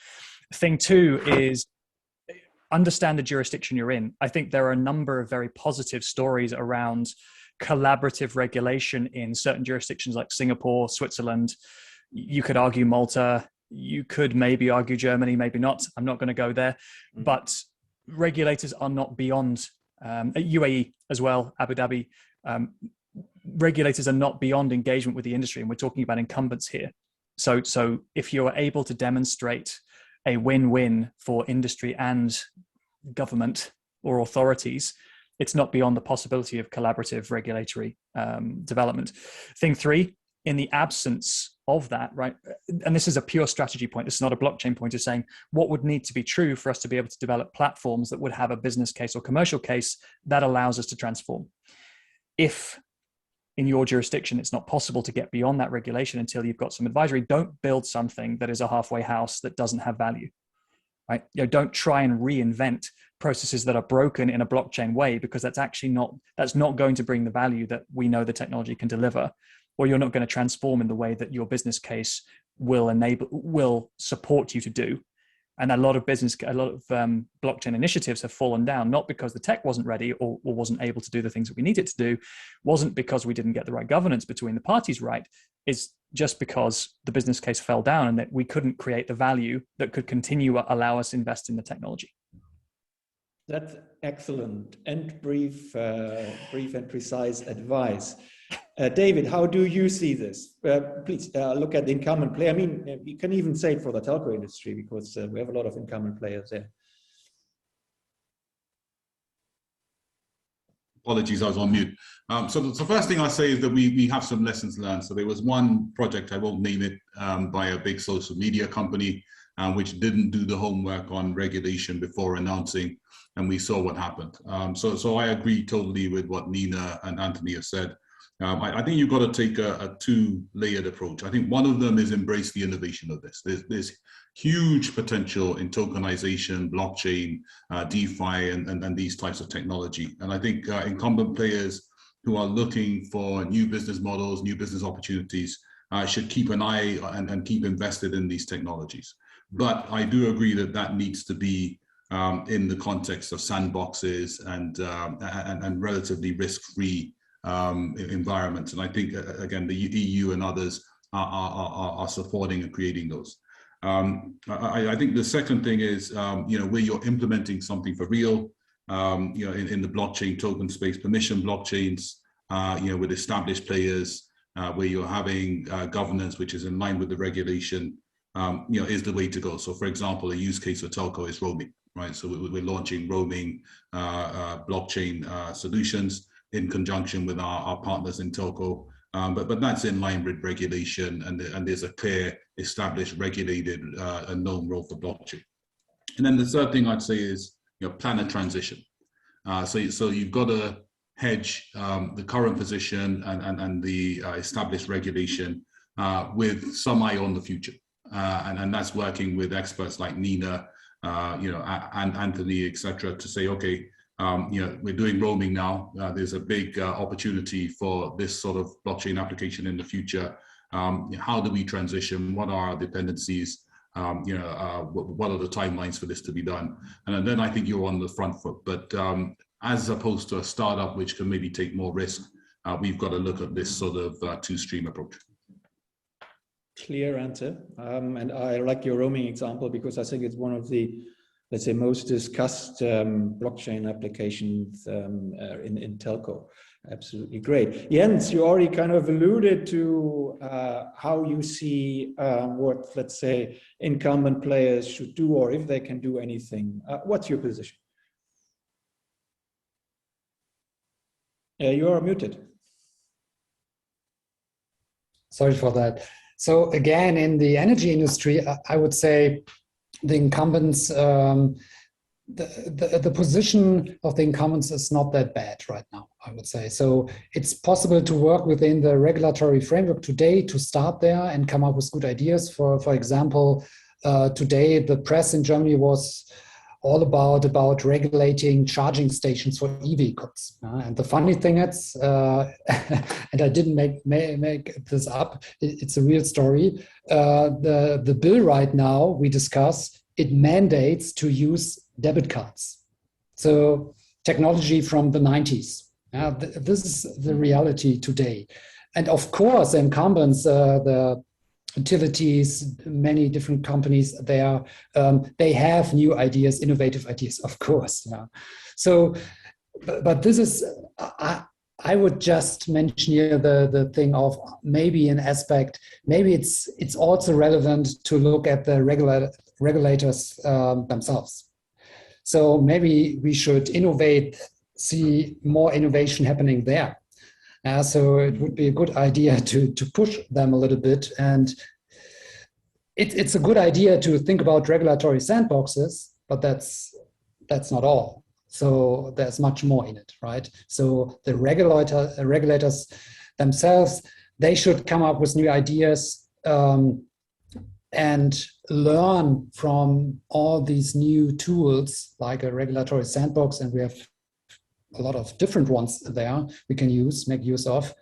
L: Thing two is understand the jurisdiction you're in. I think there are a number of very positive stories around collaborative regulation in certain jurisdictions like Singapore, Switzerland. You could argue Malta. You could maybe argue Germany, maybe not. I'm not going to go there. But regulators are not beyond, UAE as well, Abu Dhabi. Regulators are not beyond engagement with the industry, and we're talking about incumbents here. So if you're able to demonstrate a win-win for industry and government or authorities, it's not beyond the possibility of collaborative regulatory development. Thing three, in the absence of that, right, and this is a pure strategy point, this is not a blockchain point, is saying what would need to be true for us to be able to develop platforms that would have a business case or commercial case that allows us to transform. If in your jurisdiction it's not possible to get beyond that regulation until you've got some advisory, don't build something that is a halfway house that doesn't have value, right? Don't try and reinvent processes that are broken in a blockchain way, because that's not going to bring the value that we know the technology can deliver, or you're not going to transform in the way that your business case will support you to do. And a lot of blockchain initiatives have fallen down, not because the tech wasn't ready or wasn't able to do the things that we needed to do, wasn't because we didn't get the right governance between the parties right, it's just because the business case fell down and that we couldn't create the value that could continue allow us to invest in the technology.
K: That's excellent and brief and precise advice. David, how do you see this? Please look at the incumbent player. I mean, you can even say it for the telco industry, because we have a lot of incumbent players there.
M: Apologies, I was on mute. So the first thing I say is that we have some lessons learned. So there was one project, I won't name it, by a big social media company, which didn't do the homework on regulation before announcing, and we saw what happened. So I agree totally with what Nina and Anthony have said. I think you've got to take a two-layered approach. I think one of them is embrace the innovation of this. There's huge potential in tokenization, blockchain, DeFi, and these types of technology. And I think incumbent players who are looking for new business models, new business opportunities, should keep an eye and keep invested in these technologies. But I do agree that needs to be in the context of sandboxes and relatively risk-free environments. And I think, again, the EU and others are supporting and creating those. I think the second thing is, where you're implementing something for real, in the blockchain token space, permission blockchains, with established players, where you're having governance which is in line with the regulation, is the way to go. So for example, a use case for telco is roaming, right? So we're launching roaming blockchain solutions in conjunction with our partners in telco. But that's in line with regulation, and there's a clear, established, regulated, and known role for blockchain. And then the third thing I'd say is, plan a transition. So you've got to hedge the current position and the established regulation with some eye on the future, and that's working with experts like Nina, and Anthony, etc., to say, okay, we're doing roaming now. There's a big opportunity for this sort of blockchain application in the future. How do we transition? What are our dependencies? What are the timelines for this to be done? And then I think you're on the front foot. But as opposed to a startup which can maybe take more risk, we've got to look at this sort of two-stream approach.
K: Clear answer. And I like your roaming example because I think it's one of the, let's say, most discussed blockchain applications in telco. Absolutely great. Jens, you already kind of alluded to how you see what, let's say, incumbent players should do, or if they can do anything. What's your position? You are muted.
N: Sorry for that. So again, in the energy industry, I would say the incumbents, the position of the incumbents is not that bad right now, I would say. So it's possible to work within the regulatory framework today to start there and come up with good ideas. For example, today the press in Germany was all about regulating charging stations for e-vehicles. And the funny thing is, and I didn't make this up, it's a real story. The bill right now we discuss, it mandates to use debit cards. So technology from the 90s. This is the reality today. And of course, incumbents, the utilities, many different companies, they have new ideas, innovative ideas, of course. Yeah. So, but this is, I would just mention here the thing of maybe an aspect, maybe it's also relevant to look at the regulators themselves. So maybe we should innovate, see more innovation happening there. So it would be a good idea to push them a little bit. And it's a good idea to think about regulatory sandboxes, but that's not all. So there's much more in it, right? So the regulators themselves, they should come up with new ideas and learn from all these new tools like a regulatory sandbox, and we have a lot of different ones there we can make use of.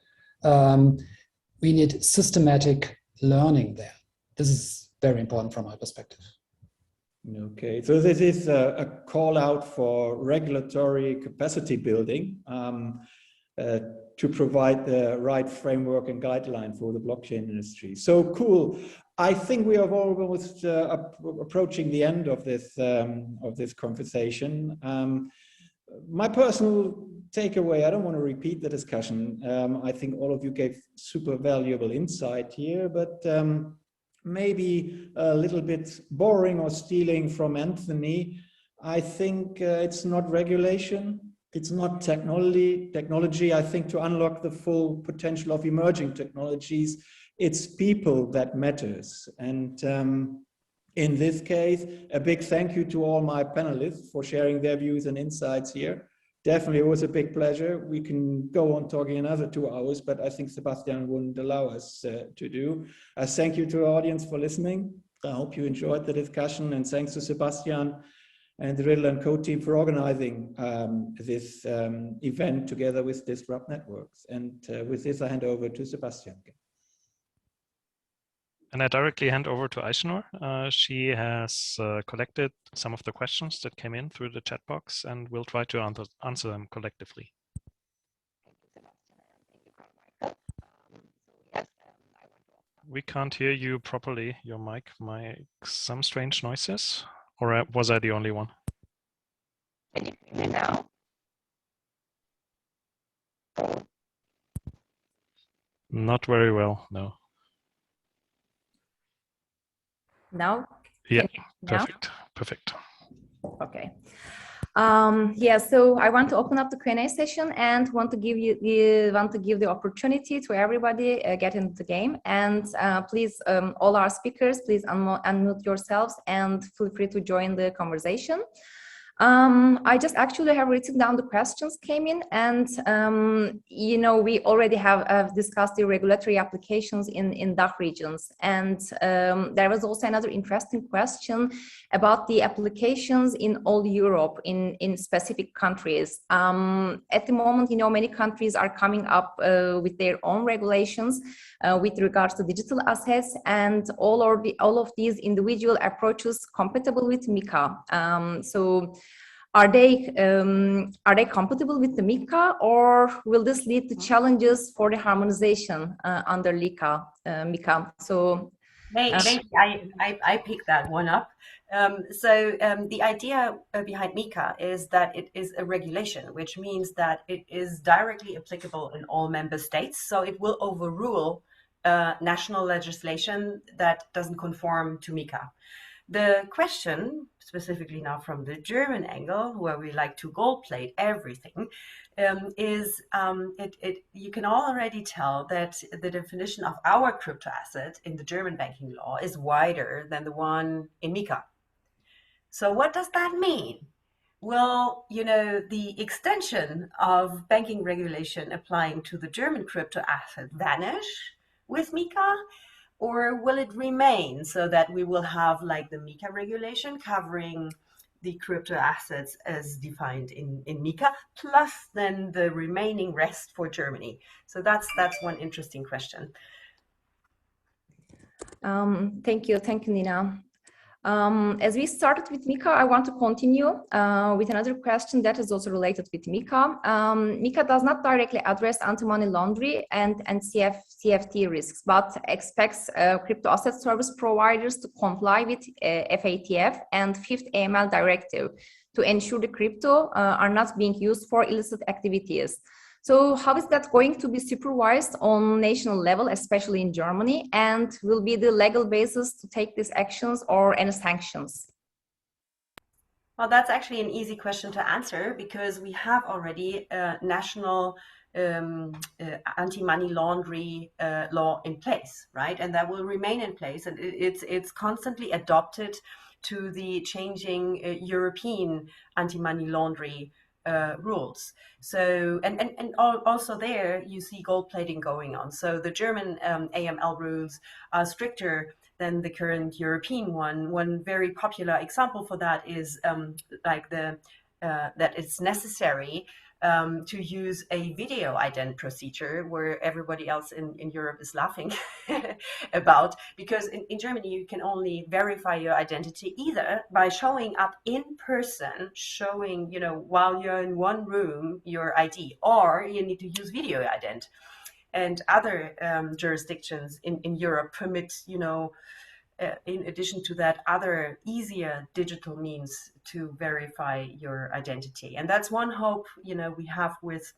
N: We need systematic learning there. This is very important from my perspective.
K: Okay, so this is a call out for regulatory capacity building to provide the right framework and guideline for the blockchain industry. So cool. I think we are almost approaching the end of this conversation. My personal takeaway, I don't want to repeat the discussion. I think all of you gave super valuable insight here, but maybe a little bit boring or stealing from Anthony. I think it's not regulation, it's not technology. I think to unlock the full potential of emerging technologies, it's people that matters. And in this case, a big thank you to all my panelists for sharing their views and insights here. Definitely, it was a big pleasure. We can go on talking another 2 hours, but I think Sebastian wouldn't allow us to do. Thank you to our audience for listening. I hope you enjoyed the discussion, and thanks to Sebastian and the Riddle&Code team for organizing this event together with Disrupt Networks. And with this, I hand over to Sebastian again.
A: And I directly hand over to Aishnur. She has collected some of the questions that came in through the chat box, and we'll try to answer them collectively. we can't hear you properly. Your mic makes some strange noises. Or was I the only one?
P: Can you hear me now?
A: Not very well, no.
P: Now?
A: Yeah, perfect, perfect.
P: Okay. Yeah, so I want to open up the Q&A session and want to give the opportunity to everybody get into the game. And please, all our speakers, please unmute yourselves and feel free to join the conversation. I just actually have written down the questions came in, and you know, we already have discussed the regulatory applications in DACH regions, and there was also another interesting question about the applications in all Europe in specific countries. At the moment, you know, many countries are coming up with their own regulations with regards to digital assets, and all of these individual approaches compatible with MiCA. So are they compatible with the MiCA, or will this lead to challenges for the harmonization under MiCA? So
O: maybe I picked that one up. The idea behind MiCA is that it is a regulation, which means that it is directly applicable in all member states. So it will overrule national legislation that doesn't conform to MiCA. The question, specifically now from the German angle, where we like to gold plate everything, is you can already tell that the definition of our crypto asset in the German banking law is wider than the one in MiCA. So what does that mean? Will, you know, the extension of banking regulation applying to the German crypto asset vanish with MiCA? Or will it remain so that we will have like the MiCA regulation covering the crypto assets as defined in MiCA, plus then the remaining rest for Germany? So that's one interesting question.
P: Thank you, Nina. As we started with MiCA, I want to continue with another question that is also related with MiCA. MiCA does not directly address anti-money laundering and CFT risks, but expects crypto asset service providers to comply with FATF and 5th AML directive to ensure the crypto are not being used for illicit activities. So how is that going to be supervised on national level, especially in Germany, and will be the legal basis to take these actions or any sanctions?
O: Well, that's actually an easy question to answer, because we have already a national anti-money laundering law in place, right? And that will remain in place, and it's constantly adopted to the changing European anti-money laundering rules. So and also there you see gold plating going on. So the German AML rules are stricter than the current European one. One very popular example for that is like that it's necessary to use a video ident procedure, where everybody else in Europe is laughing about, because in Germany you can only verify your identity either by showing up in person, showing, you know, while you're in one room your ID, or you need to use video ident. And other jurisdictions in Europe permit, you know, in addition to that, other easier digital means to verify your identity. And that's one hope, you know, we have with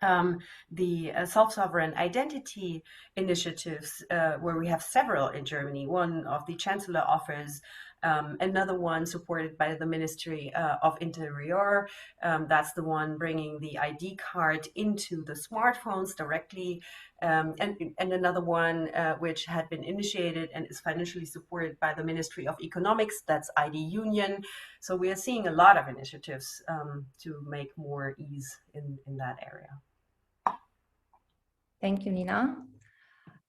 O: the self-sovereign identity initiatives, where we have several in Germany. One of the Chancellor offers, another one supported by the Ministry of Interior. That's the one bringing the ID card into the smartphones directly. And another one which had been initiated and is financially supported by the Ministry of Economics, that's ID Union. So we are seeing a lot of initiatives to make more ease in that area.
P: Thank you, Nina.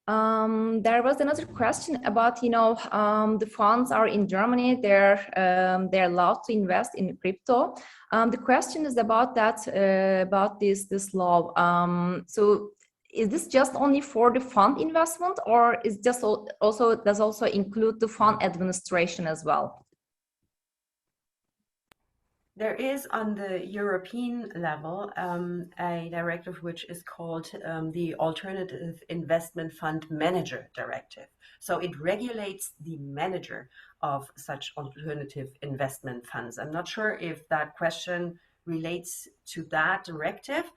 P: There was another question about, you know, the funds are in Germany, they're allowed to invest in crypto. The question is about that, about this law. So is this just only for the fund investment, or is just does also include the fund administration as well?
O: There is on the European level a directive which is called the Alternative Investment Fund Manager Directive. So it regulates the manager of such alternative investment funds. I'm not sure if that question relates to that directive,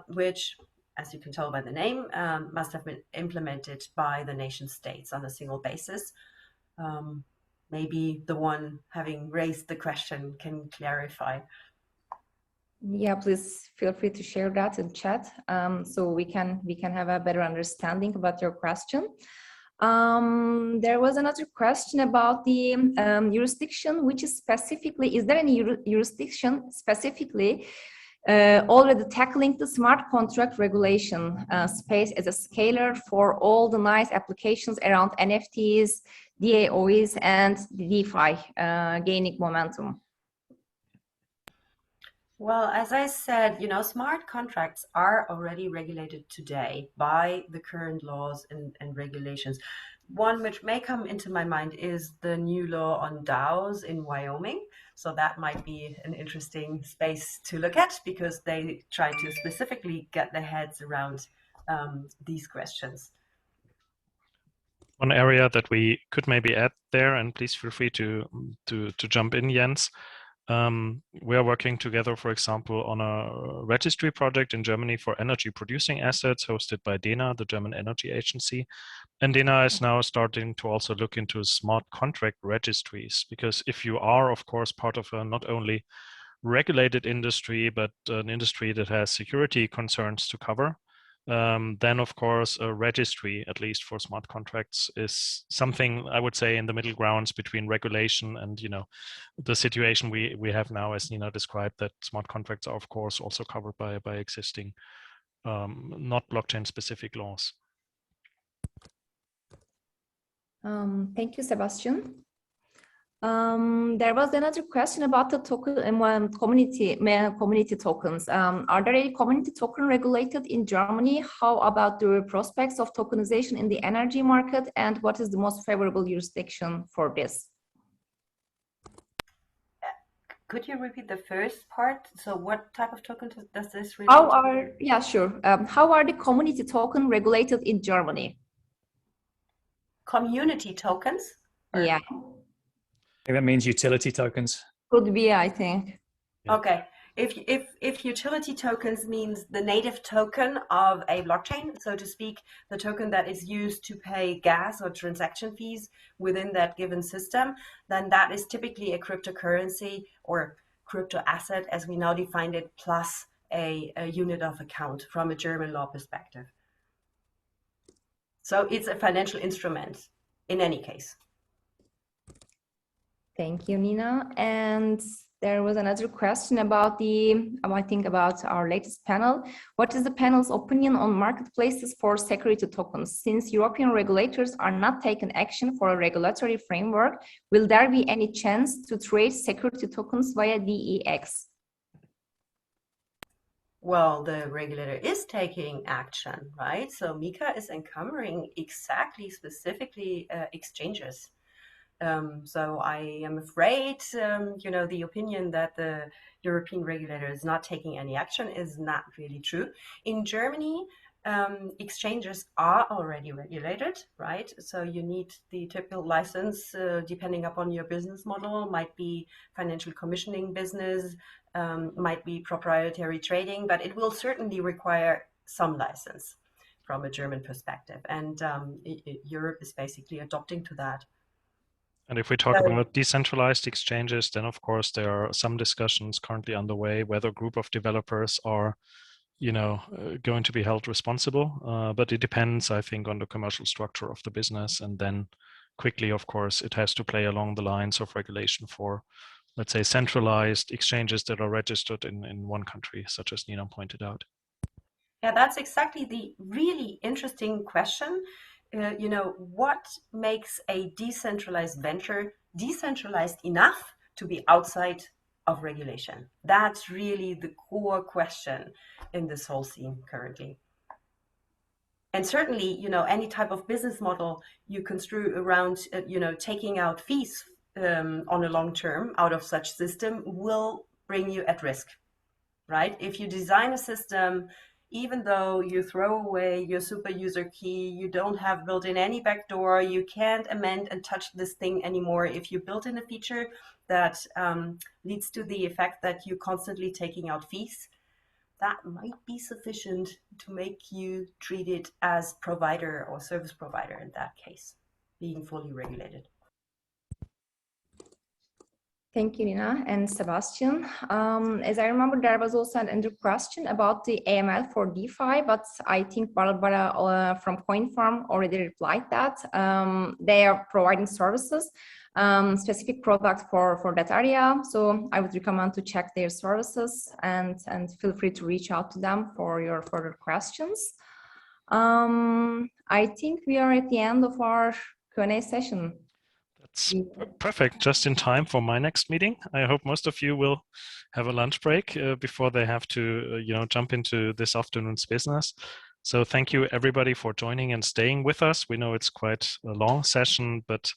O: which, as you can tell by the name, must have been implemented by the nation states on a single basis. Maybe the one having raised the question can clarify.
P: Yeah, please feel free to share that in chat, so we can have a better understanding about your question. There was another question about the jurisdiction, which is specifically, is there any jurisdiction specifically already tackling the smart contract regulation space as a scaler for all the nice applications around NFTs, DAOs, and the DeFi gaining momentum?
O: Well, as I said, smart contracts are already regulated today by the current laws and regulations. One which may come into my mind is the new law on DAOs in Wyoming. So that might be an interesting space to look at, because they try to specifically get their heads around these questions.
A: One area that we could maybe add there, and please feel free to jump in, Jens. We are working together, for example, on a registry project in Germany for energy producing assets hosted by DENA, the German Energy Agency. And DENA is now starting to also look into smart contract registries, because if you are, of course, part of a not only regulated industry, but an industry that has security concerns to cover, then of course a registry, at least for smart contracts, is something I would say in the middle grounds between regulation and the situation we have now, as Nina described, that smart contracts are of course also covered by existing not blockchain specific laws.
P: Thank you, Sebastian. There was another question about the token community tokens. Are there any community token regulated in Germany? How about the prospects of tokenization in the energy market, and what is the most favorable jurisdiction for this?
O: Could you repeat the first part? So what type of token does this relate to?
P: Yeah, sure. How are the community token regulated in Germany?
O: Community tokens?
P: Yeah.
L: I think that means utility tokens.
P: Could be, I think.
O: Okay. If utility tokens means the native token of a blockchain, so to speak, the token that is used to pay gas or transaction fees within that given system, then that is typically a cryptocurrency or crypto asset, as we now defined it, plus a unit of account from a German law perspective. So it's a financial instrument in any case.
P: Thank you, Nina. And there was another question about about our latest panel. What is the panel's opinion on marketplaces for security tokens? Since European regulators are not taking action for a regulatory framework, will there be any chance to trade security tokens via DEX?
O: Well, the regulator is taking action, right? So MiCA is encumbering specifically exchanges. So I am afraid, the opinion that the European regulator is not taking any action is not really true. In Germany, exchanges are already regulated, right? So you need the typical license, depending upon your business model, might be financial commissioning business, might be proprietary trading, but it will certainly require some license from a German perspective. And Europe is basically adopting to that.
A: And if we talk about decentralized exchanges, then of course there are some discussions currently underway whether a group of developers are, going to be held responsible. But it depends, I think, on the commercial structure of the business. And then quickly, of course, it has to play along the lines of regulation for, let's say, centralized exchanges that are registered in one country, such as Nina pointed out.
O: Yeah, that's exactly the really interesting question. What makes a decentralized venture decentralized enough to be outside of regulation? That's really the core question in this whole scene currently. And certainly, any type of business model you construe around, taking out fees on a long term out of such system will bring you at risk, right? If you design a system, even though you throw away your super user key, you don't have built in any backdoor, you can't amend and touch this thing anymore. If you built in a feature that leads to the effect that you're constantly taking out fees, that might be sufficient to make you treat it as provider or service provider in that case, being fully regulated.
P: Thank you, Nina and Sebastian. As I remember, there was also another question about the AML for DeFi, but I think Barbara from CoinFarm already replied that. They are providing services, specific product for that area. So I would recommend to check their services and feel free to reach out to them for your further questions. I think we are at the end of our Q&A session.
A: That's perfect, just in time for my next meeting. I hope most of you will have a lunch break before they have to, jump into this afternoon's business. So thank you everybody for joining and staying with us. We know it's quite a long session, but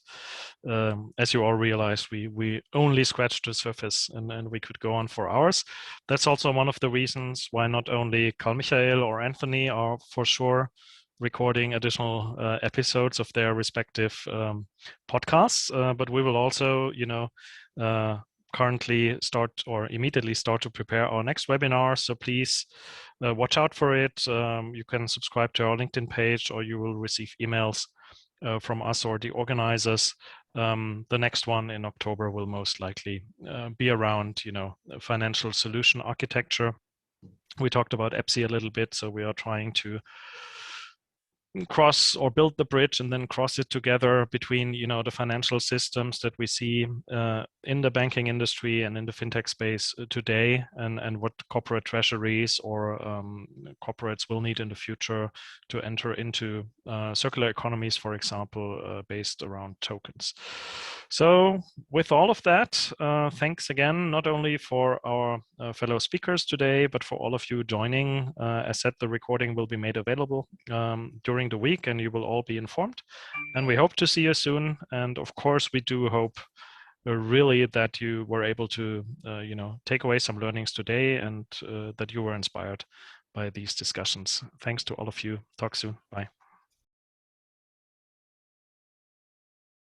A: as you all realize, we only scratched the surface and we could go on for hours. That's also one of the reasons why not only Carl Michael or Anthony are for sure recording additional episodes of their respective podcasts, but we will also, currently start or immediately start to prepare our next webinar. So please watch out for it. You can subscribe to our LinkedIn page, or you will receive emails from us or the organizers. The next one in October will most likely be around, financial solution architecture. We talked about EPSI a little bit, so we are trying to cross or build the bridge and then cross it together between the financial systems that we see in the banking industry and in the fintech space today, and what corporate treasuries or corporates will need in the future to enter into circular economies, for example, based around tokens. So with all of that, thanks again, not only for our fellow speakers today, but for all of you joining. As said, the recording will be made available during the week, and you will all be informed. And we hope to see you soon. And of course, we do hope really that you were able to, take away some learnings today, and that you were inspired by these discussions. Thanks to all of you. Talk soon. Bye.